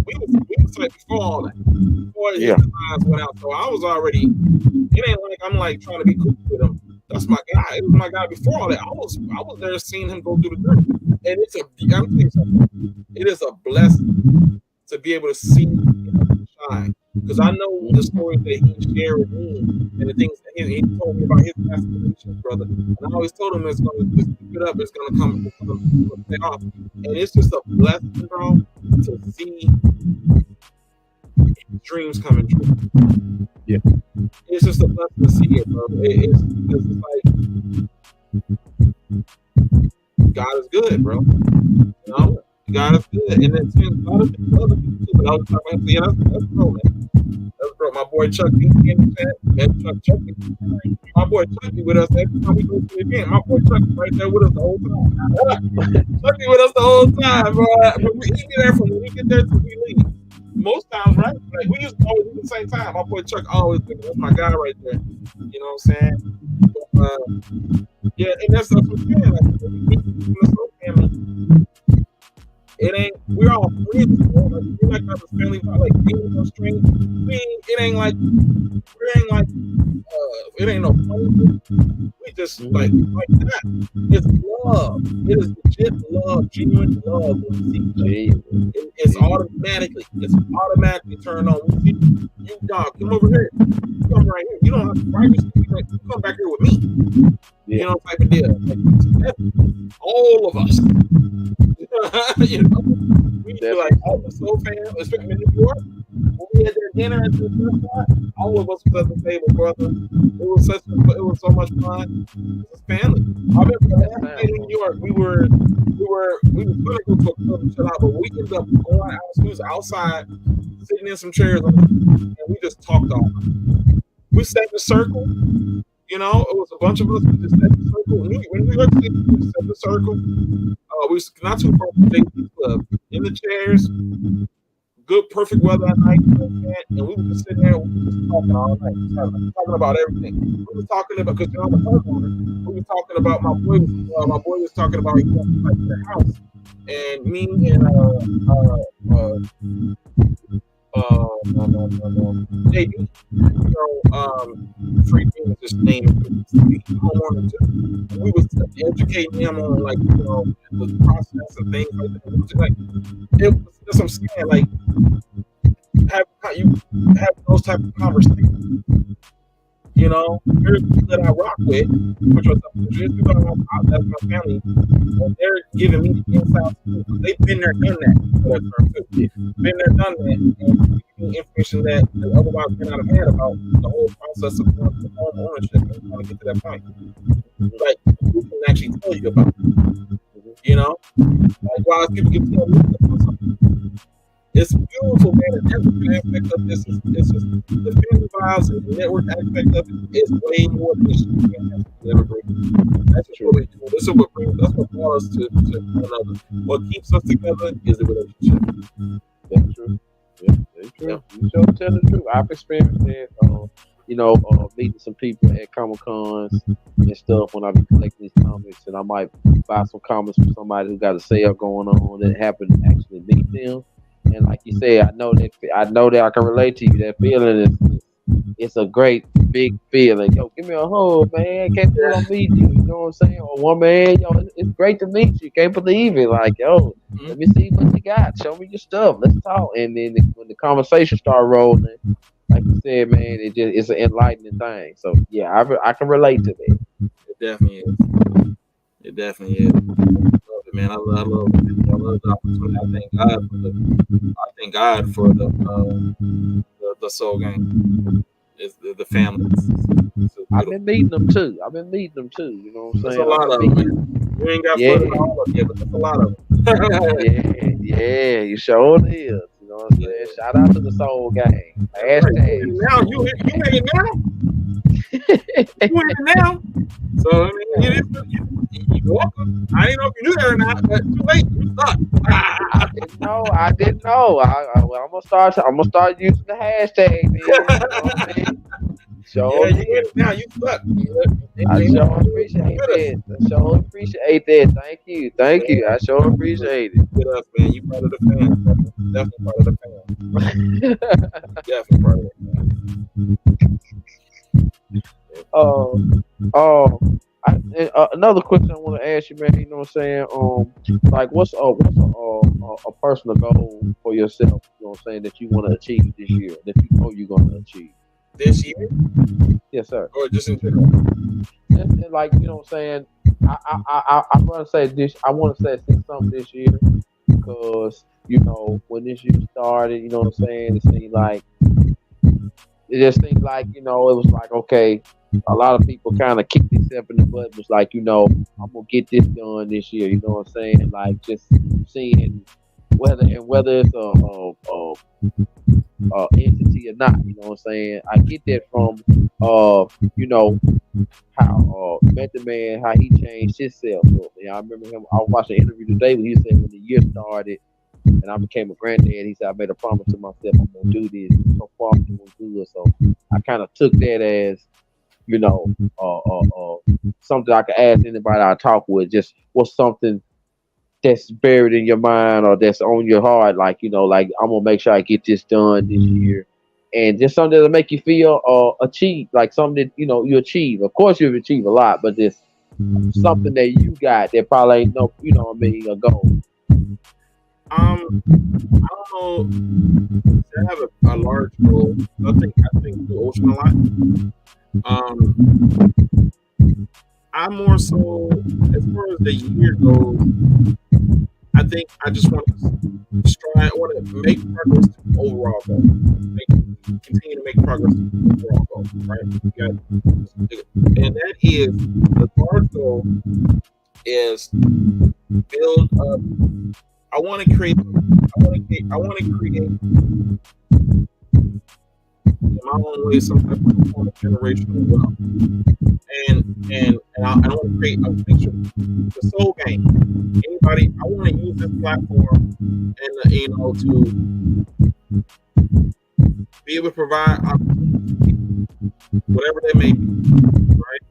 we was tight before all that. Before his lines went out. So I was already. It ain't like I'm like trying to be cool with him. That's my guy. It was my guy before all that. I was there seeing him go through the journey. And I'm telling you something. It is a blessing to be able to see him shine. Because I know the stories that he shared with me and the things that he told me about his aspirations, brother. And I always told him it's going to just keep it up. It's going to come. It's going to pay off. And it's just a blessing, bro, to see dreams coming true. Yeah. It's just a blessing to see it, bro. It's like God is good, bro. You know? God is good. And then a lot of other people too. But I was talking about, that's bro, man. That's bro. My boy Chuck B in the chat. Man, Chuck B. My boy Chuck B with us every time we go to the event. My boy Chuck B right there with us the whole time. Chuck B with us the whole time, bro. But he be there from when we get there till we leave. Most times, right? Like we used to always do the same time. My boy Chuck always did. That's my guy right there. You know what I'm saying? But, yeah, and that's what I'm saying. Like, it ain't. We're all friends. Like, we're like a family. Like being on string. It ain't like. It ain't no fun. We just like that. It's love. It is legit love, genuine love. It's automatically turned on. We see you, dog. Come over here. Come right here. You don't have to write this. Come back here with me. You know, type of deal. Like, all of us. You know, we be like all the Soul fam, especially in New York. When we had that dinner at the restaurant. All of us was at the table, brother. It was so much fun. It was family. I remember the last night in New York, we were gonna go to a club and chill out, but we ended up going out. We was outside, sitting in some chairs, and we just talked all night. We sat in a circle. You know, it was a bunch of us. We just sat in a circle. When we went to we just sat in a circle. We was not too far from the JT Club. In the chairs, good, perfect weather at night, and we were just sitting there. We were just talking all night, talking about everything. We were talking about because on the first one, we were talking about my boy. My boy was talking about he wanted to fight their house, and me and JD, free things just name it. We was educating him on like the process and things like that. It was just like it was just I'm saying like you have those type of conversations. You know, here's people that I rock with, which was that's my family, and they're giving me the insights. They've been there, done that. For that term too. Been there, done that, and giving me information that otherwise may not have had about the whole process of home ownership and trying to get to that point. Like who can actually tell you about it? You know, like why people can tell me about something. It's beautiful, man. And every aspect of this is just the family vibes and the network aspect of it is way more than it ever bring. That's really cool. That's what brought us to one another. What keeps us together is the relationship. That's true. Yeah, that's true. Yeah. You sure tell the truth. I've experienced that. Meeting some people at Comic Cons and stuff when I be collecting these comics, and I might buy some comics from somebody who got a sale going on that happened to actually meet them. And like you said, I know that I can relate to you. That feeling it's a great big feeling. Yo, give me a hug, man. Can't believe I meet you. You know what I'm saying? Or one man, it's great to meet you. Can't believe it. Like, yo, let me see what you got. Show me your stuff. Let's talk. And then when the conversation start rolling, like you said, man, it's an enlightening thing. So yeah, I can relate to that. It definitely is. It definitely is. Man, I love the opportunity. I thank God for the Soul Gang. It's the family. I've been meeting them too. You know what I'm saying? There's a lot of them. You ain't got footage all of them, but there's a lot of them. yeah, you sure is. You know what I'm saying? Shout out to the Soul Gang. Hashtag. Now you in it now. You in it now. So I mean, you're welcome. I didn't know if you knew that or not, but too late. You suck. I didn't know. I'm gonna start using the hashtag. Man. You know what I mean? Sure. Yeah, you get it now. You suck. I sure appreciate that. Thank you. I sure appreciate it. Get us, man. You part of the fam. Definitely part of the fam. Definitely part of the fam. Another question I want to ask you, man. You know what I'm saying? Like, what's a personal goal for yourself? You know what I'm saying that you want to achieve this year, that you know you're going to achieve this year? Yes, sir. Or just in general? And like, you know what I'm saying? I want to say this. I want to say something this year because when this year started, you know what I'm saying? It just seemed like it was like, okay, a lot of people kind of kicked themselves in the butt. It was like, I'm gonna get this done this year. You know what I'm saying? Like just seeing whether it's a entity or not. You know what I'm saying? I get that from how Method Man, how he changed himself. I remember him. I watched an interview today when he said when the year started and I became a granddad, he said I made a promise to myself I'm gonna do this. So far I'm doing good. So I kind of took that as something I could ask anybody I talk with. Just what's something that's buried in your mind or that's on your heart, like like I'm gonna make sure I get this done this year, and just something that'll make you feel achieve, like something that you achieve. Of course, you've achieved a lot, but there's something that you got that probably ain't a goal. I don't know. I have a large goal. I think the ocean a lot. I'm more so as far as the year goes. I think I just want to make progress to overall goal. Make continue to make progress towards our goal, right? And that is the large goal is build up. I want to create in my own way some type of form of generational wealth. And I want to create a picture, the soul game. Anybody, I want to use this platform and to be able to provide opportunities to people, whatever they may be, right?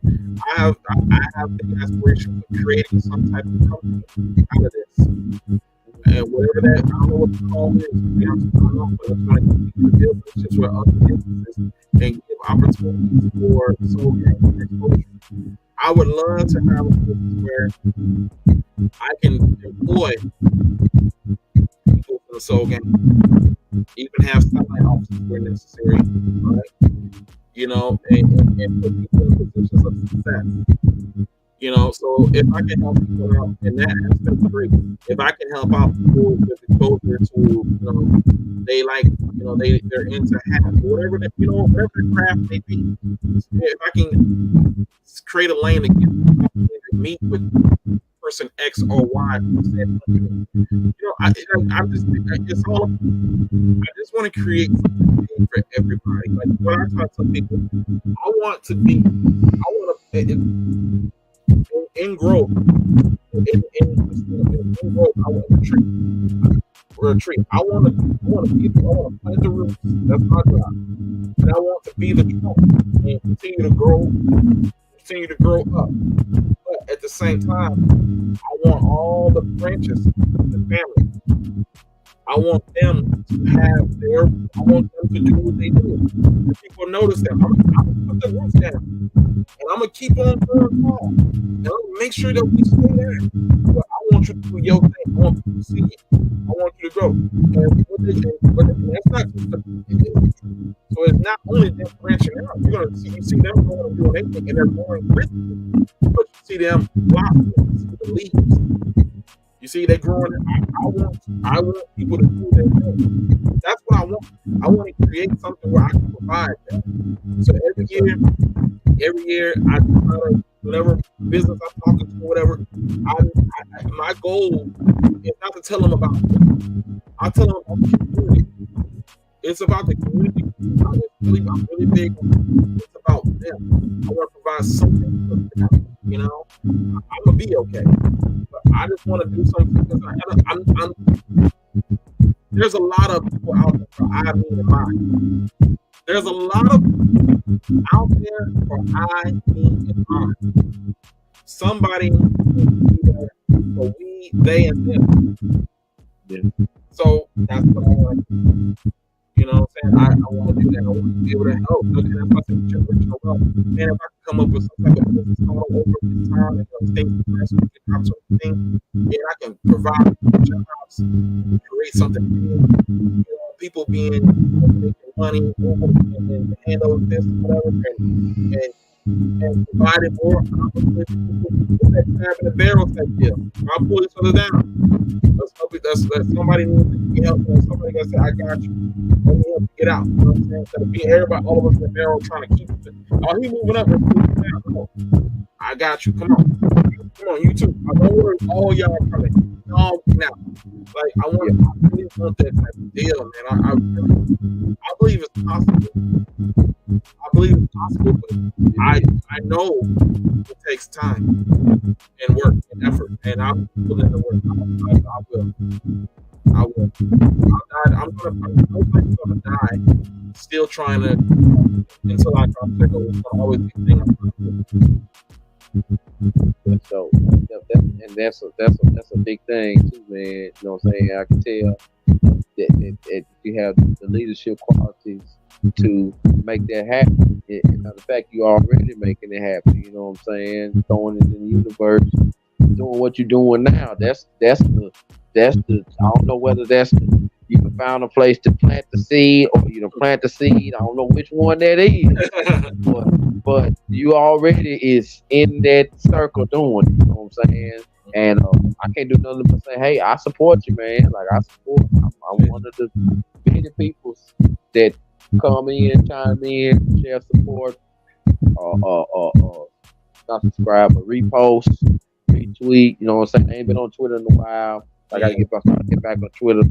I have the aspiration of creating some type of company out of this. And whatever that, I don't know what the call is, to be honest, I don't know, but I just want to keep the business just with other businesses and give opportunities for soul game exposure. I would love to have a business where I can employ people for the soul game, even have satellite offices where necessary, right? And put people in positions of success. So if I can help people out in that aspect, great. If I can help out people with exposure to, they like, they're into hats, whatever the craft may be. If I can create a lane to get them to meet with person X or Y, it's all. I just want to create something for everybody. Like what I try to tell people, I want to in growth, in growth, I want a tree. I want to plant the roots. That's my job. And I want to be the trunk and continue to grow up. But at the same time, I want all the branches of the family. I want them to I want them to do what they do. If people notice them, I'm gonna put the roof down. And I'm gonna keep on going tall. And I'm gonna make sure that we stay there. But I want you to do your thing. I want people to see it. I want you to grow. And that's not just so it's not only them branching out. You see them going and doing anything, and they're growing with you. But you see them blossoming, the leaves. You see, they're growing. I want people to do their thing. That's what I want. I want to create something where I can provide that. So every year, I try to, whatever business I'm talking to, whatever, my goal is not to tell them about me. I tell them about the community. It's about the community. I'm really big. It's about them. I want to provide something for them. I'm gonna be okay. But I just want to do something because there's a lot of people out there for I, me, and mine. There's a lot of people out there for I, me, and mine. Somebody needs to be there for we, they, and them. Yeah. So that's what I want to do. You know what I'm saying? I want to do that. I want to be able to help. Okay, that's why I said generational wealth. And if I can come up with some type of business model over this time and things things, and I can provide jobs, create something, people being making money and handle this, whatever, and providing more opportunities. It's that crab in the barrel type deal. I'll pull each other down. That's somebody needs to get help. Somebody got to say, I got you. Let me help you get out. You know what I'm saying? Instead of being everybody, all of us in the barrel trying to keep it. Oh, he moving up and moving down. Come on. I got you. Come on, you too. I don't worry, all y'all coming. No, now. Like, I really want that type of deal, man. I believe it's possible. But I know it takes time and work and effort, and I'm willing to work. I will. I'm gonna die still trying to until I drop the goal. It's gonna always be a thing I'm trying to. So that's a big thing too, man. You know what I'm saying? I can tell that you have the leadership qualities to make that happen. And the fact you're already making it happen, you know what I'm saying? Throwing it in the universe, doing what you're doing now. That's the I don't know whether that's you can found a place to plant the seed or you know plant the seed. I don't know which one that is. but you already is in that circle doing it, you know what I'm saying? And I can't do nothing but say, hey, I support you, man. Like I'm one of the many people that come in, chime in, share support, not subscribe, but repost, retweet. You know what I'm saying? I ain't been on Twitter in a while. I gotta get back on Twitter.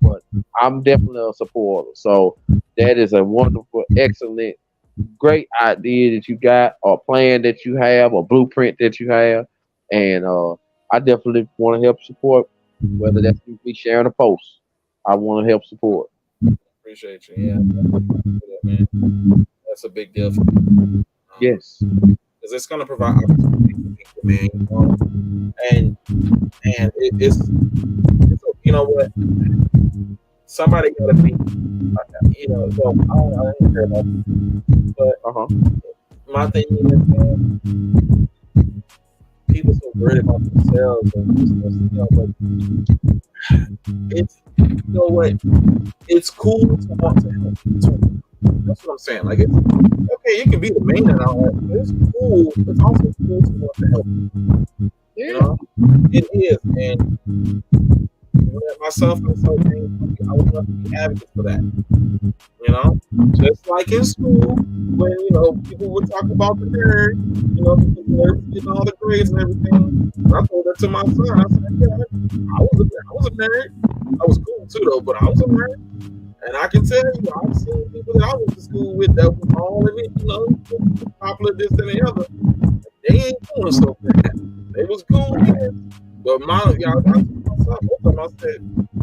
But I'm definitely a supporter. So that is a wonderful, excellent, great idea that you got, or plan that you have, or blueprint that you have, and I definitely want to help support. Whether that's me sharing a post, I want to help support. Appreciate you. Yeah, man. That's a big deal for me. Yes, because it's going to provide opportunity for people, man. You know? And it's you know what, somebody got to be, you know. So I don't care about it, but my thing is, man, people so worried about themselves and business, you know, but it's, you know what, it's cool to want to help too. That's what I'm saying. Like, it's okay, you can be the main and all that, but it's cool. It's also cool to want to help. You know, it is, and myself and so I would love to be advocates for that. You know, just like in school, when, you know, people would talk about the nerd, you know, because they're getting all the grades and everything. And I told that to my son. I said, yeah, I was a nerd. I was cool too, though, but I was a nerd. And I can tell you, I've seen people that I went to school with that was all in it, you know, popular, this and the other. They ain't doing so bad. They was cool, man. But I told myself, I said,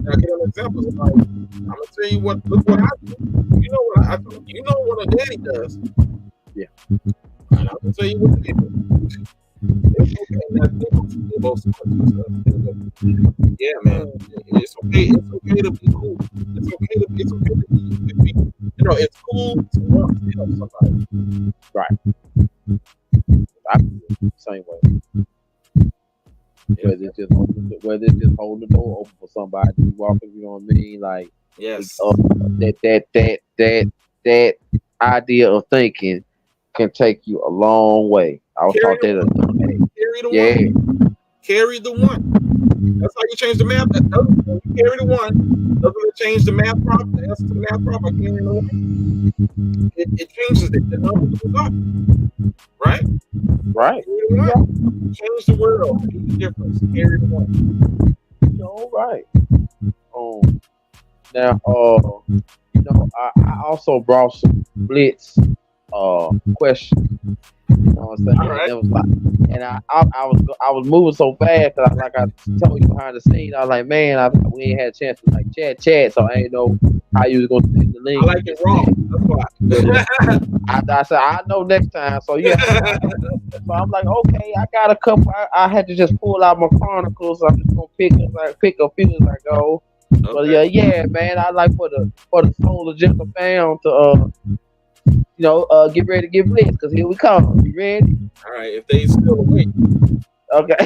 I get an example. Like, I'm gonna tell you what. Look what I do. You know what I do. You know what a daddy does. Yeah. And I'm gonna tell you what they do. It's okay. Yeah, man. It's okay. It's okay to be cool. It's okay to be. You know, it's cool to want to help somebody. Right. I feel the same way. Whether it's just holding the door open for somebody to be walking, you know what I mean? Like, yes, that idea of thinking can take you a long way. I was taught that a young age. Carry the one. That's how you change the math. You carry the one. Doesn't change the math problem? The answer to the math problem. I can't know. It changes it. The number goes up. Right? Right. Change the world. Make the difference. Carry the one. All right. Now, you know, I also brought some blitz questions. You know what I'm saying? Right. It was like, and I was moving so fast that like I told you behind the scenes, I was like, man, we ain't had a chance to like chat, so I ain't know how you was gonna send the link. I like it wrong. That's why. I said I know next time. So yeah. So I'm like, okay, I got a couple. I had to just pull out my chronicles. I'm just gonna pick a few as I go. Okay. But yeah, man, I like for the soul of Jennifer Found to get ready to get blitz, because here we come. You ready? All right, if they still awake. Okay.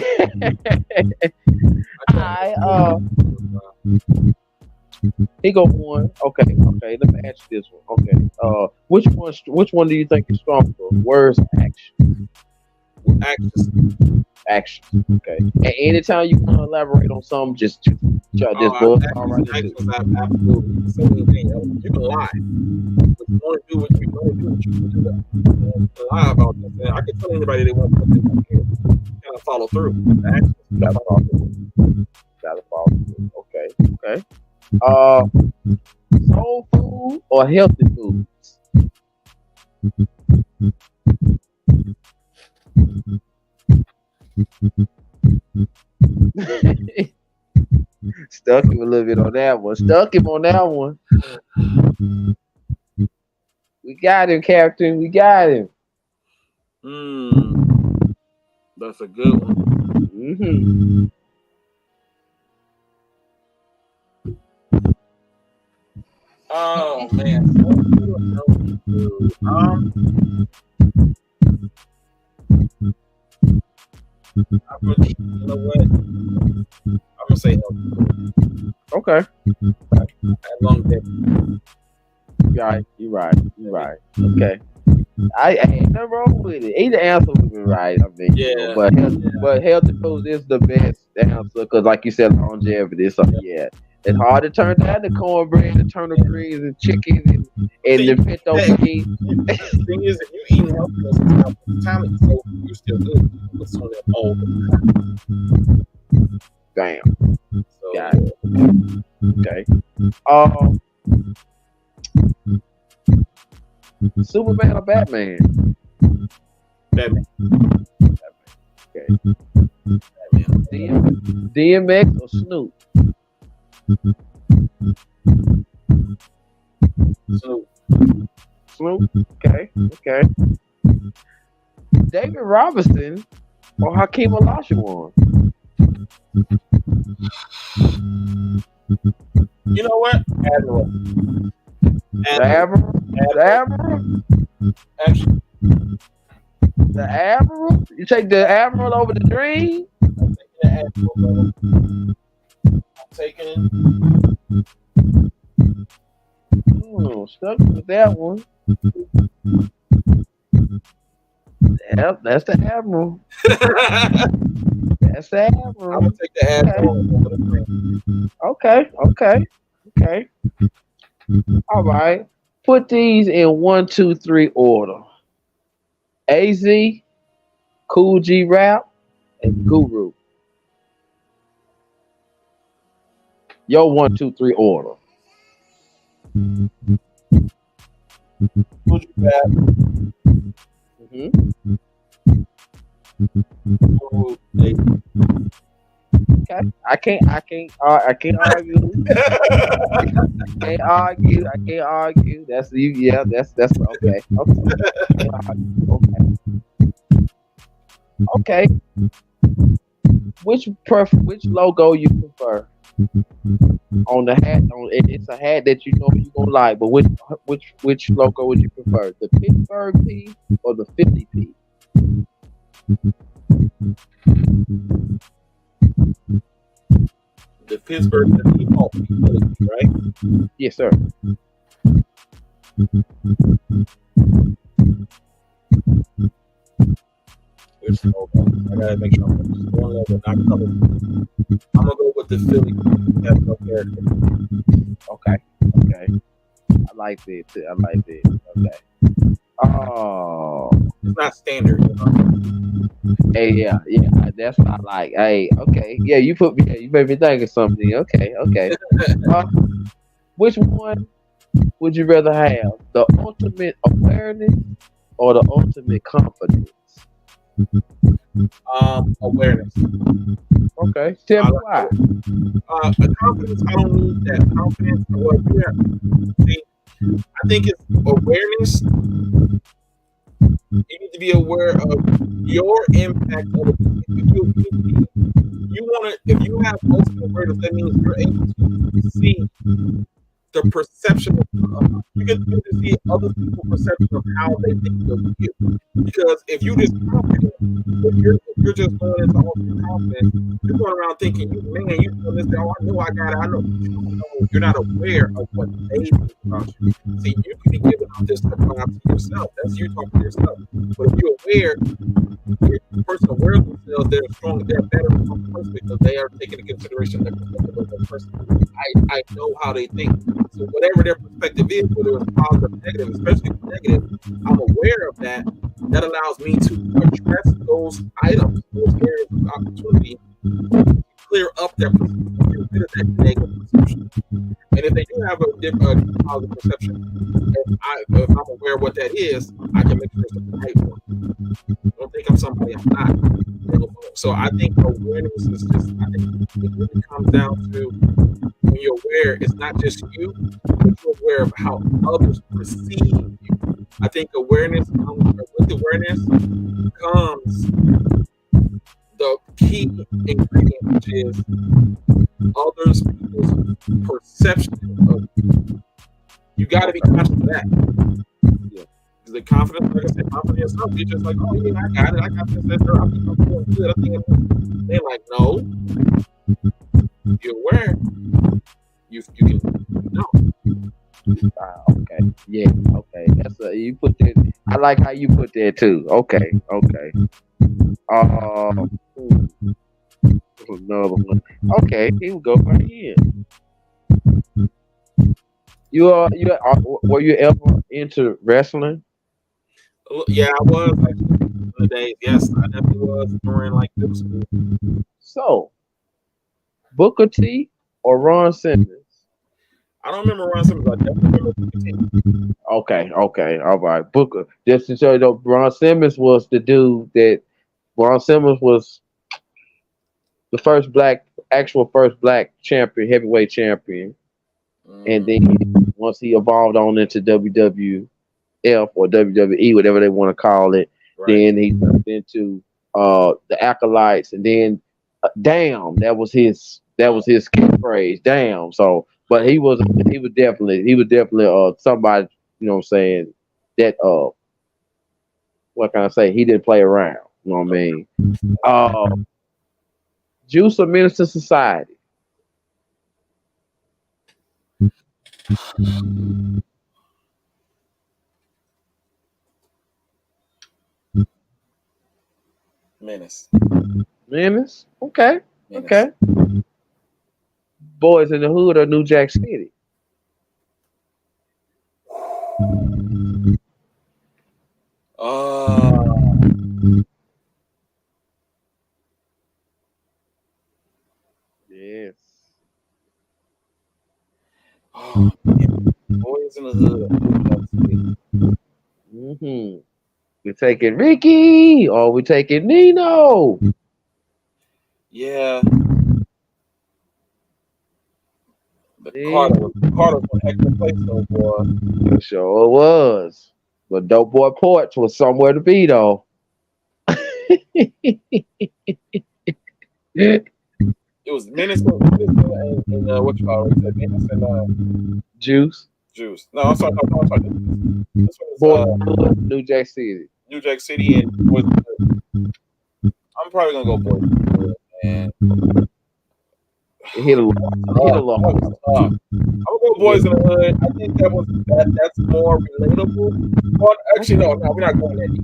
All right. He go one. Okay. Let me ask you this one. Okay. Which one do you think is stronger? Words or action? Action. Okay. And anytime you want to elaborate on something, just try this book. All right. Absolutely. You can lie. But you want to do what you want to do. What you do. Lie about this. I can tell anybody they want something. Kind of follow through. Action. Gotta follow through. Okay. Soul food or healthy foods? Stuck him a little bit on that one. We got him, Captain. We got him. That's a good one. Mm-hmm. Oh man. You know what? I'm gonna say healthy. Okay. Long day. You're right. Okay. I ain't nothing wrong with it. Either answer would be right. I mean, yeah. But healthy foods is the best answer, because, like you said, longevity. So yeah, It's hard to turn down the cornbread, the turnip greens, and chicken, and the pinto beans. The thing is, if you eating healthy most of the time it's so you're still good. It's on that all the time. Damn. So, Got it. Okay. Superman or Batman? Batman. Okay. DMX or Snoop? Snoop. Okay. David Robinson or Hakeem Olajuwon? You know what? Admiral. Actually, the Admiral? You take the Admiral over the Dream? I'm taking the Admiral, brother. I'm taking it. Stuck with that one. Yep, that's the Admiral. That's the Admiral. I'm gonna take the Admiral over the Dream. Okay. All right. Put these in 1, 2, 3 order. AZ, Cool G Rap, and Guru. Your 1, 2, 3 order. Would you rap? Okay. I can't argue. I can't argue. That's you. Yeah, that's okay. Okay. Which logo you prefer on the hat? It's a hat that you know you gonna like, but which logo would you prefer? The Pittsburgh P or the Philly P? The Pittsburgh default, right? Yes, sir. I gotta make sure I'm just one level, not color. I'm gonna go with the Philly. That's no character. Okay. I like that too. Okay. Oh. It's not standard, you know? Hey, yeah, that's what I like. Hey, okay, yeah, you made me think of something. Okay. Which one would you rather have, the ultimate awareness or the ultimate confidence? Awareness. Okay, tell me why. The confidence, I don't need that confidence. Well, yeah. See, I think it's awareness. You need to be aware of your impact on the if you have ultimate awareness, that means you're able to see the perception of you can see other people's perception of how they think of you. Because if you just confident, if you're just going into all your confidence, you're going around thinking, man, you doing this, oh, I know I got it, I know. You're not aware of what they think about you. See, you can be giving out this stuff to yourself. That's you talking to yourself. But if you're aware, if the person aware of themselves, they're strong, they're better than some person because they are taking into consideration the perspective of that person. I know how they think. So whatever their perspective is, whether it's positive or negative, especially negative, I'm aware of that. That allows me to address those items, those areas of opportunity, clear up their perception, get rid of that negative perception. And if they do have a different positive perception, if I'm aware of what that is, I can make sure it's the right one. Don't think I'm somebody I'm not. So I think awareness is just, I think it really comes down to when you're aware, it's not just you, but you're aware of how others perceive you. I think with awareness comes the key ingredient, which is others people's perception of you. You got to be conscious of that. Yeah. The confidence, like I said, confidence yourself. You're just like, oh yeah, I got it. I got this. I'm doing good. I think they're like, no, you're aware. You can no. Okay. Yeah. Okay. You put that. I like how you put that too. Okay. Another one. Okay. Here we go right here. Were you ever into wrestling? Yeah, I was actually in the days. Yes, I definitely was during like middle school. So, Booker T or Ron Simmons? I don't remember Ron Simmons. I definitely remember Booker T. Okay, all right. Booker. Just to show you, though, Ron Simmons was the dude that Ron Simmons was the first black champion, heavyweight champion, and then once he evolved on into WWF or WWE, whatever they want to call it, then he turned into the Acolytes, and then damn, that was his catchphrase, damn. So, but he was definitely somebody, you know what I'm saying, that what can I say? He didn't play around. You know what I mean? Juice or Minister Society? Menace. Okay. Menace. Okay. Boys in the Hood or New Jack City? Yes. Oh, man. Boys in the Hood. Mm-hmm. We taking Ricky or we taking Nino? Yeah. But Carter was one heck of a place though, boy. Sure was. But Dope Boy Porch was somewhere to be though. It was Minnesota and what you call it? Menace and Juice. No, I'm sorry. This was New Jack City. New Jack City and Boys in the Hood. I'm probably gonna go Boys in the Hood, man. It hit a lot. I'm gonna go Boys in the Hood. I think that's more relatable. Well, actually, no, we're not going that deep.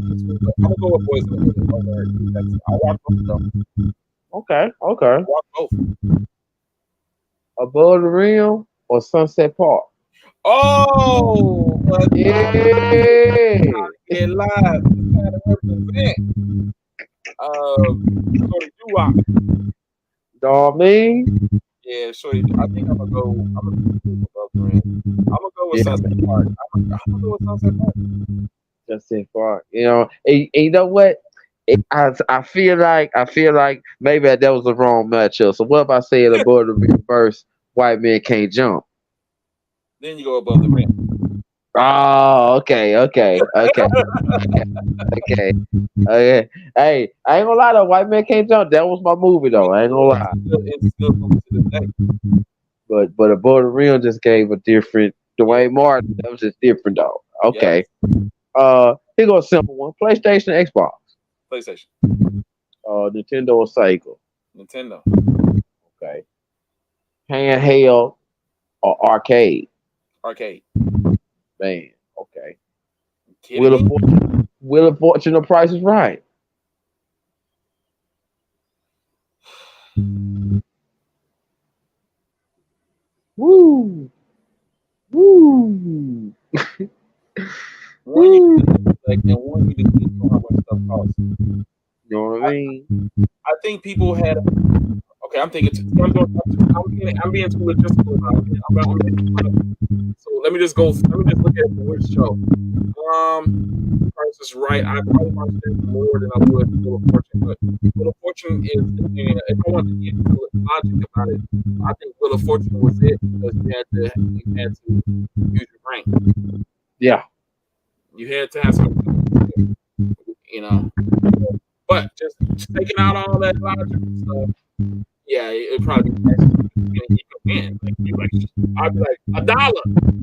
I'm gonna go with Boys in the Hood. I'll watch both of them. Okay. I'll watch both. Above the Rim or Sunset Park? Oh, yeah. Get live. Kind of represent. Shorty Doo-Wop. Dog me? Yeah, Shorty. I think I'm gonna go above the rim. I'm gonna go with Sunset Park. I'm gonna go with Sunset Park. Sunset Park. You know, and you know what? I feel like maybe that was the wrong matchup. So what if I say it above the rim verse? White Man Can't Jump. Then you go above the rim. Oh, okay. Hey, I ain't gonna lie though. White Man Can't Jump. That was my movie though. I ain't gonna lie. It's still moving to this day. But above the rim just gave a different Dwayne Martin. That was just different though. Okay. Yes. Here goes a simple one. PlayStation, Xbox. PlayStation. Nintendo or Sega? Nintendo. Okay. Handheld or arcade? Arcade. Man, okay. Wheel of Fortune or Price is Right? Woo! One you can like, and one you can know how much stuff costs. You know what I mean? I think people had. Okay, I'm thinking. I'm being too logistical now. So let me just look at which show. Price is Right. I probably watched it more than I would Wheel of Fortune, but Wheel of Fortune is. If I want to get logic about it, I think Wheel of Fortune was it because you had to use your brain. Yeah. You had to have something, you know. But just taking out all that logic stuff, yeah, it'd probably be nice to win. I'd be like, $1.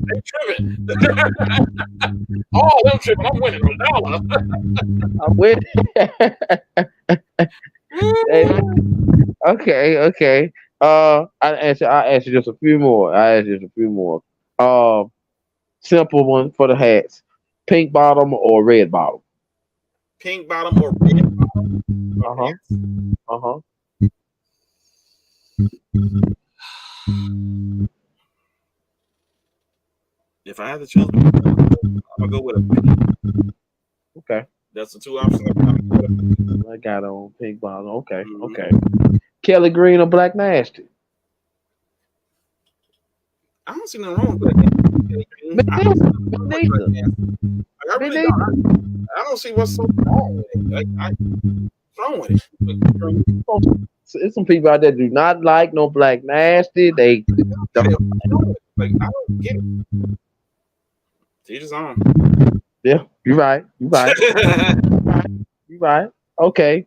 They tripping. Oh, them tripping. I'm winning $1. I'm winning. Okay. I'll answer just a few more. Simple one for the hats. Pink bottom or red bottom? Pink bottom or red bottom? If I had to choose, I'm gonna go with a pink. Okay. That's the two options. I got on pink bottom. Okay. Mhm. Okay. Kelly Green or Black Nasty? I don't see nothing wrong with that. Me neither. Like, I don't see what's so wrong with it. Like, what's wrong with it? There's some people out there do not like no Black Nasty. They don't. Like, I don't get it. Teach his own. Yeah, you're right. You're right. You're right. Okay.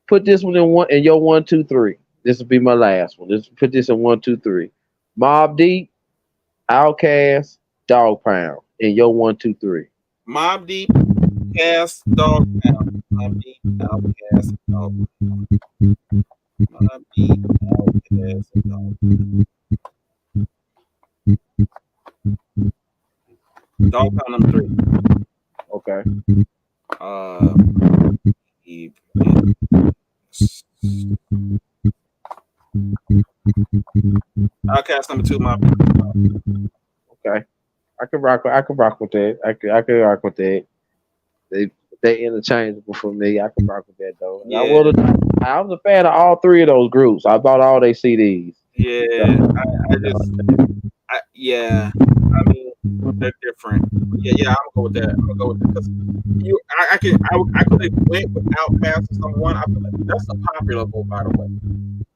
Put this one in your 1, 2, 3. This will be my last one. Put this in 1, 2, 3. Mobb Deep, Outkast, Dog Pound in your 1, 2, 3. Mobb Deep, Outkast, Dog Pound. Mobb Deep, Outkast, Dog Pound. Mobb Deep, Outkast, Dog Pound. Dog Pound number 3. Okay. Outkast number 2, Mobb Deep. Okay. I could rock with that. I could rock with that. They interchangeable for me. I could rock with that though. And Yeah. I was a fan of all 3 of those groups. I bought all their CDs. Yeah, I mean, they're different. Yeah, I'm gonna go with that. I'm gonna go with that because I could have went with Outkast or someone. I feel like that's a popular vote, by the way.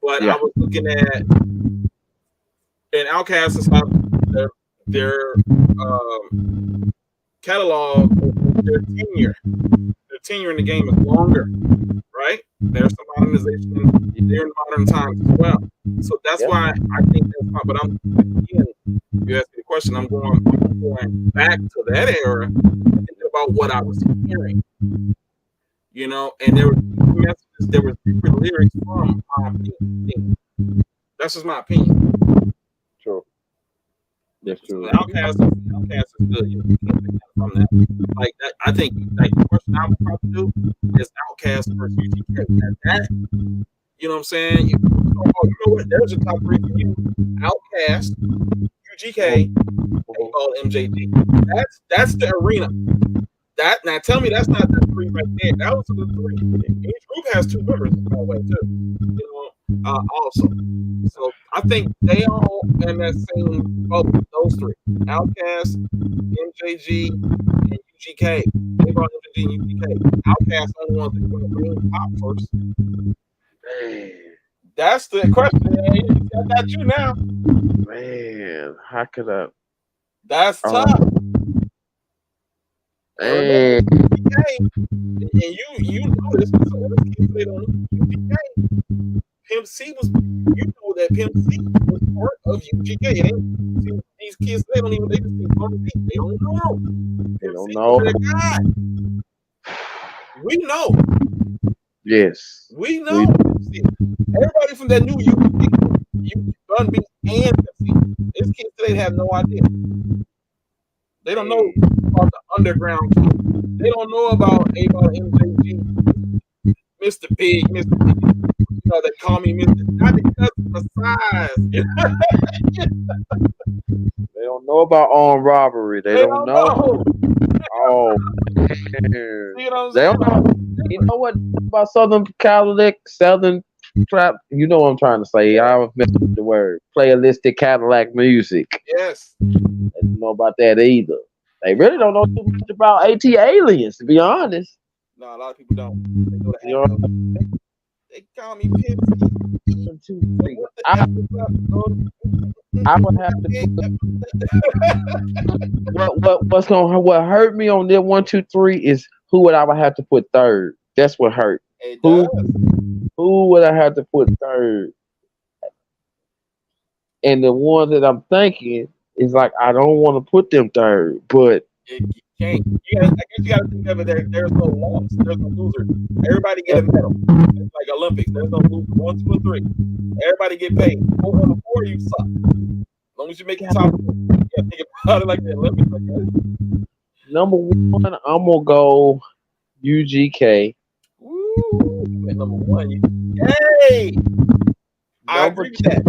But Yeah. I was looking at, and Outkast is not their catalog, their tenure in the game is longer, right? There's some modernization there in modern times as well. So that's why I think that's fine. But again, you asked me the question, I'm going back to that era and thinking about what I was hearing. You know, and there were messages, there were different lyrics from Pink. That's just my opinion. True. That's true. Outkast is good. You can't take that from that. Like that, I think like the question I would probably do is Outkast versus UGK. That, you know what I'm saying? You know what? There's a top 3 for you. Outkast, UGK, and all MJG. That's the arena. That now tell me that's not the 3 right there. That was the 3. Each group has 2 members by the way too. You know, also. So I think they all in that same boat. Those 3: Outkast, MJG, and UGK. They brought MJG and UGK. Outkast only ones that going to bring pop first. Man. That's the question. Man. I got you now. Man, how could I? That's tough. Man. UGK, and you know this. So they don't UGK. Pimp C was, you know that Pimp C was part of UGK. These kids, they don't even, they just think Pimp C, they don't know. They don't know. We know. Yes. We know. Everybody from that new UGK, Bun B and Pimp C. These kids today have no idea. They don't know about the underground kid. They don't know about MJG, Mr. Big, Mr. Big. You know, they call me Mr. Not because of my size. They don't know about armed robbery. They don't know. Oh, man. You know They don't know. You know what about Southern Cadillac, Southern trap? You know what I'm trying to say. I was messing with the word. Playalistic Cadillac music. Yes. They don't know about that either. They really don't know too much about AT Aliens, to be honest. No, a lot of people don't. They know the They call me Pimp C. I would have to. What hurt me on that 1, 2, 3 is who would I have to put third. That's what hurt. Who would I have to put third? And the one that I'm thinking is like I don't want to put them third, but you can't. I guess you got to think of it. There's no loss. There's no loser. Everybody get a medal. It's like Olympics. There's no loser. 1, 2, and 3. Everybody get paid. 4 on the 4, you suck. As long as you make the top, you gotta think about it like the Olympics. Like that. Number 1, I'm gonna go UGK. Woo! Number 1. Yay! I agree with that.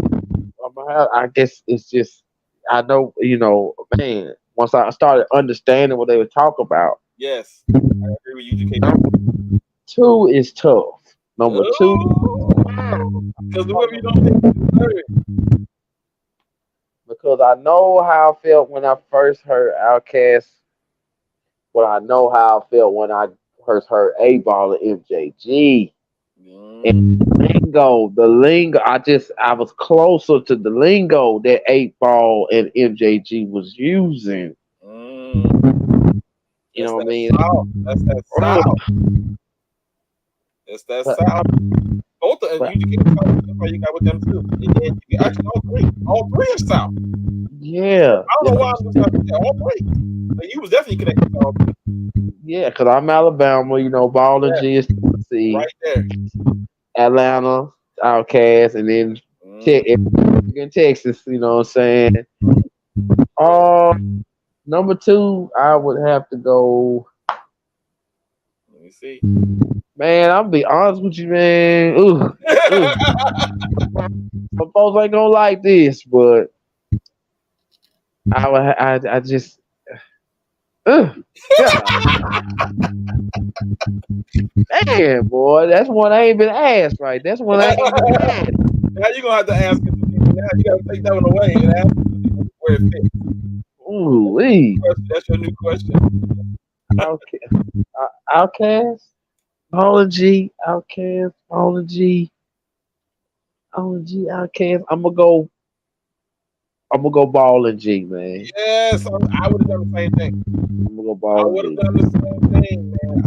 I guess it's just I know, man. Once I started understanding what they were talking about, Yes, I agree with you, GK. two is tough. Number two, Because whoever you don't think is third. because I know how I felt when I first heard Outkast. Well, I know how I felt when I first heard A Ball and MJG. And the lingo, I was closer to the lingo that 8 Ball and MJG was using. You know what I mean? That's that South. That's that South. Both of them, you get South. That's why you got with them too. And then you actually all three are South. Yeah. I don't know why I'm just like all three. But you was definitely connected to all three. Yeah, because I'm Alabama, Ball and G is Tennessee. Right there. Atlanta, Outkast, and then in Texas, you know what I'm saying? Number two, I would have to go. Let me see. Man, I'll be honest with you, man. Some folks ain't gonna like this, but I just. Man, boy, that's one I ain't been asked, right? That's one I ain't been asked. Now you're gonna have to ask it. Now you gotta take that one away and ask where it fits. Ooh, that's your new question. Outkast, Ball and G, Outkast, Ball and G, Outkast. I'm gonna go Ball and G, man. Yes, I would have done the same thing. I'm gonna go Ball and G. I would have done the same thing, man.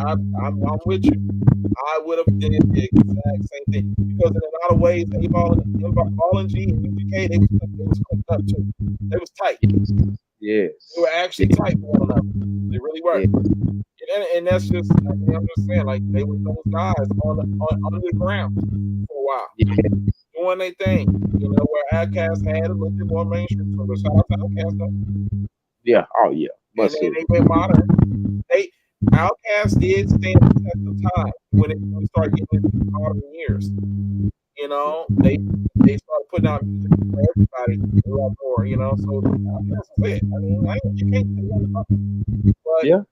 I'm with you. I would have did the exact same thing because in a lot of ways, Ball and G and UGK, they was hooked up too. They was tight. Yes. They were actually tight for one another. They really were. Yeah. And that's just, I'm just saying, like they were those guys on the ground for a while. Yeah. Doing their thing, where Outkast had a little bit more mainstream. So shout out to Outkast though. Yeah, oh yeah. And then they went modern. Outkast did stand the test of time when it started getting into modern years. They started putting out music for everybody a lot more, so Outkast is it. I mean, you can't say nothing. But yeah.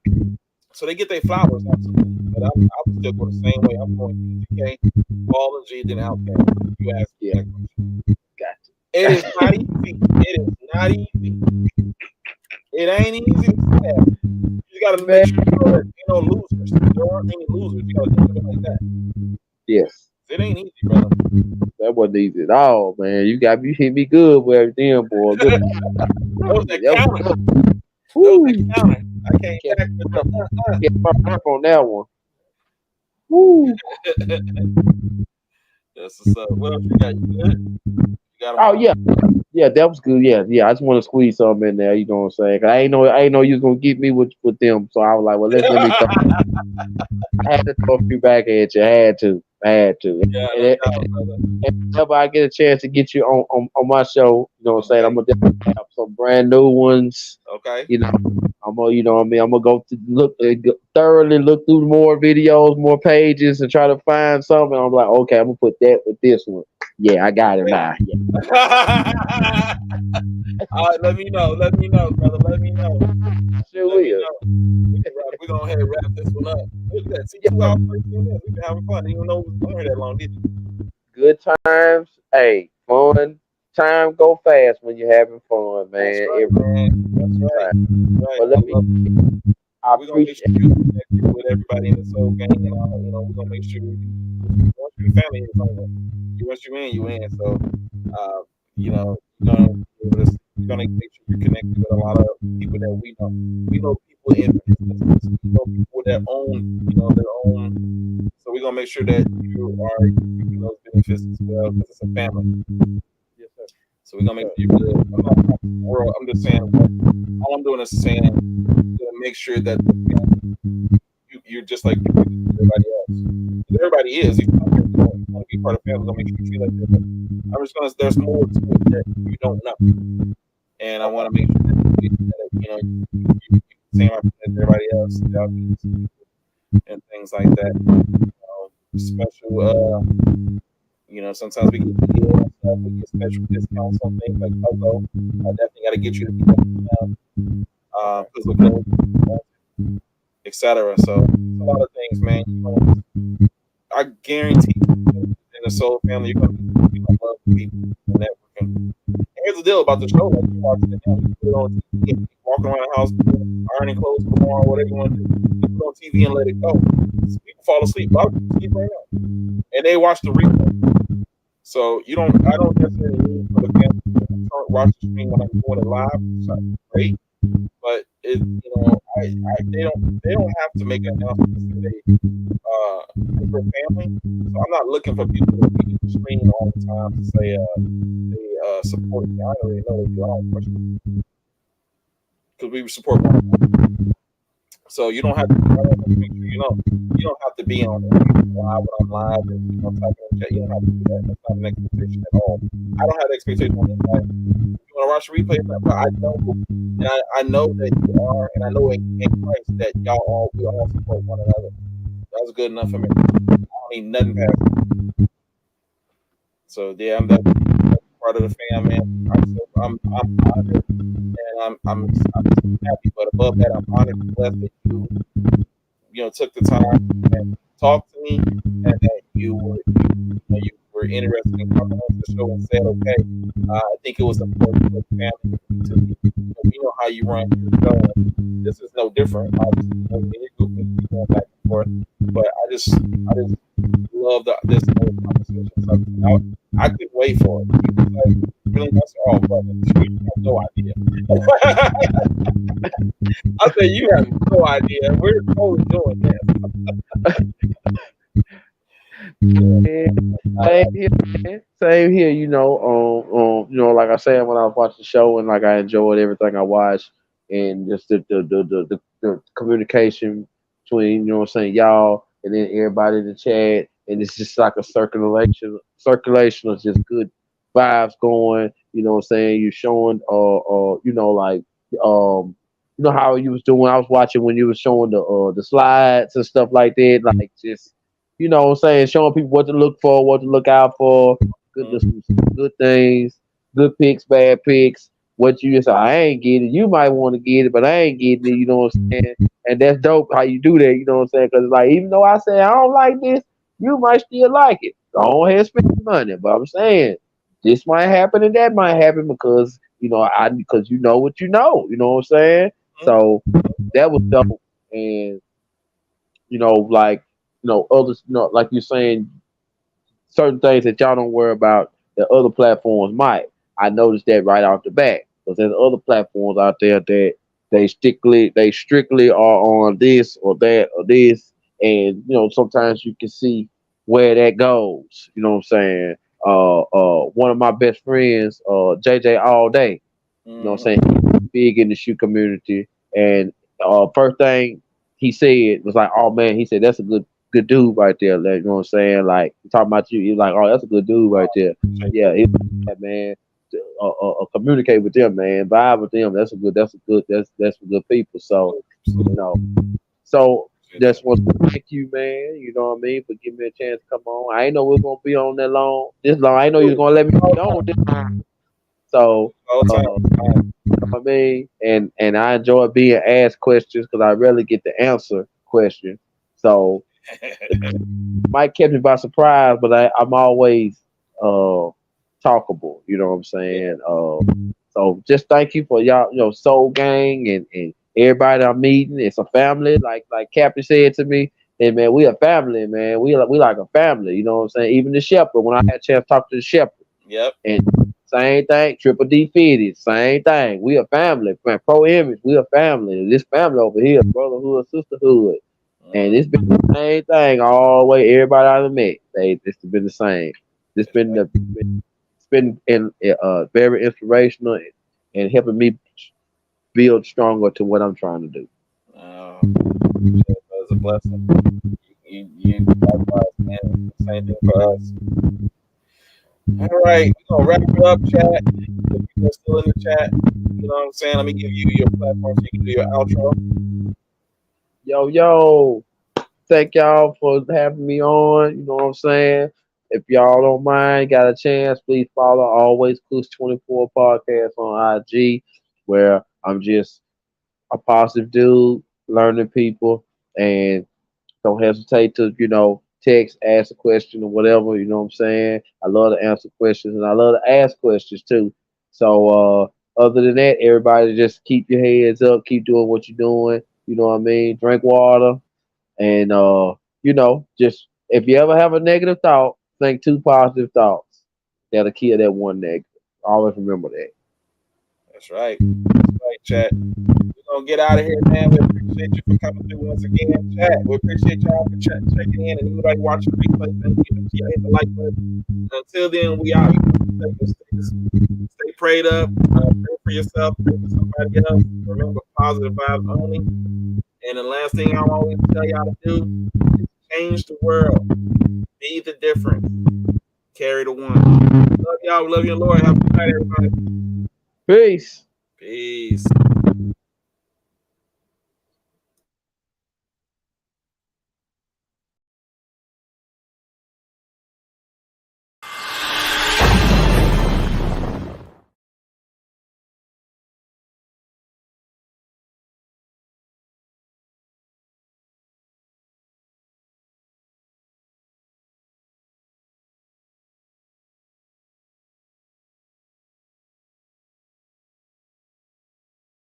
So they get their flowers, absolutely. But I'm still going the same way. I'm going UGK, Ball and G, then Outkast. You ask me that question. Gotcha. It is not easy. It is not easy. It ain't easy to say that. You got to make sure there ain't no losers. There aren't any losers. You got to think of it like that. Yes. It ain't easy, brother. That wasn't easy at all, man. You hit me good with everything, boy. Good. That was that counter. That was that counter. I can't get my back on that one. Woo. That's what's up. What else you got? You good? Yeah, that was good. Yeah. I just want to squeeze something in there. You know what I'm saying? Cause I ain't know you was gonna get me with them. So I was like, well, let me. I had to throw a few back at you. I had to. Yeah, and whenever I get a chance to get you on my show, you know what I'm saying? I'm gonna definitely have some brand new ones. Okay. I'm gonna go thoroughly look through more videos, more pages, and try to find something. I'm like, okay, I'm gonna put that with this one. Yeah, I got it now. Yeah. All right, let me know, brother. Let me know. Sure will. We're gonna head wrap this one up. Look at that. See, 2 hours, 13 minutes. We've been having fun. You don't know we've been here that long, did you? Good times. Hey, fun. Time go fast when you're having fun, man. That's right. But I appreciate you connected with everybody in the Soul Gang, and we're gonna make sure once your family is on, once you're in. So, we're gonna make sure you're connected with a lot of people that we know. We know people in business. We know people that own, their own. So we're gonna make sure that you are giving those benefits as well, because it's a family. Yes, sir. So we're gonna make sure you're good. I'm just saying. All I'm doing is saying to make sure that you're just like everybody else. Everybody is. You want to be part of the family. Gonna make sure you feel like that. But I'm just gonna. There's more to it that you don't know, and I want to make sure that you same as everybody else, and things like that. Special You know, sometimes we get deals and stuff, we get special discounts on things like Coco. I definitely got to get you to be etc. So a lot of things, man. You know, I guarantee in the Soul family, you're gonna love the people and networking. And here's the deal about the show: like you watching it now, you put it on TV, and walking around the house, ironing clothes, tomorrow, whatever you want to do. You put it on TV and let it go. People fall asleep. A lot of people sleep right now, and they watch the replay. So I don't necessarily need for the family to watch the stream when I'm doing it live. So great, but they don't have to make an announcement to say for family. So I'm not looking for people to be the stream all the time to say they support me. I already know they do all questions because we support one another. So you don't have to. I don't make sure you know. You don't have to be on live when I'm live and type in chat. You don't have to do that. That's not an expectation at all. I don't have the expectation on anybody. If you want to watch the replay, but I know, and I know that you are, and I know in Christ that we all support one another. That's good enough for me. I don't need nothing past it. So yeah, I'm that part of the fam, man. I'm honored, and I'm happy. But above that, I'm honored and blessed that you took the time and talked to me, and that you were interested in coming on the show and said, okay, I think it was important for the family to you know how you run your show. And this is no different. Obviously, we going back and forth, but I just love this whole conversation. So I could wait for it. Like, really, I said, oh, brother, you have no idea. I said, you have no idea. We're totally doing this. Same here. You know, like I said, when I was watching the show, and like I enjoyed everything I watched, and just the communication between, you know what I'm saying, y'all, and then everybody in the chat, and it's just like a circulation of just good vibes going. You know what I'm saying? You showing, you know, like, you know how you was doing. I was watching when you was showing the slides and stuff like that, like just, you know what I'm saying, showing people what to look for, what to look out for, good things, good picks, bad picks. What you just, I ain't getting it. You might want to get it, but I ain't getting it. You know what I'm saying? And that's dope how you do that. You know what I'm saying? Because like, even though I say I don't like this, you might still like it. Go ahead and spend the money. But I'm saying this might happen and that might happen because because you know what you know. You know what I'm saying? So that was dope. And like others, like you're saying, certain things that y'all don't worry about that other platforms might. I noticed that right off the bat because there's other platforms out there that they strictly are on this or that or this, and sometimes you can see where that goes. You know what I'm saying? One of my best friends, JJ All Day. You know what I'm saying? He's big in the shoe community, and first thing he said was like, "Oh man," he said, "That's a good dude right there." Like, you know what I'm saying? Like talking about you, he's like, "Oh, that's a good dude right there." Yeah, man. Communicate with them, man. Vibe with them. That's for good people. So so just want to thank you, man. You know what I mean, for giving me a chance to come on. I ain't know we are gonna be on this long. I ain't know you was gonna let me be on this long. So you know what I mean, and I enjoy being asked questions because I rarely get to answer questions. So might catch me by surprise, but I'm always talkable. You know what I'm saying? So just thank you for y'all, Soul Gang and everybody I'm meeting. It's a family, like Captain said to me. And man, we a family, man. We like a family. You know what I'm saying? Even the shepherd. When I had a chance to talk to the shepherd. Yep. And same thing. Triple D Fitted. Same thing. We a family. Man, Pro Image. We a family. This family over here, brotherhood, sisterhood. And it's been the same thing all the way. Everybody I've met, it's been the same. It's been very inspirational and helping me build stronger to what I'm trying to do. It was a blessing. You likewise, man. Same thing for us. All right, we're gonna wrap it up, chat. If you're still in the chat, you know what I'm saying? Let me give you your platform so you can do your outro. Yo, thank y'all for having me on. You know what I'm saying? if y'all don't mind, got a chance, please follow Alwayzcookz24Podcast on IG, where I'm just a positive dude, learning people, and don't hesitate to, text, ask a question or whatever, you know what I'm saying? I love to answer questions and I love to ask questions too. So other than that, everybody just keep your heads up, keep doing what you're doing, you know what I mean? Drink water and just if you ever have a negative thought, think two positive thoughts. That'll kill that one negative. Always remember that. That's right. That's right, chat. We're gonna get out of here, man. We appreciate you for coming through once again, chat. We appreciate y'all for checking in, and anybody watching the replay, thank you. Hit the like button. Until then, we out. Stay prayed up. Pray for yourself. Pray for somebody else. Remember, positive vibes only. And the last thing I always tell y'all to do is change the world. Be the difference. Carry the one. Love y'all. Love your Lord. Have a good night, everybody. Peace. Peace.